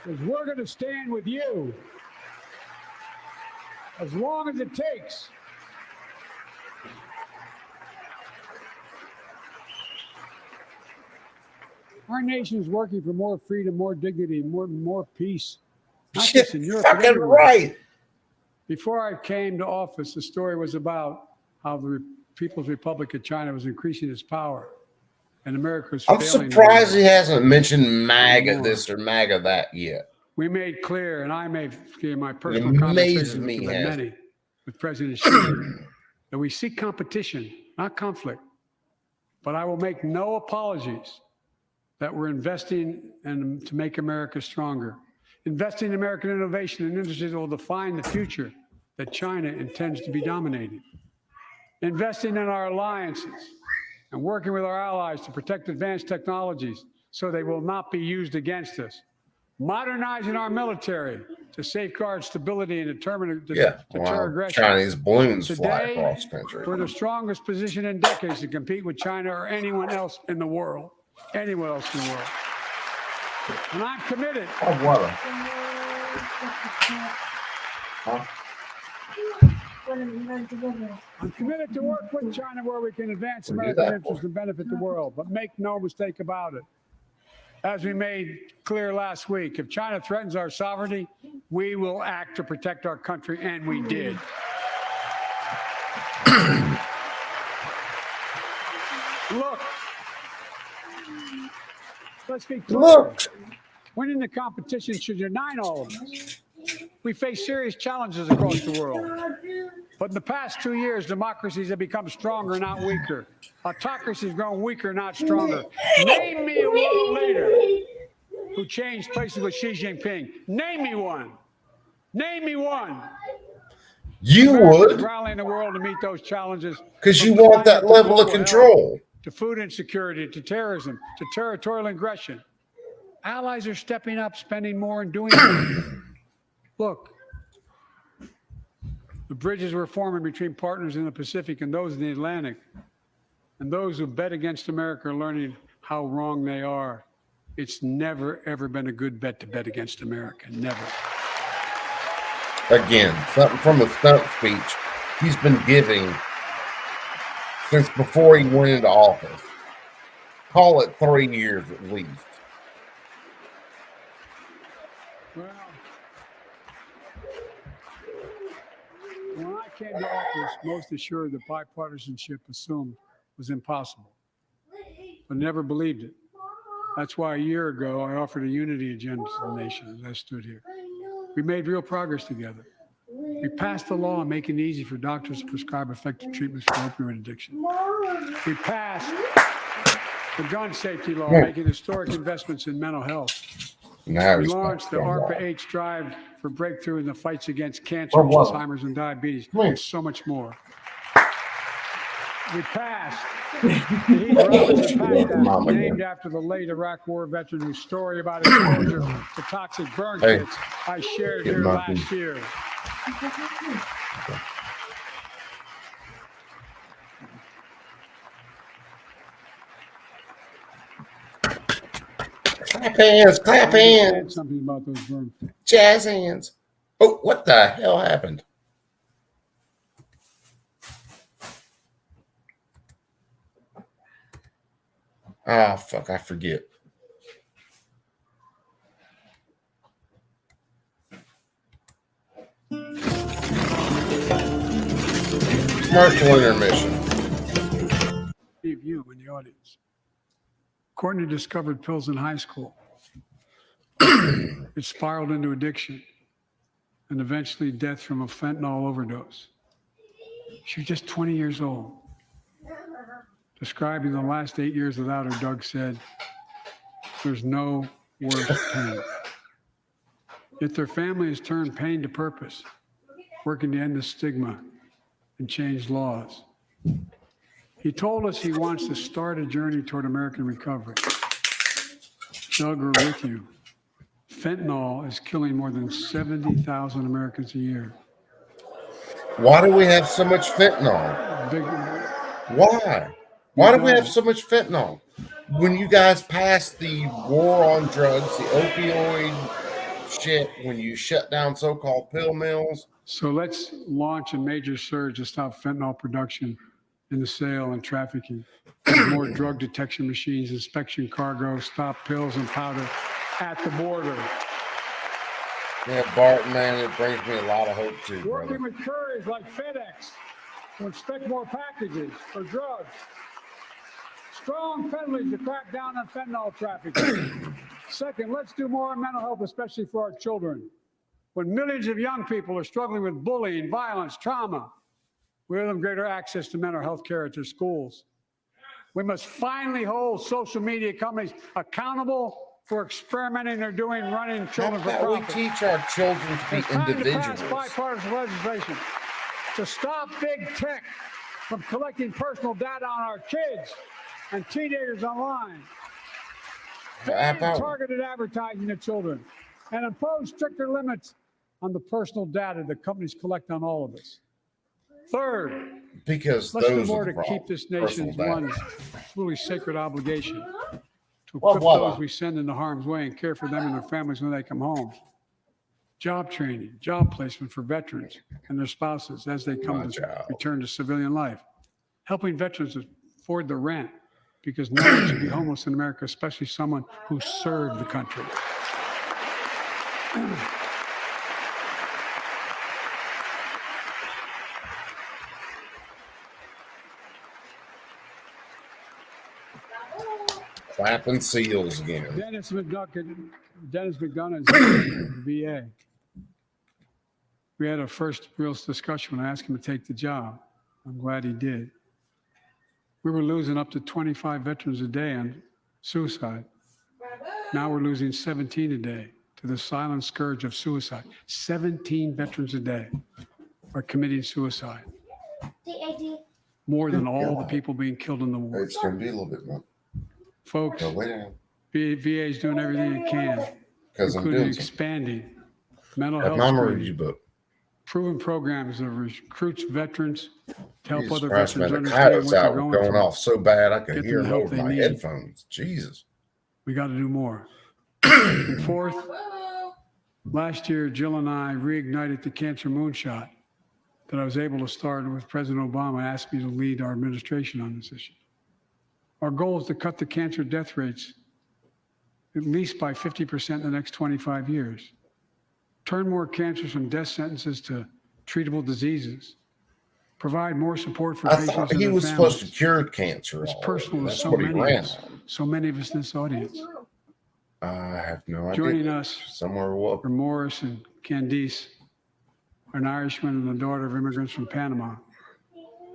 Because we're going to stand with you as long as it takes. Our nation is working for more freedom, more dignity, more peace. Not just in Europe, but everywhere. Right. Before I came to office, the story was about how the People's Republic of China was increasing its power, and America was I'm failing. surprised he hasn't mentioned MAGA this or MAGA that yet. We made clear, and I made in my It personal amazes conversations me, with yes. many, with President Xi, that we seek competition, not conflict. But I will make no apologies that we're investing to make America stronger. Investing in American innovation and industries that will define the future that China intends to be dominating. Investing in our alliances and working with our allies to protect advanced technologies so they will not be used against us. Modernizing our military to safeguard stability and deter aggression. Chinese balloons fly Today, across the country. we're in the strongest position in decades to compete with China or anyone else in the world. Anyone else in the world. And I'm committed. Oh, water. I'm committed to work with China where we can advance What do you do American that for? interests and benefit the world. But make no mistake about it. As we made clear last week, if China threatens our sovereignty, we will act to protect our country, and we did. Look, let's be clear. Look. Winning the competition should unite all of us. We face serious challenges across the world. But in the past 2 years, democracies have become stronger, not weaker. Autocracies have grown weaker, not stronger. Name me a world leader who changed places with Xi Jinping. Name me one. Name me one. You America's would, rallying the world to meet those challenges. because you from want that climate to level of global health, control. to food insecurity, to terrorism, to territorial aggression. Allies are stepping up, spending more, and doing more. Look, the bridges we're forming between partners in the Pacific and those in the Atlantic, and those who bet against America are learning how wrong they are. It's never, ever been a good bet to bet against America. Never. Again, something from a stump speech he's been giving since before he went into office. Call it 3 years at least. Well, when I came to office, most assured that bipartisanship assumed was impossible, but never believed it. That's why a year ago, I offered a unity agenda to the nation as I stood here. We made real progress together. We passed a law making it easy for doctors to prescribe effective treatments for opioid addiction. We passed the gun safety law, making historic investments in mental health. Now We he's launched the back. ARPA-H drive for breakthrough in the fights against cancer, Oh, wow. Alzheimer's, and diabetes, Come here. and so much more. We passed the Heath Robinson PAC Act, Mama. named after the late Iraq War veteran whose story about exposure to toxic burn Hey. kits I shared Get here Martin. last year. Clap hands, clap I need to add hands, something about those burn kits. jazz hands. Oh, what the hell happened? Ah, fuck, I forget. Commercial intermission. Many of you in the audience. Courtney discovered pills in high school. It spiraled into addiction and eventually death from a fentanyl overdose. She was just 20 years old. Describing the last 8 years without her, Doug said, "There's no worse pain." Yet their family has turned pain to purpose, working to end the stigma and change laws. He told us he wants to start a journey toward American recovery. Doug, we're with you. Fentanyl is killing more than 70,000 Americans a year. Why do we have so much fentanyl? Big, Why? Why do we have so much fentanyl? When you guys passed the war on drugs, the opioid shit, when you shut down so-called pill mills, so let's launch a major surge to stop fentanyl production in the sale and trafficking. More drug detection machines, inspection cargo, stop pills and powder at the border. yeah, Bart, man, it brings me a lot of hope too, brother. Working with couriers like FedEx to inspect more packages for drugs. Strong penalties to crack down on fentanyl trafficking. Second, let's do more on mental health, especially for our children. When millions of young people are struggling with bullying, violence, trauma, we owe them greater access to mental health care at their schools. We must finally hold social media companies accountable for experimenting they're doing, running How children for about we profit. teach our children to It's be time to individuals? pass bipartisan legislation to stop big tech from collecting personal data on our kids and teenagers online. How Ban about targeted advertising to children and impose stricter limits on the personal data that companies collect on all of us. Third, because let's do those more are the to keep problem. this Personal nation's data. one truly sacred obligation to Well, equip voila. those we send into harm's way and care for them and their families when they come home. Job training, job placement for veterans and their spouses as they come Watch to out. return to civilian life. Helping veterans afford the rent because no one should be homeless in America, especially someone who served the country. Clapping seals again. Dennis McDonough is the VA. We had a first real discussion when I asked him to take the job. I'm glad he did. We were losing up to 25 veterans a day on suicide. Now we're losing 17 a day to the silent scourge of suicide. 17 veterans a day are committing suicide. More than all the people being killed in the war. It's going to be a little bit more. Folks, No, wait down. VA is doing everything it can, Because I'm including doing something. expanding mental Have health Mama read screening, your book. proven programs that recruits veterans to help Jesus other Christ, man, veterans the understand coyotes what they're out were going going through. off so bad I could Get hear them the them help over they my need. headphones. Jesus. We got to do more. And fourth, last year, Jill and I reignited the cancer moonshot that I was able to start with President Obama asked me to lead our administration on this issue. Our goal is to cut the cancer death rates at least by 50% in the next 25 years. Turn more cancers from death sentences to treatable diseases. Provide more support for I patients thought and he their was supposed to families. cure cancer. It's already. personal to That's so what he many of ran us. on. So many of us in this audience. I have no idea. Joining us Somewhere up. are Morris and Candice, an Irishman and the daughter of immigrants from Panama.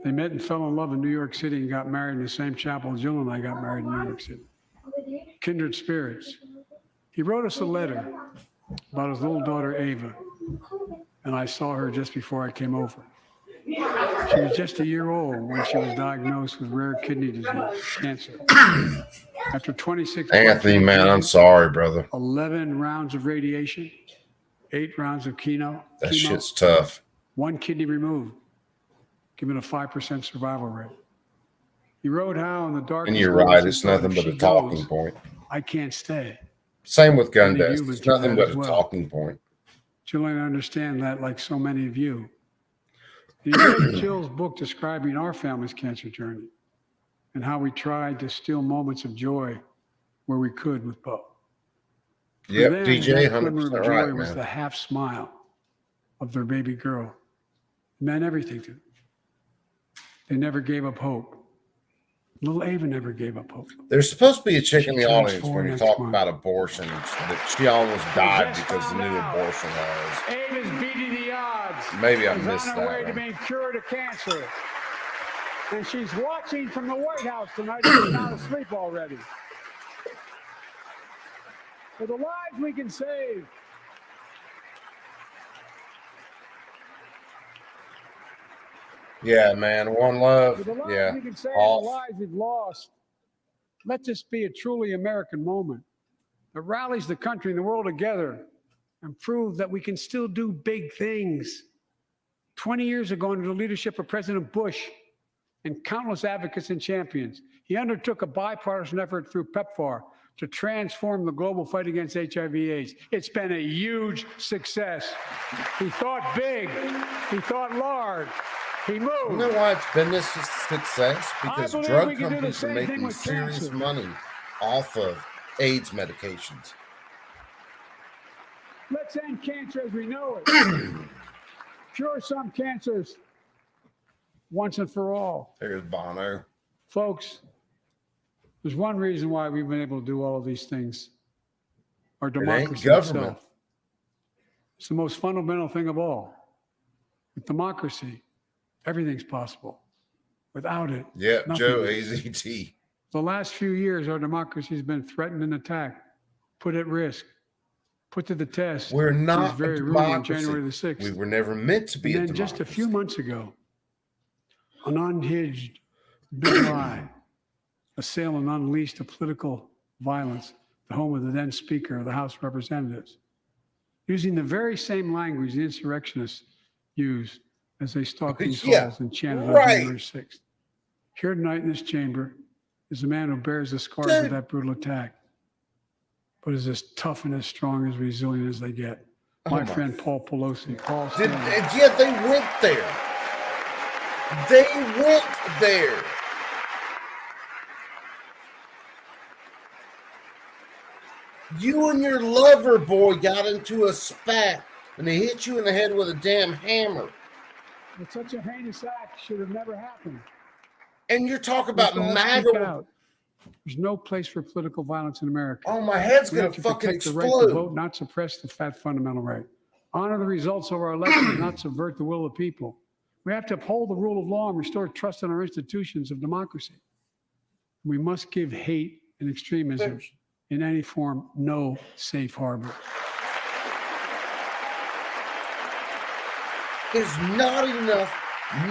They met and fell in love in New York City and got married in the same chapel Jill and I got married in New York City. Kindred spirits. He wrote us a letter about his little daughter, Ava, and I saw her just before I came over. She was just a year old when she was diagnosed with rare kidney disease, cancer. After 26 Anthony, man, I'm sorry, brother. 11 rounds of radiation, 8 rounds of chemo. That shit's tough. 1 kidney removed, giving a 5% survival rate. He wrote how in the dark. And you're right, it's nothing but a talking point. I can't stay. Same with gun Many deaths. humans It's do nothing that but as a well. talking point. Julian, I understand that like so many of you. You read Jill's book describing our family's cancer journey and how we tried to steal moments of joy where we could with Bo. For Yep, them, DJ, that glimmer of 100% joy right, was man. the half smile of their baby girl. It meant everything to them. They never gave up hope. Little Ava never gave up hope. There's supposed to be a chick in She the turns audience 4 when you next talk month. about abortion that she almost died because the new abortion laws. Ava's beating the odds. Maybe I She's missed on her way that to one. being cured of cancer. And she's watching from the White House tonight. She's not asleep already. For the lives we can save. Yeah, man. One love. For the lives Yeah. we can save, Off. the lives we've lost. Let this be a truly American moment that rallies the country and the world together and prove that we can still do big things. 20 years ago, under the leadership of President Bush and countless advocates and champions, he undertook a bipartisan effort through PEPFAR to transform the global fight against HIV/AIDS. It's been a huge success. He thought big. He thought large. He moved. You know why it's been this success? Because believe drug we can do the companies are same thing making with serious cancer. money off of AIDS medications. Let's end cancer as we know it. Cure some cancers once and for all. There's Bono. Folks, there's one reason why we've been able to do all of these things. Our ain't democracy government. itself. It's the most fundamental thing of all. With democracy, everything's possible. Without it, Yep, nothing Joe is. AZT. The last few years, our democracy has been threatened and attacked, put at risk, put to the test. We're It was not a very rude on democracy. January the 6th. We were never meant to be a And then democracy. just a few months ago, an unhinged big lie assailed and unleashed a political violence, the home of the then Speaker of the House of Representatives, using the very same language the insurrectionists used as they stalked these Yeah, halls and chanted on right. January 6th. Here tonight in this chamber is a man who bears the scars of that brutal attack, but is as tough and as strong, as resilient as they get. My friend Paul Pelosi. Paul Did, Stanley. yeah, they went there. They went there. You and your lover boy got into a spat and they hit you in the head with a damn hammer. But such a heinous act should have never happened. And you're talking about Let's all MAGA. speak out. There's no place for political violence in America. Oh, my head's We gonna have to fucking protect the right explode. to vote, not suppress the fat fundamental right. Honor the results of our elections, not subvert the will of the people. We have to uphold the rule of law and restore trust in our institutions of democracy. We must give hate and extremism in any form no safe harbor. There's not enough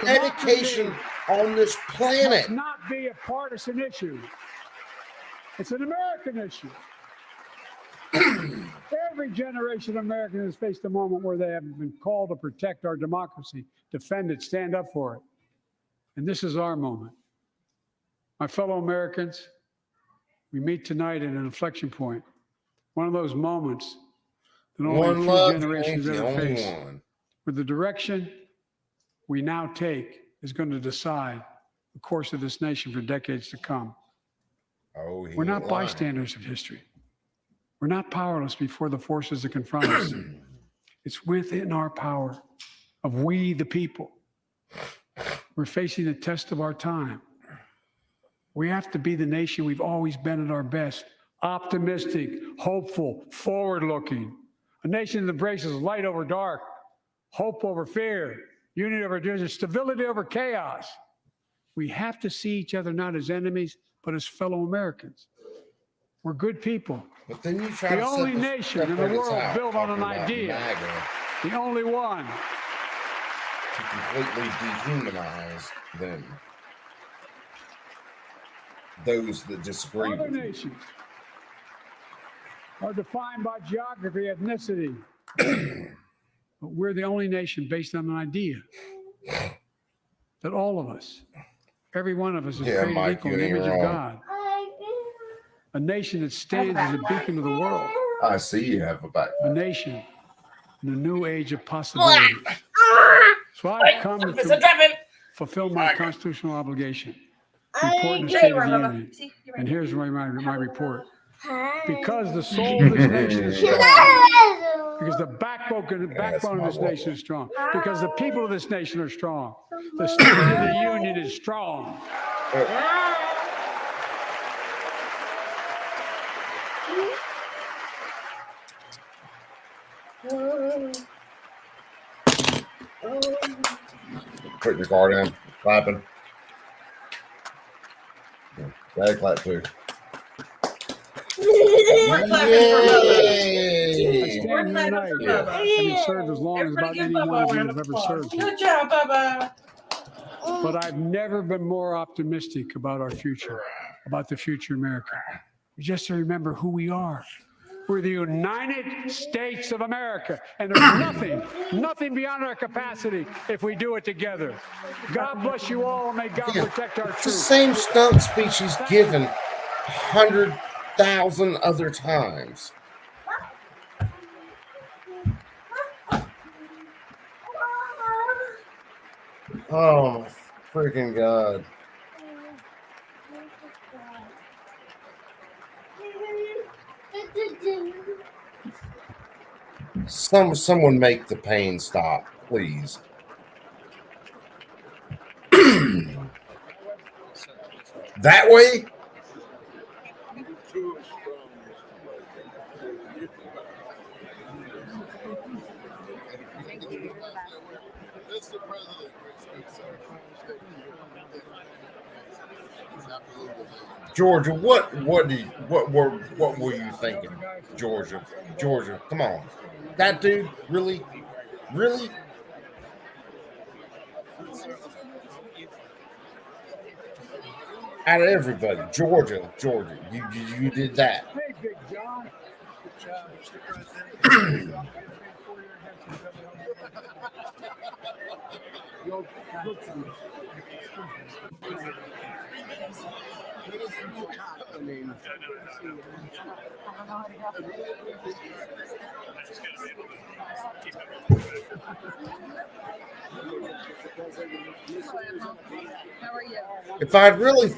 medication on this planet. Must not be a partisan issue. It's an American issue. Every generation of Americans has faced a moment where they have been called to protect our democracy, defend it, stand up for it. And this is our moment. My fellow Americans, we meet tonight at an inflection point. One of those moments that only a One few love, generations ain't the ever only face. one. Where the direction we now take is going to decide the course of this nation for decades to come. Oh, he We're not ain't lying. bystanders of history. We're not powerless before the forces that confront us. It's within our power of we, the people. We're facing the test of our time. We have to be the nation we've always been at our best. Optimistic, hopeful, forward-looking. A nation that embraces light over dark, hope over fear, unity over division, stability over chaos. We have to see each other not as enemies, but as fellow Americans. We're good people. But then you try The to only nation in the separate us world out, built on talking an about idea. MAGA. The only one. to completely dehumanize them. Those that disagree Other with you. nations are defined by geography, ethnicity. But we're the only nation based on an idea that all of us, every one of us, is created Mike, equal you in the ain't image of wrong. God. A nation that stands as a beacon of the world. I see you have a back. A nation in a new age of possibilities. So I've come to fulfill my constitutional obligation, report in the State of the Union. And here's my report. Because the soul of this nation is strong, because the backbone of this nation is strong, because the people of this nation are strong, the State of the Union is strong. Put your car down, clapping. Daddy clap too. We're clapping for Bubba. Yay! We're clapping for Bubba. Having served as long as Everybody about give any one Bubba a of you round have of ever applause. served. Good job, Bubba. But I've never been more optimistic about our future, about the future of America. Just to remember who we are. We're the United States of America, and there's nothing beyond our capacity if we do it together. God bless you all, and may God protect our It's the troops. same stump speech he's given 100,000 other times. Oh my freaking God. Someone make the pain stop, please. That way? Georgia, what were you thinking? Georgia, come on. That dude, really? Out of everybody, Georgia, you did that. Hey, Big John. If I'd really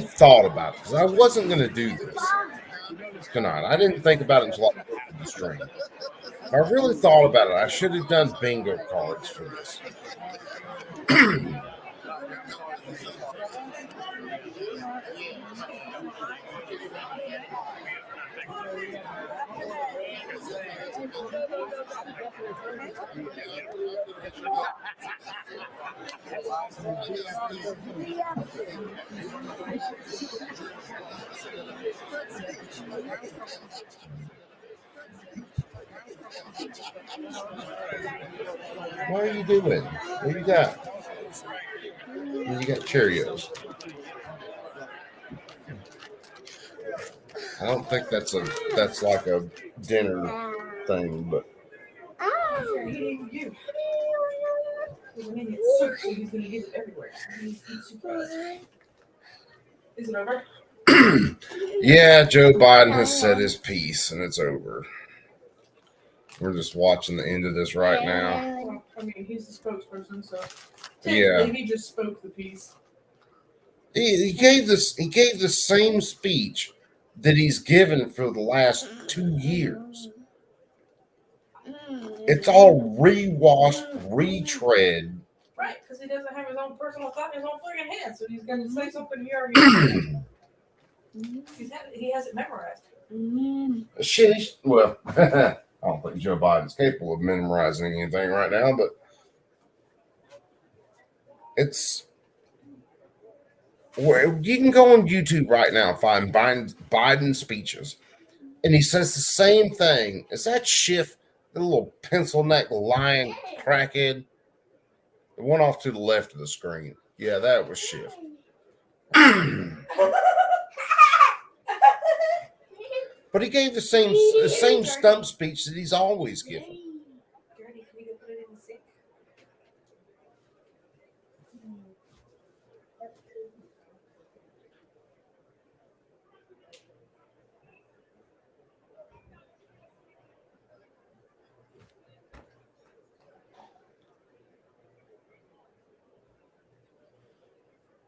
thought about it, because I wasn't going to do this tonight. I didn't think about it until I put the stream. If I really thought about it, I should have done bingo cards for this. What are you doing? What do you got? You got Cheerios. I don't think that's like a dinner thing, but You. Because I mean, it's soup, so he's going to get it everywhere. He's surprised. Is it over? yeah, Joe Biden has said his piece and it's over. We're just watching the end of this right now. Well, I mean, he's the spokesperson, so Yeah. technically he just spoke the piece. He gave the same speech that he's given for the last 2 years. It's all rewashed, retread. Right, because he doesn't have his own personal thought in his own friggin' head, so he's going to say something he already he has it memorized. Shit, well, I don't think Joe Biden's capable of memorizing anything right now, but it's. Well, you can go on YouTube right now and find Biden speeches, and he says the same thing. Is that Schiff, the little pencil neck lying crackhead? The one off to the left of the screen. Yeah, that was Schiff. But he gave the same stump speech that he's always given.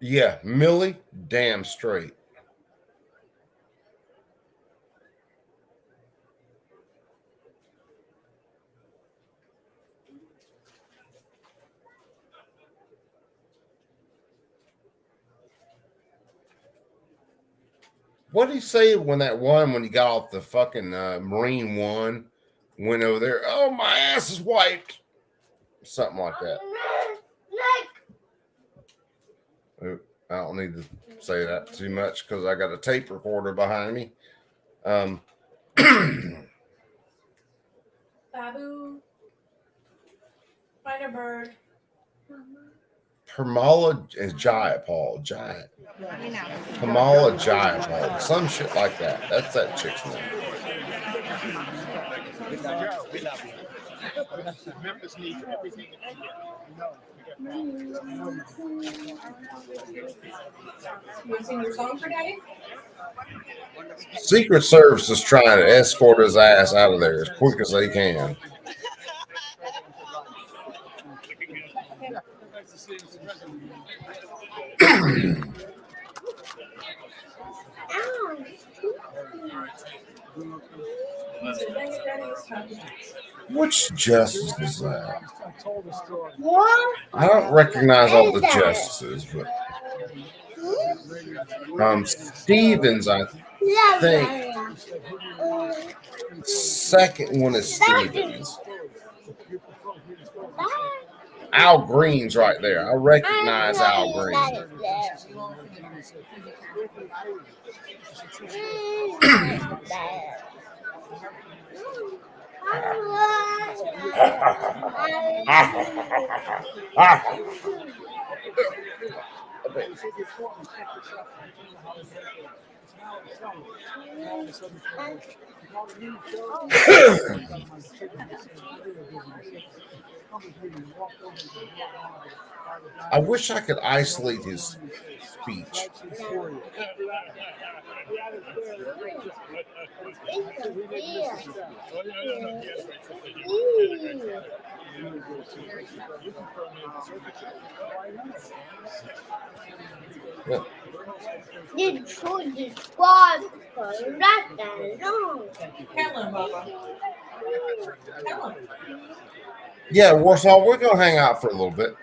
Yeah, Millie, damn straight. What did he say when he got off the fucking Marine One, went over there? Oh, my ass is wiped. Something like that. I don't need to say that too much because I got a tape recorder behind me. Babu. Find a bird. Kamala is Jayapal. Kamala Jayapal. Some shit like that. That's that chick's name. Memphis needs everything. You sing your song for Daddy? Secret Service is trying to escort his ass out of there as quick as they can. Which justice is that? I don't recognize all the justices, but Stevens, I think. Second one is Stevens. Al Green's right there. I recognize Al Green. I wish I could isolate his speech. Yeah. You should describe for that long. Tell him, Baba. Tell him. Yeah, Warsaw, we're going to hang out for a little bit.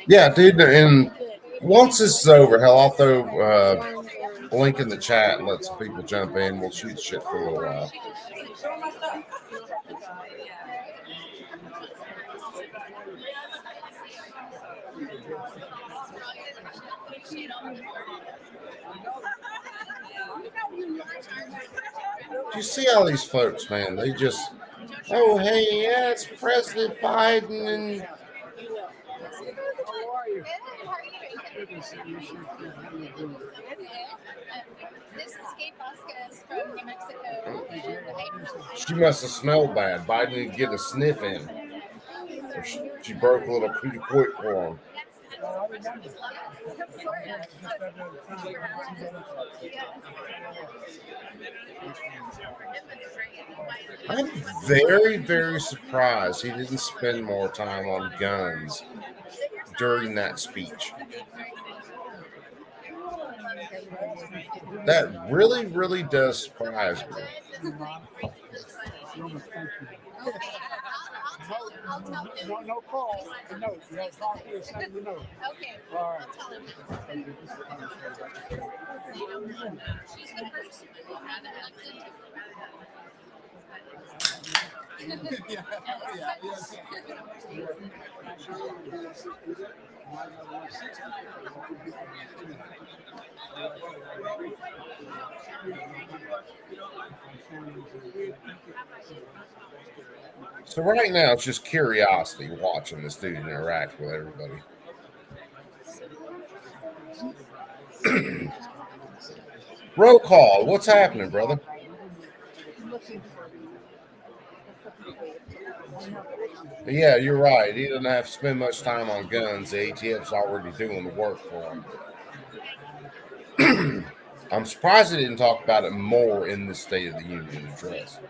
Yeah, dude, and once this is over, hell, I'll throw a link in the chat and let some people jump in. We'll shoot shit for a little while. You see all these folks, man, they just, oh, hey, yeah, it's President Biden and she must have smelled bad. Biden didn't get a sniff in. She broke a little pretty quick for him. I'm very, very surprised he didn't spend more time on guns during that speech. That really, really does surprise me. No call. No, you'll talk to you, send the note. Okay. All right. So right now it's just curiosity watching this dude interact with everybody. Roll call. What's happening, brother? Yeah, you're right. He doesn't have to spend much time on guns. The ATF's already doing the work for him. I'm surprised he didn't talk about it more in the State of the Union address.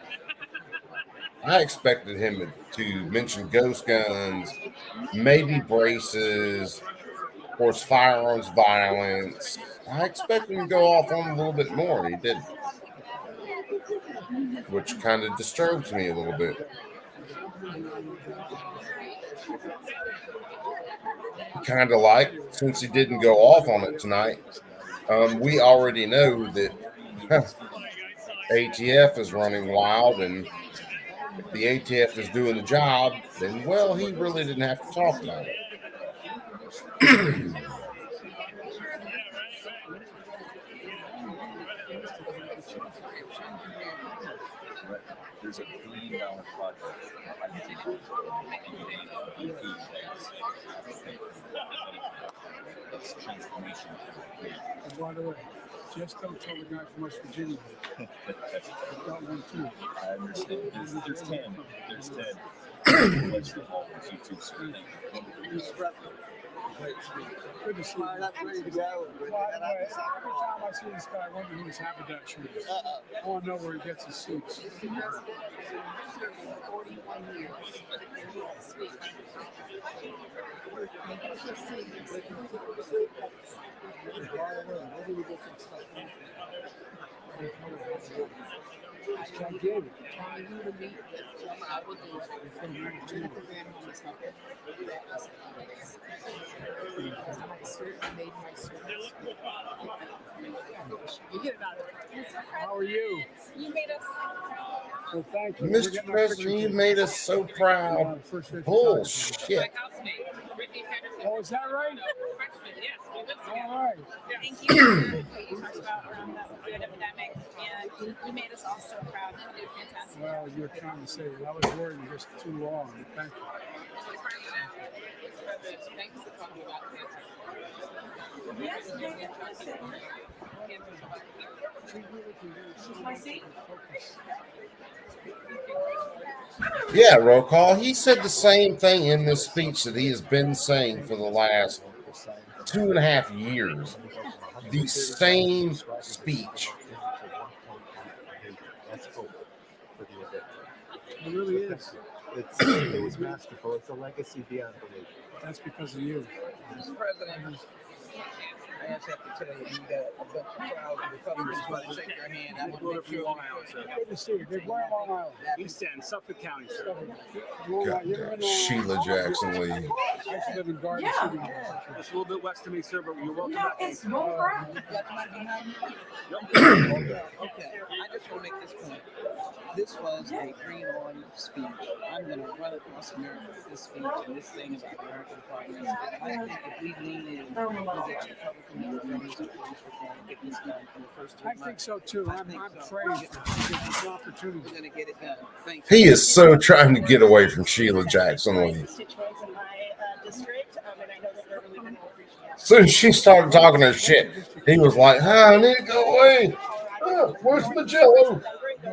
I expected him to mention ghost guns, maybe braces, of course, firearms violence. I expected him to go off on a little bit more, and he didn't, which kind of disturbs me a little bit. Kind of like, since he didn't go off on it tonight, we already know that ATF is running wild, and if the ATF is doing the job, then, well, he really didn't have to talk about it. There's a $1 billion project undertaken that's transformation. And by the way, just don't tell the guy from West Virginia. I've got one too. I understand. There's 10. There's 10. That's the whole YouTube screen. Good to see you. Ready to go. By the way, every time I see this guy, I wonder who his haberdasher is. I want to know where he gets his suits. It's gigantic. How are you? You made us. Well, thank you. Mr. President, you made us so proud. Bullshit. Oh, is that right? All right. Thank you. You talked about the epidemic, and you made us all so proud. You did fantastic. Well, you're trying to say it. I was worried it was too long. But thank you. Thanks for talking about cancer. Yes, my seat. Yeah, roll call. He said the same thing in this speech that he has been saying for the last 2.5 years. The same speech. It really is. It was masterful. It's a legacy beyond belief. That's because of you. Mr. President, I just have to tell you, you got a bunch of crowd of Republicans about to shake your hand. I'm going to Long Island, sir. Good to see you. Big Long Island. East End, Suffolk County, sir. God, Sheila Jackson Lee. I used to live in Garden City. It's a little bit west of me, sir, but you're welcome No, back. it's more. Okay, I just want to make this point. This was a green on speech. I'm going to run across America with this speech and this thing about American progress. And I think if we lean in, we'll get Republican governments and police reform, get this done in the first 2 months. I think so too. I'm afraid it's an opportunity. We're going to get it done. Thank you. He is so trying to get away from Sheila Jackson Lee. Constituents in my district, and I know that they're really going to appreciate it. As soon as she started talking her shit, he was like, I need to go away. Where's my jello? I'm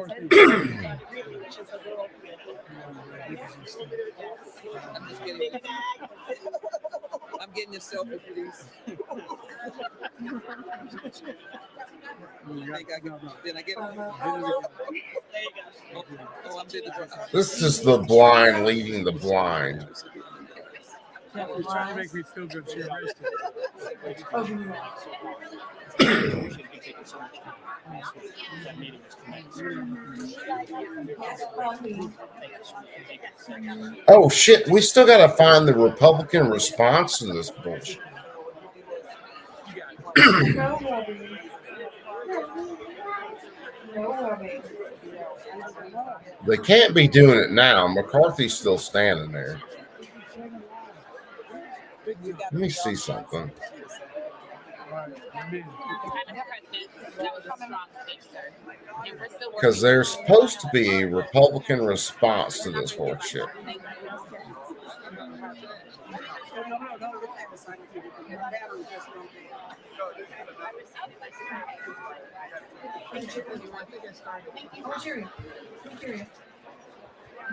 just kidding. I'm getting this selfie for these. Did I get it? Oh, I'm did the This is the blind leading the blind. You're trying to make me feel good. So you erased it. That meeting was Oh shit, we still gotta find the Republican response to this bullshit. No lobbying. No lobbying. They can't be doing it now. McCarthy's still standing there. Let me see something. Because there's supposed to be a Republican response to this horseshit.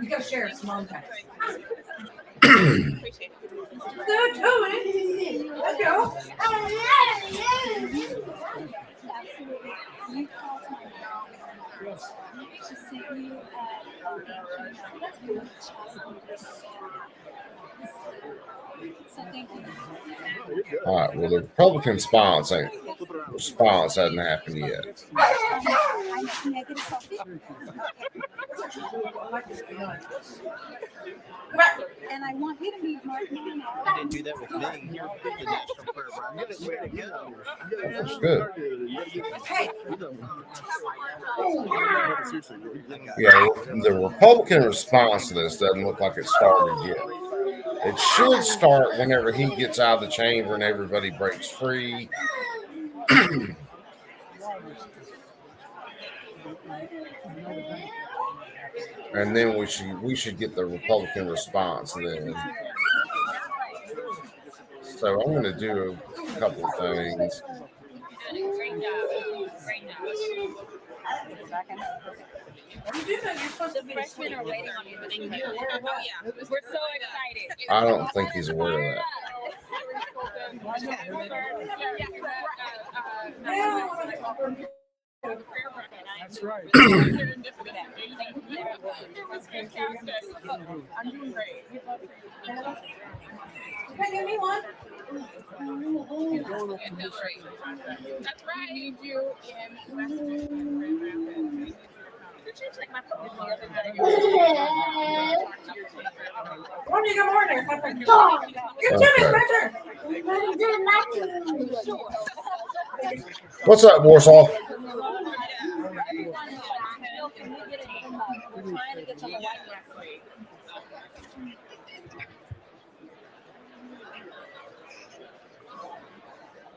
You gotta share some on time. Appreciate it. Let's go. All right. Well, the Republican response hasn't happened yet. And I want you to meet Mark Mano. I didn't do that with me. The national prayer. I'm gonna way to go. That's good. Yeah, the Republican response to this doesn't look like it started yet. It should start whenever he gets out of the chamber and everybody breaks free. And then we should get the Republican response then. So I'm going to do a couple of things. Great job. Great job. The freshmen are waiting on you. Oh yeah, we're so excited. I don't think he's aware of that. That's right. I'm doing great. Can you give me one? That's right. I need you in Morning, good morning. Good What's up, Warsaw?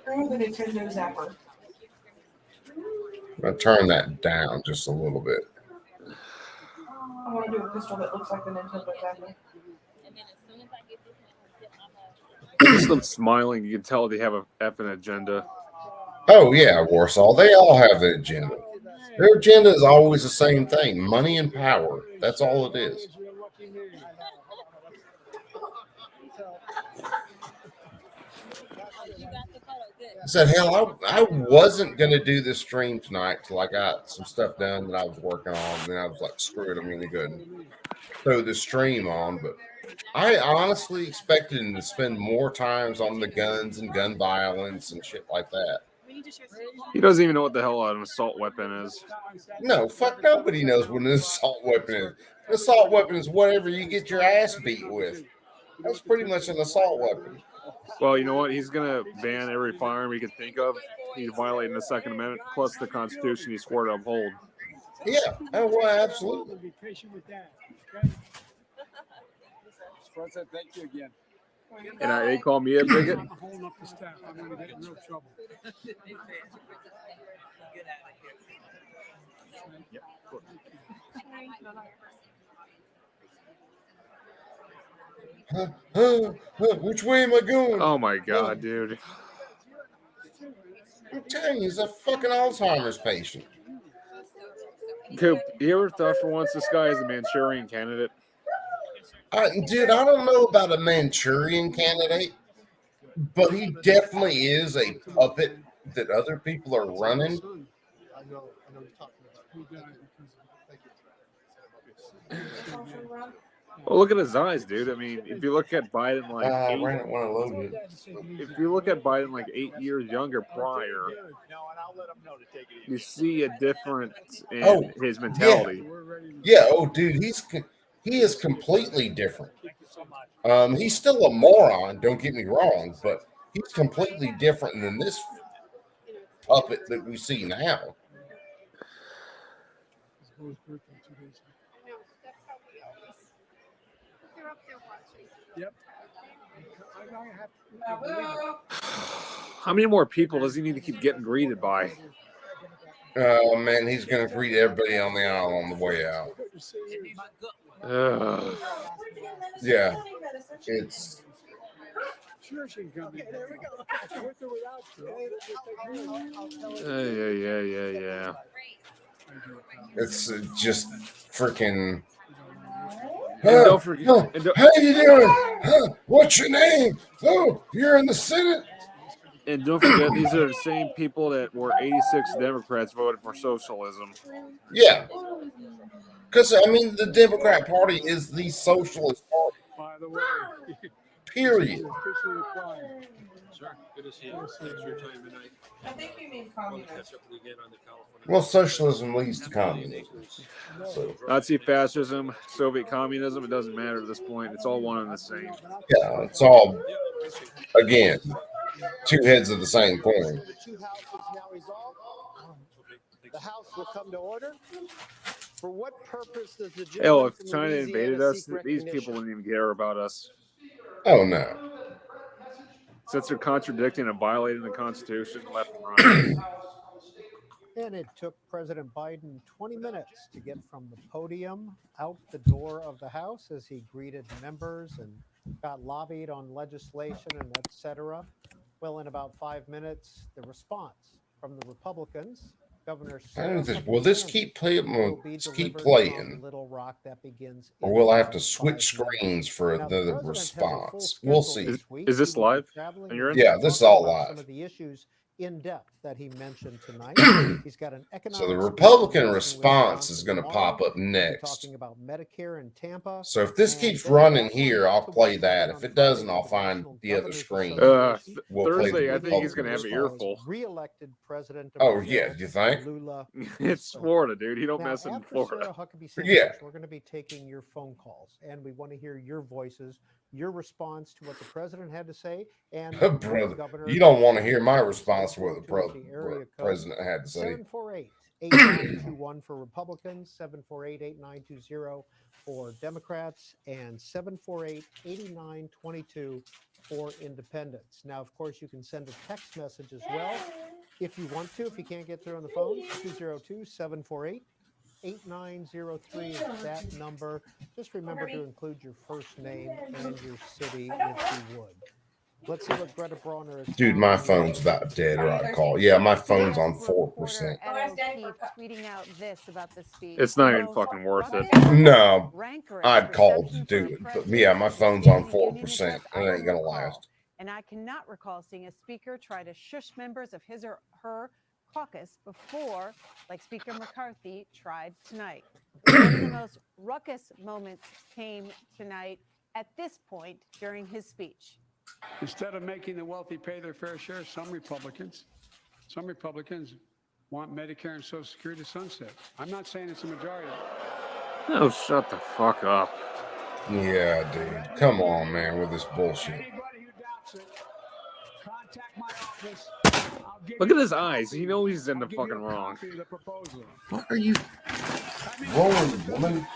Bring the Nintendo Zapper. I'm going to turn that down just a little bit. I want to do a pistol that looks like the Nintendo Zapper. Just them smiling, you can tell they have a effing agenda. Oh, yeah, Warsaw. They all have the agenda. Their agenda is always the same thing: money and power. That's all it is. I said, hell, I wasn't going to do this stream tonight till I got some stuff done that I was working on. And then I was like, screw it, I'm going to go and throw the stream on. But I honestly expected him to spend more times on the guns and gun violence and shit like that. He doesn't even know what the hell an assault weapon is. No, fuck, nobody knows what an assault weapon is. An assault weapon is whatever you get your ass beat with. That's pretty much an assault weapon. Well, you know what? He's going to ban every firearm he can think of. He's violating the Second Amendment plus the Constitution he swore to uphold. Yeah, oh, well, absolutely. Be patient with that. Okay? President, thank you again. And they call me a bigot. I'm holding up the staff. I'm going to get in real trouble. Which way am I going? Oh my god, dude. I'm telling you, he's a fucking Alzheimer's patient. Coop, you ever thought for once this guy is a Manchurian candidate? Dude, I don't know about a Manchurian candidate, but he definitely is a puppet that other people are running. I know you're talking about. Well, look at his eyes, dude. I mean, if you look at Biden like I ran it when I loaded it. if you look at Biden like 8 years younger prior, you see a difference in his mentality. Yeah. Oh, dude, he is completely different. He's still a moron. Don't get me wrong, but he's completely different than this puppet that we see now. Yep. How many more people does he need to keep getting greeted by? Oh man, he's gonna greet everybody on the aisle on the way out. Yeah, it's. Yeah. It's just freaking. And don't forget- and don't- How you doing? What's your name? Oh, you're in the Senate. And don't forget, these are the same people that were 86 Democrats voted for socialism. Yeah, because I mean, the Democrat Party is the socialist party. By the way, Period. Sure. Good to see you. Thanks for your time tonight. I think you mean We'll communist. catch up with you again on the California. Well, socialism leads to communism. So Nazi fascism, Soviet communism, it doesn't matter at this point. It's all one and the same. yeah, it's all again two heads of the same coin. The two houses now resolved. The House will come to order. For what purpose does the Hell, gentleman if from China Louisiana invaded us, seek these people recognition? wouldn't even care about us. Oh no. Since they're contradicting and violating the Constitution left and right. And it took President Biden 20 minutes to get from the podium out the door of the House as he greeted members and got lobbied on legislation and et cetera. Well, in about 5 minutes, the response from the Republicans, Governor Will this keep playing? will be Let's keep delivered playing, from Little Rock that begins or in will I have to about switch 5 minutes. screens for Now, the the president has a full response? We'll see. schedule this week. Is this He will be live? traveling And you're in? to Yeah, this is talk all about live. Some of the issues in depth that he mentioned tonight. He's got an economic. So the speech Republican in response is Wisconsin going to tomorrow. pop up We'll be next. talking about Medicare in Tampa. So if this And keeps then running also here, I'll to play Washington that. on If it Friday doesn't, I'll for the find National the other Governors screen. Association. We'll play Thursday, the I think he's Republican going to have an response. earful. Re-elected president. Of Oh Brazil, yeah, you think? Lula. It's Florida, dude. You don't Now, mess in after Florida. Sarah Huckabee Sanders, Yeah. we're going to be taking your phone calls, and we want to hear your voices, your response to what the president had to say, and what the Brother, governor. you don't want to hear my response to what the 742 is the area code. president had to say. 748-8921 for Republicans, 748-8920 for Democrats, and 748-8922 for independents. Now, of course, you can send a text message as well if you want to. If you can't get through on the phone, 202-748-8903 is that number. Just remember to include your first name and your city if you would. Let's see what Greta Brawner is. Dude, my phone's about dead, or I'd call. Yeah, my phone's on 4%. NOP tweeting out this about the speech. It's not even fucking worth it. No, Rancorous I'd call to reception do for a it, but president yeah, my who phone's on says the union 4%. has It ain't gonna recall, last. And I cannot recall seeing a speaker try to shush members of his or her caucus before, like Speaker McCarthy tried tonight. One of the most ruckus moments came tonight at this point during his speech. Instead of making the wealthy pay their fair share, some Republicans want Medicare and Social Security to sunset. I'm not saying it's a majority. Oh, shut the fuck up. Yeah, dude. Come on, man, with this bullshit. Anybody who doubts it, contact my office. I'll give Look you at his a eyes. copy- He knows he's in the I'll give you fucking a wrong. copy of the proposal. What are you rolling, woman? Vote.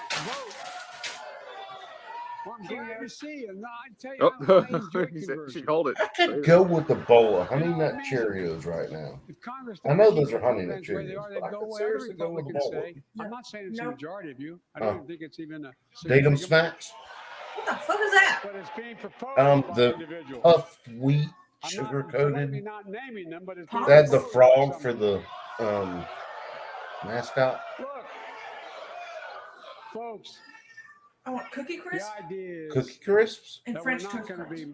Well, I'm glad to see you. No, I tell you, Oh, my name's Jake he said- she Conversion. called it. I could go with the bowl of Honey Nut Cheerios right now. If Congress I know doesn't those keep are Honey Nut programs where they Cheerios, are, but I they go could away. seriously go with the Republicans bowl. say, I'm not saying it's a No. majority of you. I Oh. don't even think it's even a Datum significant- snacks? What the fuck is that? But it's being proposed by The individuals. puffed wheat, I'm not sugar politely coated. not naming them, but it's being They had the proposed by frog for someone. the mascot. Look, folks, I want Cookie the Crisp idea is Cookie crisps? and that French we're not toast going to crunch. be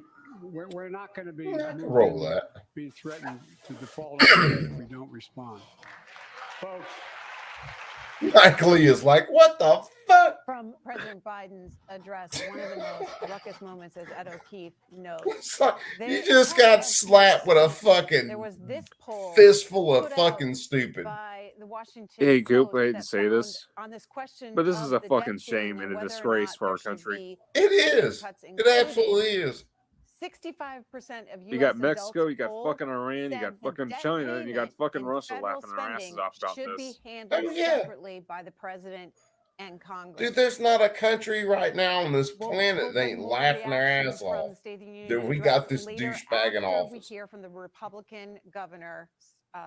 we're not going to be Yeah, I can roll with that. being threatened to default on it if we don't respond. Folks, Mike Lee is like, what the fuck? From President Biden's address, one of the most ruckus moments, as Ed O'Keefe notes. It's like, There you just got slapped with a fucking There was this poll fistful of put out fucking stupid. by the Washington Hey, Goop, Post I hate to that say found this, on this question but this is of a the fucking debt ceiling shame and a whether or disgrace not for our there should country. be It spending is. cuts It included. absolutely is. 65% of U.S. You got adults Mexico, you got polled fucking Iran, you got said the fucking debt China, and you got payment fucking and Russia federal laughing their asses spending off about should be this. handled Oh, yeah. separately by the president and Congress. Dude, there's not a country right now on this We'll planet that get ain't more laughing their reactions ass from off. the State of the Union Dude, we address got this later douchebag in after we office. hear from the Republican governor,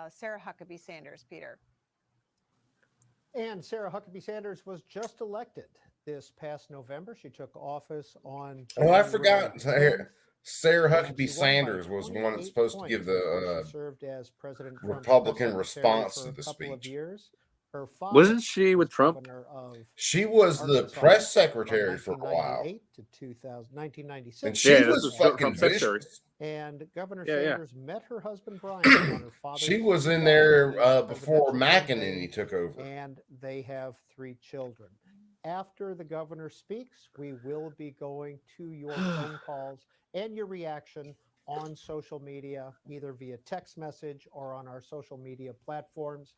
Sarah Huckabee Sanders. Peter. And Sarah Huckabee Sanders was just elected this past November. She took office on. Oh, I January forgot. 10th, Sarah and Huckabee she won by Sanders was the one that's 28 supposed to give points. Of course, the she served as President Trump's press Republican secretary response for to a the couple of speech. years. Her father Wasn't she with was Trump? governor of She was the Arkansas press from secretary for a while. 1998 to 1996. And she Yeah, this was was fucking Trump's secretary. vicious. And Governor Yeah, yeah. Sanders met her husband Brian on her father's. She was in there 2008 before presidential McEnany campaign, took over. and they have 3 children. After the governor speaks, we will be going to your phone calls and your reaction on social media, either via text message or on our social media platforms.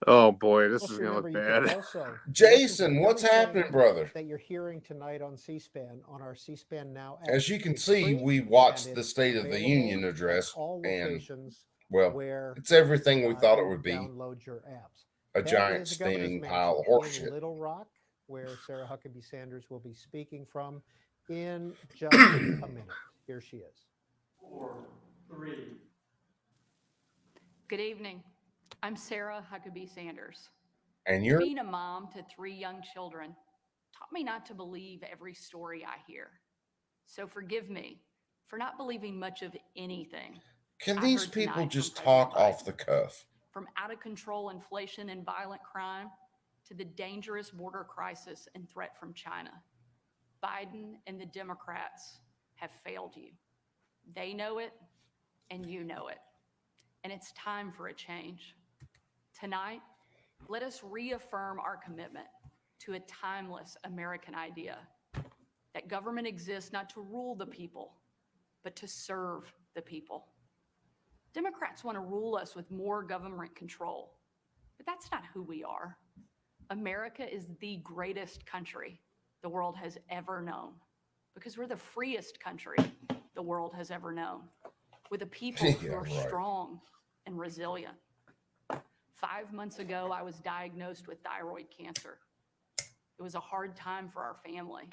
Oh boy, this Also is gonna remember, look you can bad. also listen to Jason, what's everything happening, brother? that you're hearing tonight on C-SPAN on our C-SPAN Now app. As you can It's see, free we and watched the it's State of the available Union at address, all and locations well, where it's everything we thought it you would be. download your apps. A That giant is the governor's steaming mansion pile of in horseshit. Little Rock, where Sarah Huckabee Sanders will be speaking from in just a minute. Here she is. 4, 3. Good evening. I'm Sarah Huckabee Sanders. And you're Being a mom to 3 young children taught me not to believe every story I hear. So forgive me for not believing much of anything. Can I these heard people tonight just from talk President off the cuff? From out of control inflation and violent crime to the dangerous border crisis and threat from China. Biden and the Democrats have failed you. They know it, and you know it. And it's time for a change. Tonight, let us reaffirm our commitment to a timeless American idea that government exists not to rule the people, but to serve the people. Democrats want to rule us with more government control, but that's not who we are. America is the greatest country the world has ever known because we're the freest country the world has ever known, with a people who Yeah, are right. strong and resilient. 5 months ago, I was diagnosed with thyroid cancer. It was a hard time for our family,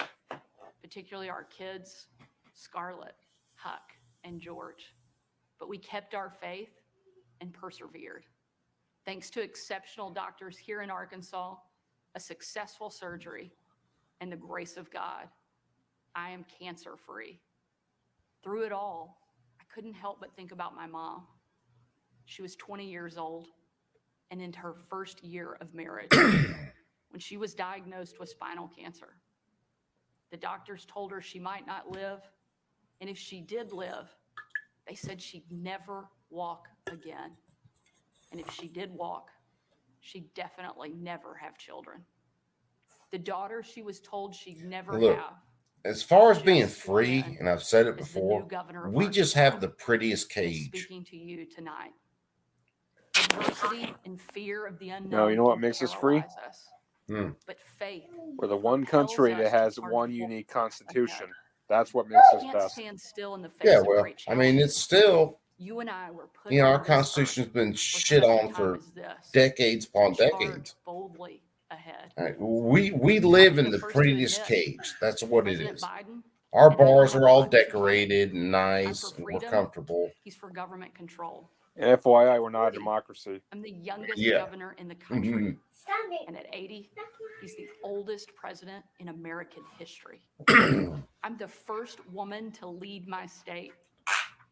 particularly our kids, Scarlett, Huck, and George. But we kept our faith and persevered. Thanks to exceptional doctors here in Arkansas, a successful surgery, and the grace of God, I am cancer-free. Through it all, I couldn't help but think about my mom. She was 20 years old and in her first year of marriage when she was diagnosed with spinal cancer. The doctors told her she might not live, and if she did live, they said she'd never walk again. And if she did walk, she'd definitely never have children. The daughter she was told she'd never Look, have. as far as being just free, won and I've said it as the new before, governor of we just have Arkansas. the prettiest is cage. speaking to you tonight. Adversity and fear of the unknown. No, you know what can makes us free? paralyze us, Hmm. but faith. We're the one propels country us that to has charge one forward unique ahead. constitution. That's what makes We us can't best. stand still in the face Yeah, of well, great I mean, it's challenges. still, You and I were put you know, on our this earth Constitution's been for shit such a on time for as this, decades to upon charge decades. boldly ahead. All right, we live in The the first to prettiest admit, cage. That's what it President is. Biden, Our and I know bars how are all much you hate it. decorated and I'm nice, for and we're freedom. comfortable. He's for government control. And FYI, we're not a democracy. I'm the youngest Yeah. governor in the country. Mhm. And at 80, he's the oldest president in American history. I'm the first woman to lead my state.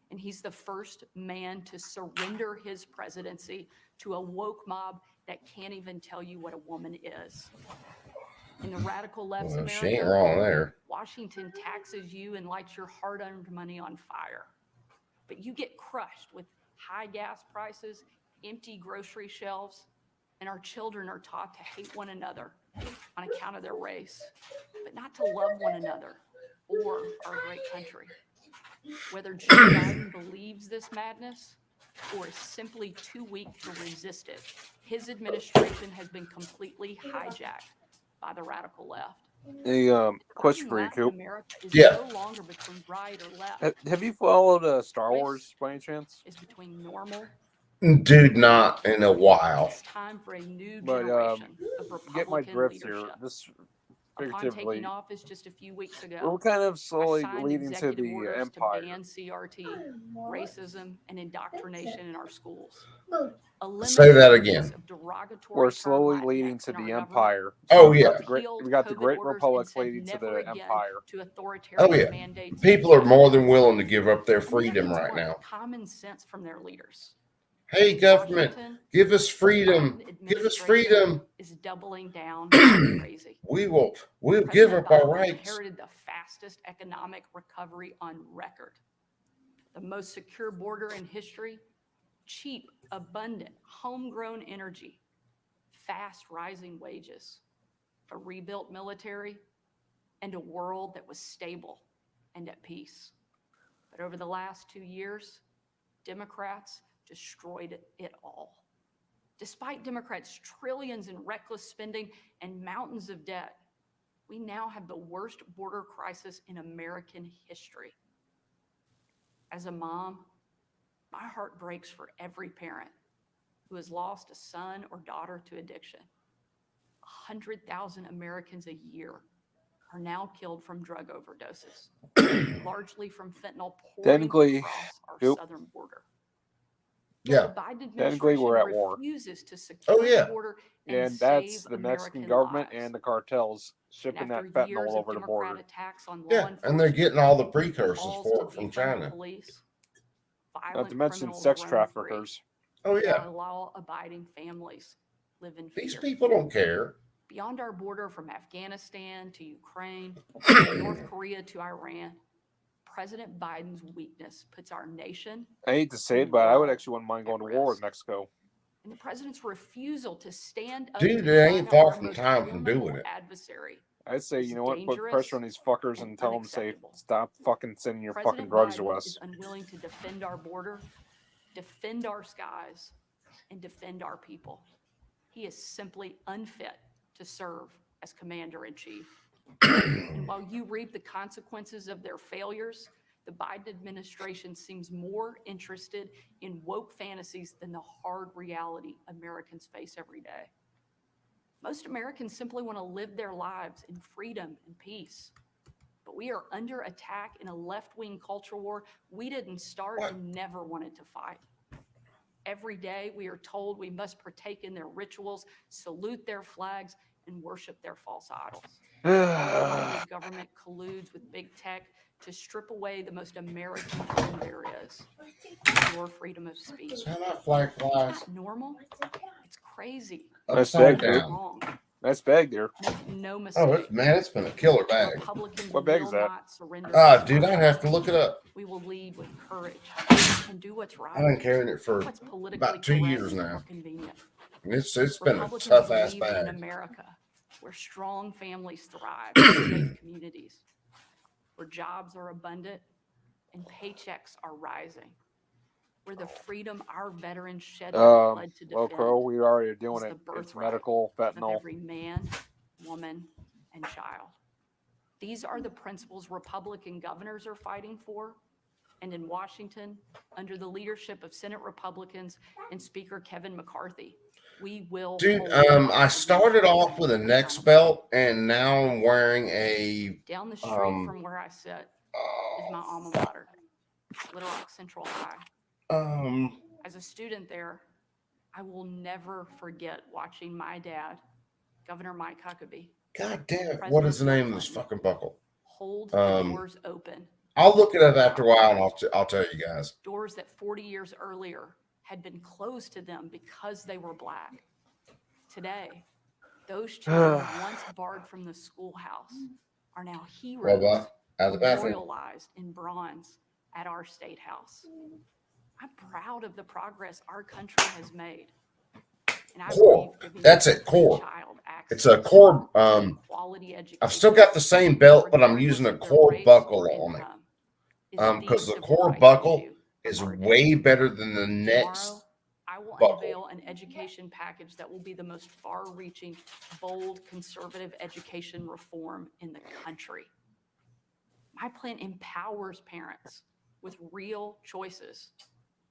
And he's the first man to surrender his presidency to a woke mob that can't even tell you what a woman is. In the radical left's Well, she ain't America, wrong there. Washington taxes you and lights your hard-earned money on fire. But you get crushed with high gas prices, empty grocery shelves, and our children are taught to hate one another. on account of their race, but not to love one another or our great country. Whether Joe Biden believes this madness or is simply too weak to resist it, his administration has been completely hijacked by the radical left. A question for you, Latin Coop. America is Yeah. no longer between right or left. Have you followed Star Wars by any chance? Is between normal. Dude, not in a while. It's time for a new But generation of get my Republican drift here. leadership. This Upon figuratively, taking office just a few weeks ago, we're kind of I slowly signed leading to executive the orders empire. to ban CRT, racism, and indoctrination in our schools. Say that again. We're slowly leading to the empire. Oh, we yeah. got we got the Great Republic leading to the empire. Oh, yeah. People are more than willing to give up their freedom right now. Common sense from their leaders. Hey, government, give us freedom. Give us freedom. Is doubling down like crazy. We'll give President up our Biden rights. inherited the fastest economic recovery on record, the most secure border in history, cheap, abundant, homegrown energy, fast rising wages, a rebuilt military, and a world that was stable and at peace. But over the last 2 years, Democrats destroyed it all. Despite Democrats' trillions in reckless spending and mountains of debt, we now have the worst border crisis in American history. As a mom, my heart breaks for every parent who has lost a son or daughter to addiction. 100,000 Americans a year are now killed from drug overdoses, largely from fentanyl pouring Technically, across our Coop. southern border. Yeah. The Biden Technically, we're at administration war. refuses to secure Oh, yeah. the border And that's save the Mexican American government lives. and the cartels shipping that After years fentanyl of over the Democrat border. attacks on law Yeah, and they're enforcement, getting all the precursors calls for to it from defund China. police, Not violent to mention criminals sex roam free, traffickers. Oh, yeah. while law-abiding families live in These fear. people don't care. Beyond our border, from Afghanistan to Ukraine, North Korea to Iran, President Biden's weakness puts our nation I hate to say it, but I would actually wouldn't mind going to war with Mexico. and the president's refusal to stand up Dude, to it ain't China, far our from most time from formidable doing it. adversary. I'd say, you know what, put dangerous pressure on these fuckers and tell them, say, stop fucking sending your fucking President drugs to Biden us. is unwilling to defend our border, defend our skies, and defend our people. He is simply unfit to serve as commander-in-chief. And while you reap the consequences of their failures, the Biden administration seems more interested in woke fantasies than the hard reality Americans face every day. Most Americans simply want to live their lives in freedom and peace. But we are under attack in a left-wing culture war we didn't start and never wanted to fight. Every day we are told we must partake in their rituals, salute their flags, and worship their false idols. The government colludes with big tech to strip away the most American thing there is, your freedom of speech. How that flag flies? It's not normal. It's crazy. Nice Upside bag, dude. down. Wrong. Nice bag there. Make no mistake. Oh, it's been a killer bag. Republicans What bag will is that? not surrender. Dude, I'd have to look it up. We will lead with courage and do what's right. I've been carrying it for What's politically about 2 correct years or now. convenient. It's been a Republicans tough ass believe in bag. America, where strong families thrive, in safe communities, where jobs are abundant and paychecks are rising, where the freedom our veterans shed their blood to Well, defend Crow, we already are doing is it. the It's birthright medical of fentanyl. every man, woman, and child. These are the principles Republican governors are fighting for. And in Washington, under the leadership of Senate Republicans and Speaker Kevin McCarthy, we will. Dude, hold I started off with a neck belt, and now I'm wearing a down the street from where I sit is my alma mater, Little Rock Central High. As a student there, I will never forget watching my dad, Governor Mike Huckabee, God damn it! What is the name of this fucking buckle? hold the doors open. I'll look it up after a while, and I'll tell you guys. Doors that 40 years earlier had been closed to them because they were Black. Today, those children once barred from the schoolhouse are now heroes, Out of the bathroom. memorialized in bronze at our state house. I'm proud of the progress our country has made. And I Core. believe giving That's it. every Core. child It's a access core. to quality education, I've still got the same belt, but I'm regardless using a of their core race buckle or on it. income, is Because the civil core rights buckle issue is of our day. way better than the next Tomorrow, I will buckle. unveil an education package that will be the most far-reaching, bold, conservative education reform in the country. My plan empowers parents with real choices,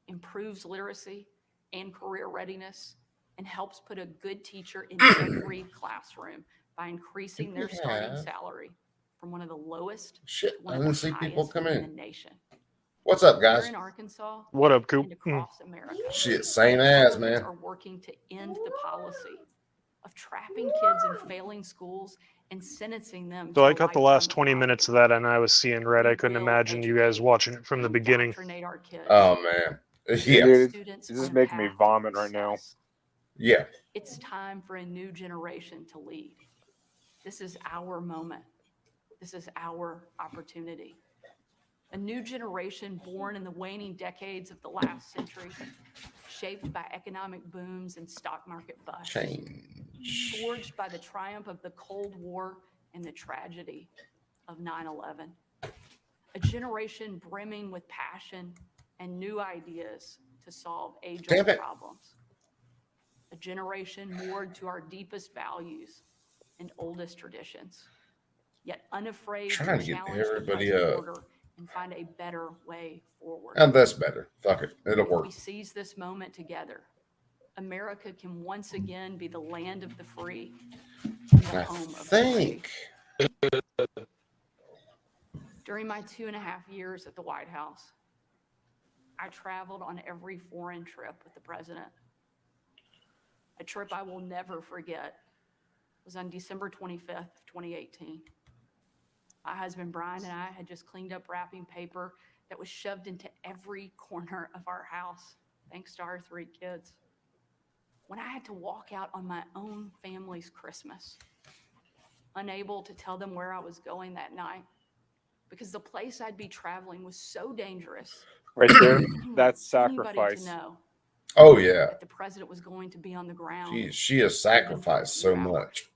improves literacy and career readiness, and helps put a good teacher in every classroom by increasing their starting Yeah. salary from one of the lowest Shit, to one I of didn't the see people highest come in the in. nation. What's up, Here guys? in Arkansas What up, Coop? and across America, Shit, same as, Republicans man. are working to end the policy of trapping kids in failing schools and sentencing them So to I a caught the lifetime last of 20 minutes of that and I was seeing red. I couldn't imagine you guys watching it from the beginning. indoctrinate our kids. Oh, man. Yeah. Dude, Students this is on a making me path to vomit right now. Yeah. It's time for a new generation to lead. This is our moment. This is our opportunity. A new generation born in the waning decades of the last century, shaped by economic booms and stock market busts, Change. forged by the triumph of the Cold War and the tragedy of 9/11. A generation brimming with passion and new ideas to solve age-old Damn it. problems. A generation moored to our deepest values and oldest traditions, yet unafraid Trying to to get challenge the everybody present up. order and find a better way forward. And that's better. Fuck it. It'll If work. we seize this moment together, America can once again be the land of the free and the I home of the brave. think. During my 2.5 years at the White House, I traveled on every foreign trip with the president. A trip I will never forget was on December 25th of 2018. My husband Brian and I had just cleaned up wrapping paper that was shoved into every corner of our house, thanks to our 3 kids. When I had to walk out on my own family's Christmas, unable to tell them where I was going that night, because the place I'd be traveling was so dangerous. Right there, I didn't want that's anybody sacrifice. to know Oh, yeah. that the president was going to be on the ground. She has sacrificed so much.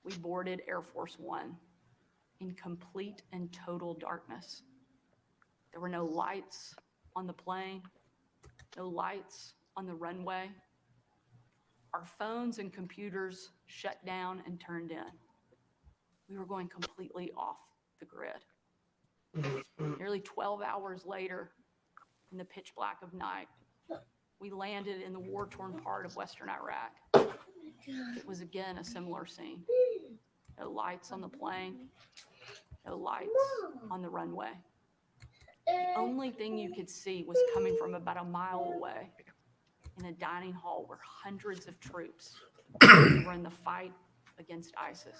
We boarded Air Force One in complete and total darkness. There were no lights on the plane, no lights on the runway. Our phones and computers shut down and turned in. We were going completely off the grid. Nearly 12 hours later, in the pitch black of night, we landed in the war-torn part of Western Iraq. It was again a similar scene. No lights on the plane, no lights on the runway. The only thing you could see was coming from about a mile away in a dining hall where hundreds of troops who were in the fight against ISIS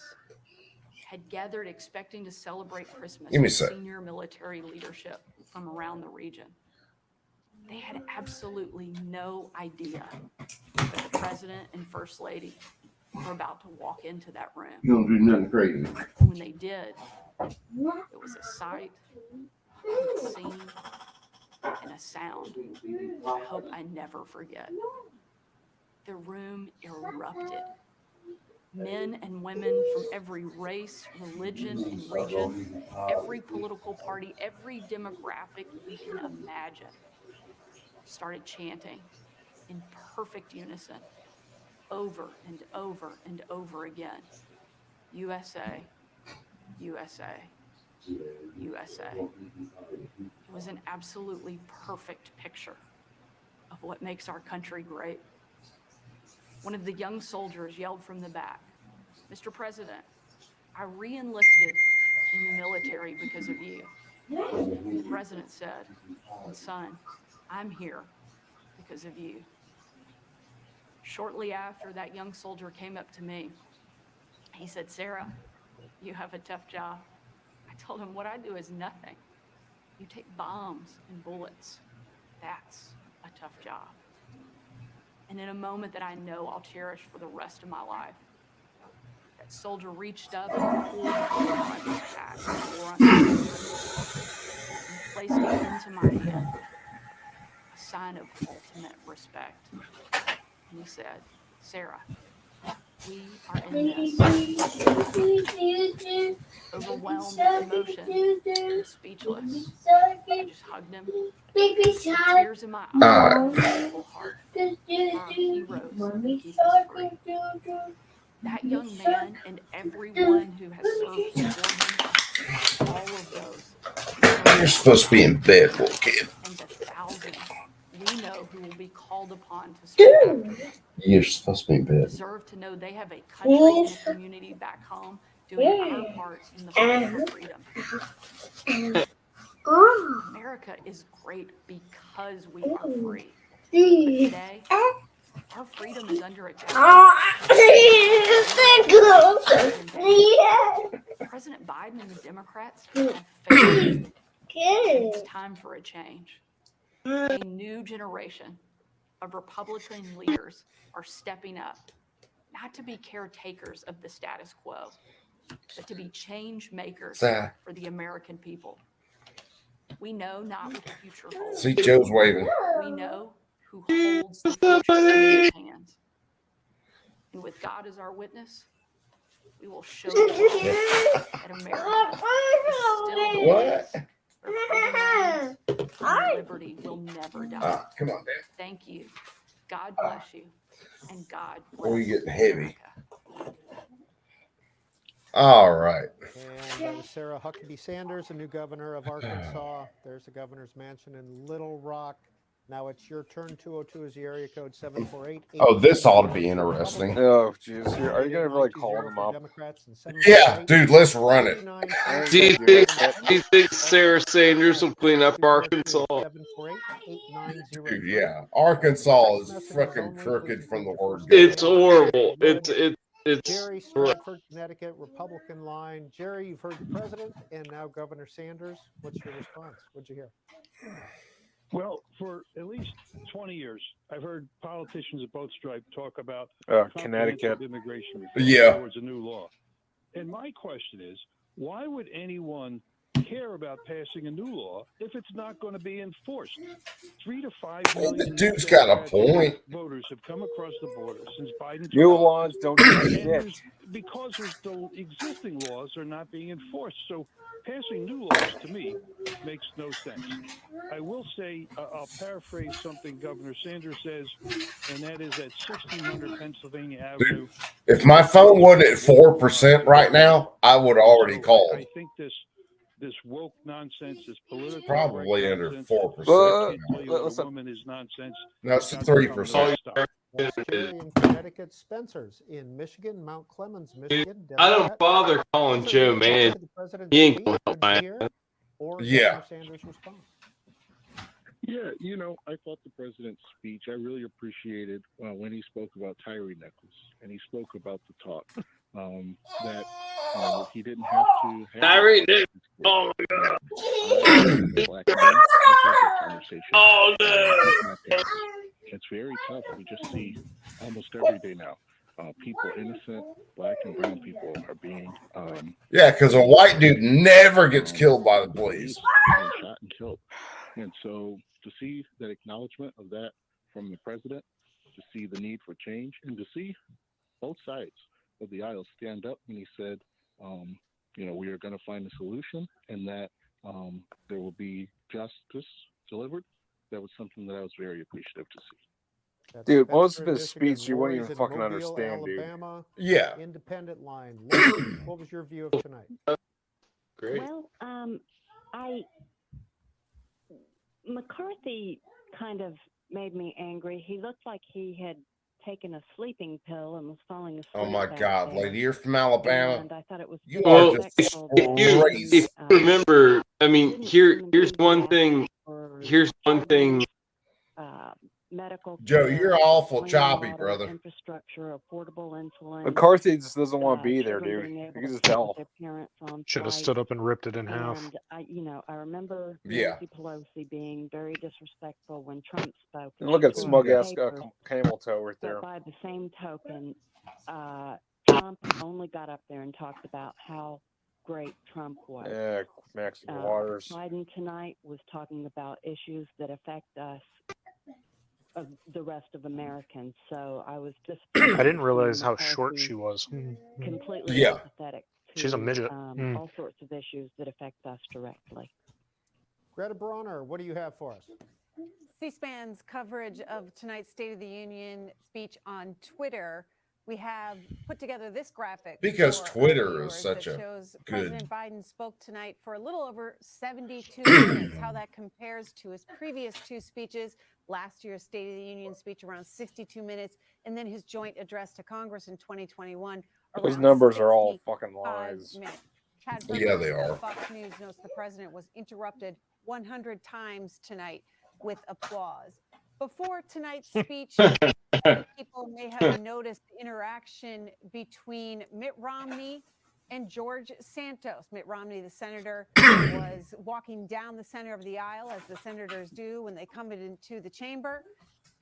had gathered expecting to celebrate Christmas Give me a with sec. senior military leadership from around the region. They had absolutely no idea that the president and first lady were about to walk into that room. You don't do nothing crazy. And when they did, it was a sight, a scene, and a sound I hope I never forget. The room erupted. Men and women from every race, religion, and region, every political party, every demographic we can imagine, started chanting in perfect unison over and over and over again. USA, USA, USA. It was an absolutely perfect picture of what makes our country great. One of the young soldiers yelled from the back, "Mr. President, I re-enlisted in the military because of you." The president said, "Son, I'm here because of you." Shortly after, that young soldier came up to me. He said, "Sarah, you have a tough job." I told him, "What I do is nothing. You take bombs and bullets. That's a tough job." And in a moment that I know I'll cherish for the rest of my life, that soldier reached up and pulled my backpack and wore on and placed it into my hand, a sign of ultimate respect. and he said, Sarah, we are in this. Overwhelmed with emotion and speechless. I just hugged him. With tears in my eyes and a full heart. For our heroes who keep us free. That young man and everyone who has served before him, all of those. You're supposed to be in bed, little kid. And the thousands we know who will be called upon to serve. You're supposed to be in bed. Deserve to know they have a country and a community back home doing our part in the fight for freedom. America is great because we are free. But today, our freedom is under attack. President Biden and the Democrats have failed. It's time for a change. A new generation of Republican leaders are stepping up, not to be caretakers of the status quo, but to be change makers for the American people. We know not what the future holds. See, Joe's waving. We know who holds the future in his hands. And with God as our witness, we will show the world that America is still the place where freedom and liberty will never die. Come on, Dad. Thank you. God bless you. And God bless We're getting heavy. America. All right. And that was Sarah Huckabee Sanders, the new governor of Arkansas. There's the governor's mansion in Little Rock. Now it's your turn. 202 is the area code 748. Oh, this ought to be interesting. Oh, jeez. Are you going to really call them up? Yeah, dude, let's run it. Do you think Sarah Sanders will clean up Arkansas? Dude, yeah. Arkansas is fucking crooked from the word go. It's horrible. It's Jerry Stratford, Connecticut, Republican line. Jerry, you've heard the president and now Governor Sanders. What's your response? What'd you hear? Well, for at least 20 years, I've heard politicians of both stripes talk about Connecticut immigration reform. Yeah. Towards a new law. And my question is, why would anyone care about passing a new law if it's not going to be enforced? 3 to 5 million The dude's got a point. voters have come across the border since Biden. New laws don't do shit. Because the existing laws are not being enforced. So passing new laws, to me, makes no sense. I will say, I'll paraphrase something Governor Sanders says, and that is at 1600 Pennsylvania Avenue. Dude, if my phone wasn't at 4% right now, I would have already called. I think this woke nonsense, this political Probably under 4%. Listen, woman is nonsense. No, it's 3%. In Connecticut, Spencer's in Michigan, Mount Clemens, Michigan. I don't bother calling Joe, man. He ain't gonna help my ass. Yeah. Sanders' response. Yeah, I thought the president's speech, I really appreciated when he spoke about Tyree Nichols, and he spoke about the talk that he didn't have to have. Tyree Nichols. Oh my God. Oh no. It's very tough. We just see almost every day now. People, innocent black and brown people, are being Yeah, because a white dude never gets killed by the police. shot and killed. And so to see that acknowledgement of that from the president, to see the need for change, and to see both sides of the aisle stand up when he said, we are going to find a solution, and that there will be justice delivered. That was something that I was very appreciative to see. Dude, most of his speech you wouldn't even fucking understand, dude. Yeah. Independent line. Lori, what was your view of tonight? Great. Well, McCarthy kind of made me angry. He looked like he had taken a sleeping pill and was falling asleep. Oh my back God, there. lady, you're from Alabama. And I thought it was You very are just respectful crazy. If you remember, I mean, here's one thing. Here's one thing. medical Joe, care, you're awful clean choppy, water, brother. Infrastructure, affordable insulin. McCarthy just doesn't want to be there, children dude. being You able can to just visit tell. their parents on Should have site. stood up and ripped it in half. And I remember Yeah. Nancy Pelosi being very disrespectful when Trump spoke. And look at she smug ass told the paper camel toe right that there. by the same token, Trump only got up there and talked about how great Trump was. Yeah, Mexican waters. Biden tonight was talking about issues that affect us. of the rest of Americans. So I was just. I didn't realize how short she was. Completely Yeah. apathetic to She's a midget. all sorts of issues that affect us directly. Greta Bronner, what do you have for us? C-SPAN's coverage of tonight's State of the Union speech on Twitter. We have put together this graphic Because for our Twitter is viewers such that a shows good- President Biden spoke tonight for a little over 72 minutes. How that compares to his previous two speeches, last year's State of the Union speech around 62 minutes, and then his joint address to Congress in 2021. Those around numbers are all 65 fucking lies. minutes. Chad Yeah, Burgos they of are. Fox News notes the president was interrupted 100 times tonight with applause. Before tonight's speech, many people may have noticed the interaction between Mitt Romney and George Santos. Mitt Romney, the senator, was walking down the center of the aisle, as the senators do when they come into the chamber.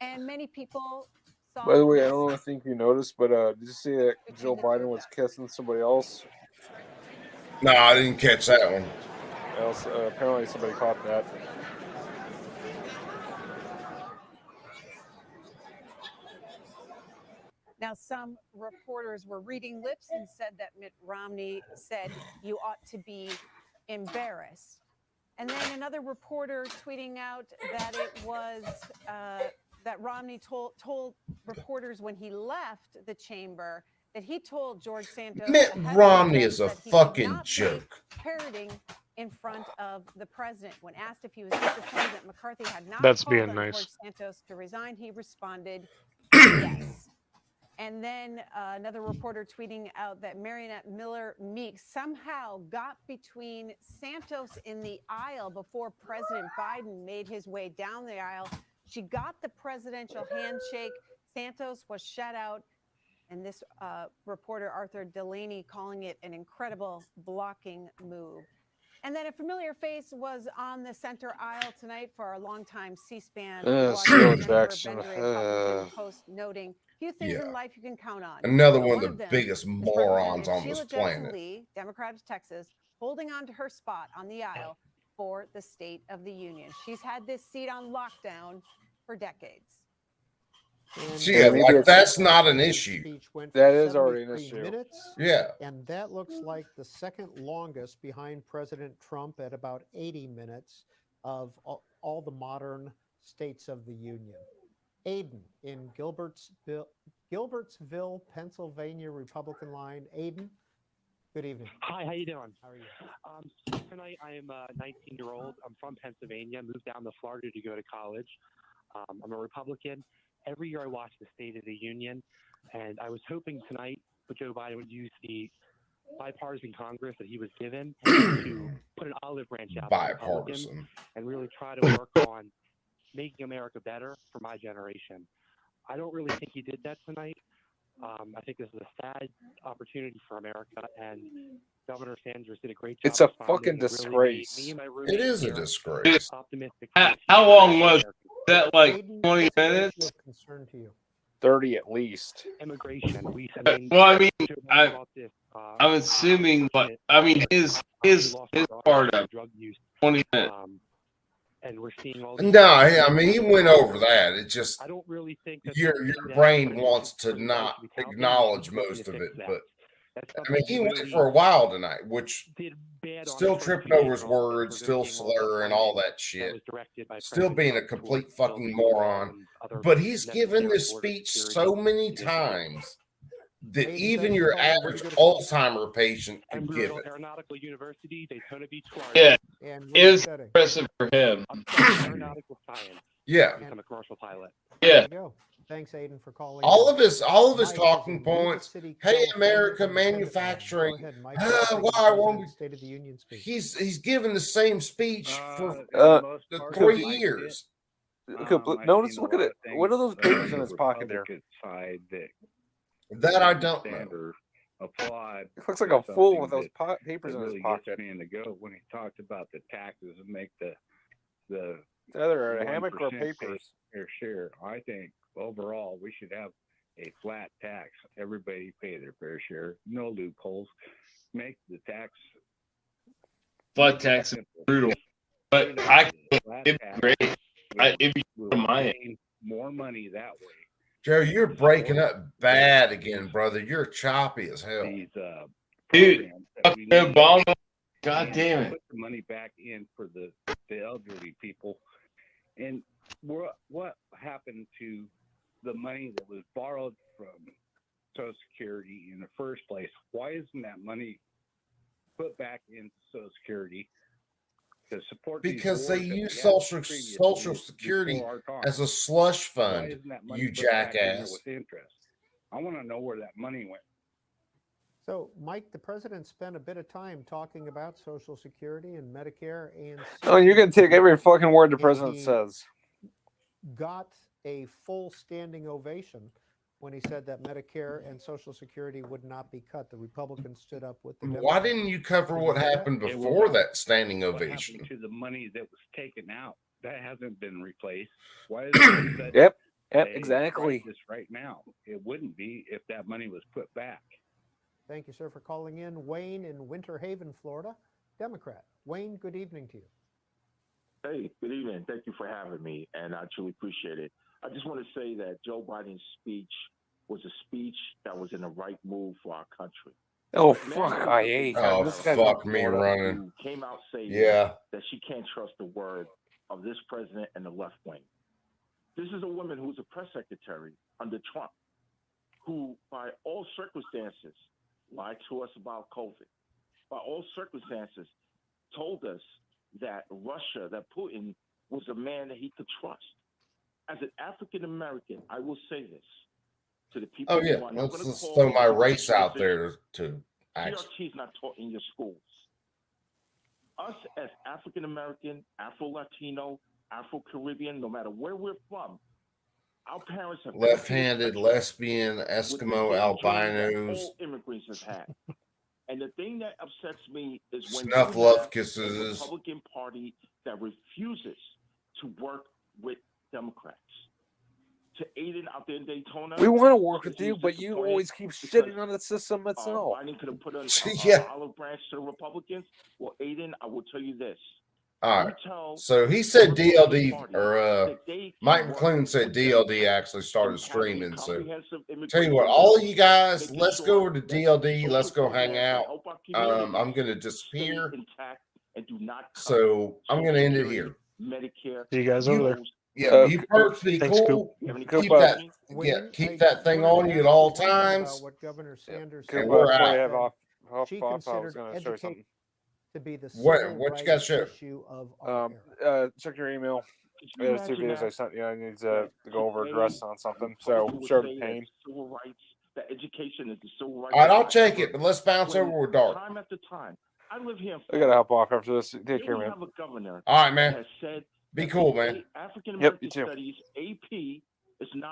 And many people saw. By the way, I don't think you noticed, but did you see that Joe Biden was kissing somebody else? No, I didn't catch that one. Else, apparently somebody caught that. Now, some reporters were reading lips and said that Mitt Romney said, "You ought to be embarrassed." And then another reporter tweeting out that it was that Romney told reporters when he left the chamber that he told George Santos Mitt ahead of the Romney event is a that he would fucking not be joke. parroting in front of the president. When asked if he was disappointed that McCarthy had not That's called being on nice. George Santos to resign, he responded, yes. And then another reporter tweeting out that Marionette Miller Meeks somehow got between Santos in the aisle before President Biden made his way down the aisle. She got the presidential handshake. Santos was shut out. And this reporter, Arthur Delaney, calling it an incredible blocking move. And then a familiar face was on the center aisle tonight for our longtime C-SPAN watcher, Still Jennifer Jackson. Bender, a Huffington Post, noting few things Yeah. in life you can count on. Another But one of the them biggest is morons Representative on this Sheila Jackson planet. Lee, Democrat of Texas, holding on to her spot on the aisle for the State of the Union. She's had this seat on lockdown for decades. And See, Yeah, maybe like it's- that's not an issue. speech went That for is already an 73 issue. minutes, Yeah. and that looks like the second longest behind President Trump at about 80 minutes of all the modern states of the union. Aiden in Gilbertsville, Pennsylvania, Republican line. Aiden, good evening. Hi, how you doing? How are you? Tonight I am a 19-year-old. I'm from Pennsylvania. Moved down to Florida to go to college. I'm a Republican. Every year I watch the State of the Union, and I was hoping tonight that Joe Biden would use the bipartisan Congress that he was given to put an olive branch out to Republicans Bipartisan. and really try to work on making America better for my generation. I don't really think he did that tonight. I think this is a sad opportunity for America, and Governor Sanders did a great job. It's a responding. fucking It really disgrace. made me and my It roommate is a here disgrace. optimistic. How long was that? Like Aiden, 20 what's the minutes? issue of concern to you? 30 at least. Immigration. Well, I mean, I'm assuming, but I mean, his part of drug use, 20 minutes. and we're seeing all. No, I mean he went over that. It just I don't really think that your that brain President wants to Trump not should be counted. acknowledge He's looking most to of fix it, that. but That's I mean something he he went really for a while tonight, which did bad on still the first tripping few over days his on words, still presenting all the slurring all funding that that shit, was directed by still President being a Trump towards complete fucking building the wall moron. and other But he's given necessary this border speech security so many initiatives. times that Aiden, even thanks your for calling. Where average do you go to school? Alzheimer patient could give Embry it. Aeronautical University, Daytona Beach, Florida. Yeah, And what it are you was studying? impressive for him. I'm studying aeronautical science. Yeah. To become a commercial pilot. There Yeah. you go. Thanks, Aiden, for calling. All in. of his Mike is talking in Yuba points. City, Hey, California, America, independent line. manufacturing. Go ahead, Mike. What's taking Why the won't we? President's State of the Union speech? He's given the same speech for most the part, 3 I like years. Okay, but I've notice, seen a look at lot it. of things What are those papers in on his the pocket there? Republican side that That I don't know. Sanders applaud. It looks like for a fool something with those that papers in really his pocket. gets me in the goat when he talked about the taxes and make the It's either a hammock or 1% papers. fair share. I think overall we should have a flat tax. Everybody pay their fair share. No loopholes. Make the tax Flat tax is brutal, but it'd be great. It'd be from my end. more money that way. Joe, you're breaking up bad again, brother. You're choppy as hell. These Dude, programs that fuck we need Obama. God and damn it. put the money back in for the elderly people. And what happened to the money that was borrowed from Social Security in the first place? Why isn't that money put back into Social Security to support these Because they wars that we use had Social previously Security before our time? as a slush Why fund, isn't that money you put back in there jackass. with interest? I want to know where that money went. So, Mike, the president spent a bit of time talking about Social Security and Medicare and Oh, you're gonna take every fucking word the and president he says. got a full standing ovation when he said that Medicare and Social Security would not be cut. The Republicans stood up with the Why Democrats. didn't you cover Did what you hear that? happened It was before out. that standing What ovation? happened to the money that was taken out? That hasn't been replaced. Why is it that Yep, they exactly. strike this right now? It wouldn't be if that money was put back. Thank you, sir, for calling in. Wayne in Winter Haven, Florida, Democrat. Wayne, good evening to you. Hey, good evening. Thank you for having me, and I truly appreciate it. I just want to say that Joe Biden's speech was a speech that was in the right move for our country. Oh, But fuck, Nancy I is a hate big Oh, This guy's Democrat fuck me Florida. running. who came out saying Yeah. that she can't trust the word of this president and the left wing. This is a woman who's a press secretary under Trump, who, by all circumstances, lied to us about COVID. By all circumstances, told us that Russia, that Putin was a man that he could trust. As an African American, I will say this to the people Oh who yeah, are not going to let's call throw me my a race out transition. there to actually. CRT is not taught in your schools. Us as African American, Afro Latino, Afro Caribbean, no matter where we're from, our parents have Left-handed, lesbian, with the Eskimo, same journey that albinos, all immigrants have had. And the thing that upsets me is when snuff you love have a kisses. Republican Party that refuses to work with Democrats. To Aiden out there in Daytona, We want to work with he you, was but you disappointed always keep because shitting on the system itself. Biden could have put an Yeah. olive branch to the Republicans. Well, Aiden, I will tell you this. All You right. tell So he the said Republican DLD Party or that they Mike can work McClune said with DLD Democrats actually started in passing streaming. So comprehensive tell you immigration what, all of bills, you guys, making let's sure go over to that DLD. social Let's go hang programs that out. help our communities I'm gonna stay disappear. intact and do not cut So I'm Social gonna end it Security, here. Medicare, See you guys over there. those. Yeah, you perks be Thanks, Coop. cool. You have any Keep questions that. for me? Yeah, Wayne, keep I that thing wanted on to you at ask all one thing times. about what Governor Sanders And said. we're Before you out. have off, She I was considered going to show you something. education to be the What civil you got, rights show? issue of our era. Check your email. Could you There's two imagine videos I that? sent you. I need That to go over today, address on something. So Republican would show the say that pain. civil rights, that education is the civil rights All right, of I'll our check era. it, but let's bounce over When with Dark. time after time, I live here in I gotta Florida. hop off after this. Take Here care, we man. have a governor All right, that man. has said Be that cool, man. African Yep, American you too. Studies, AP, is not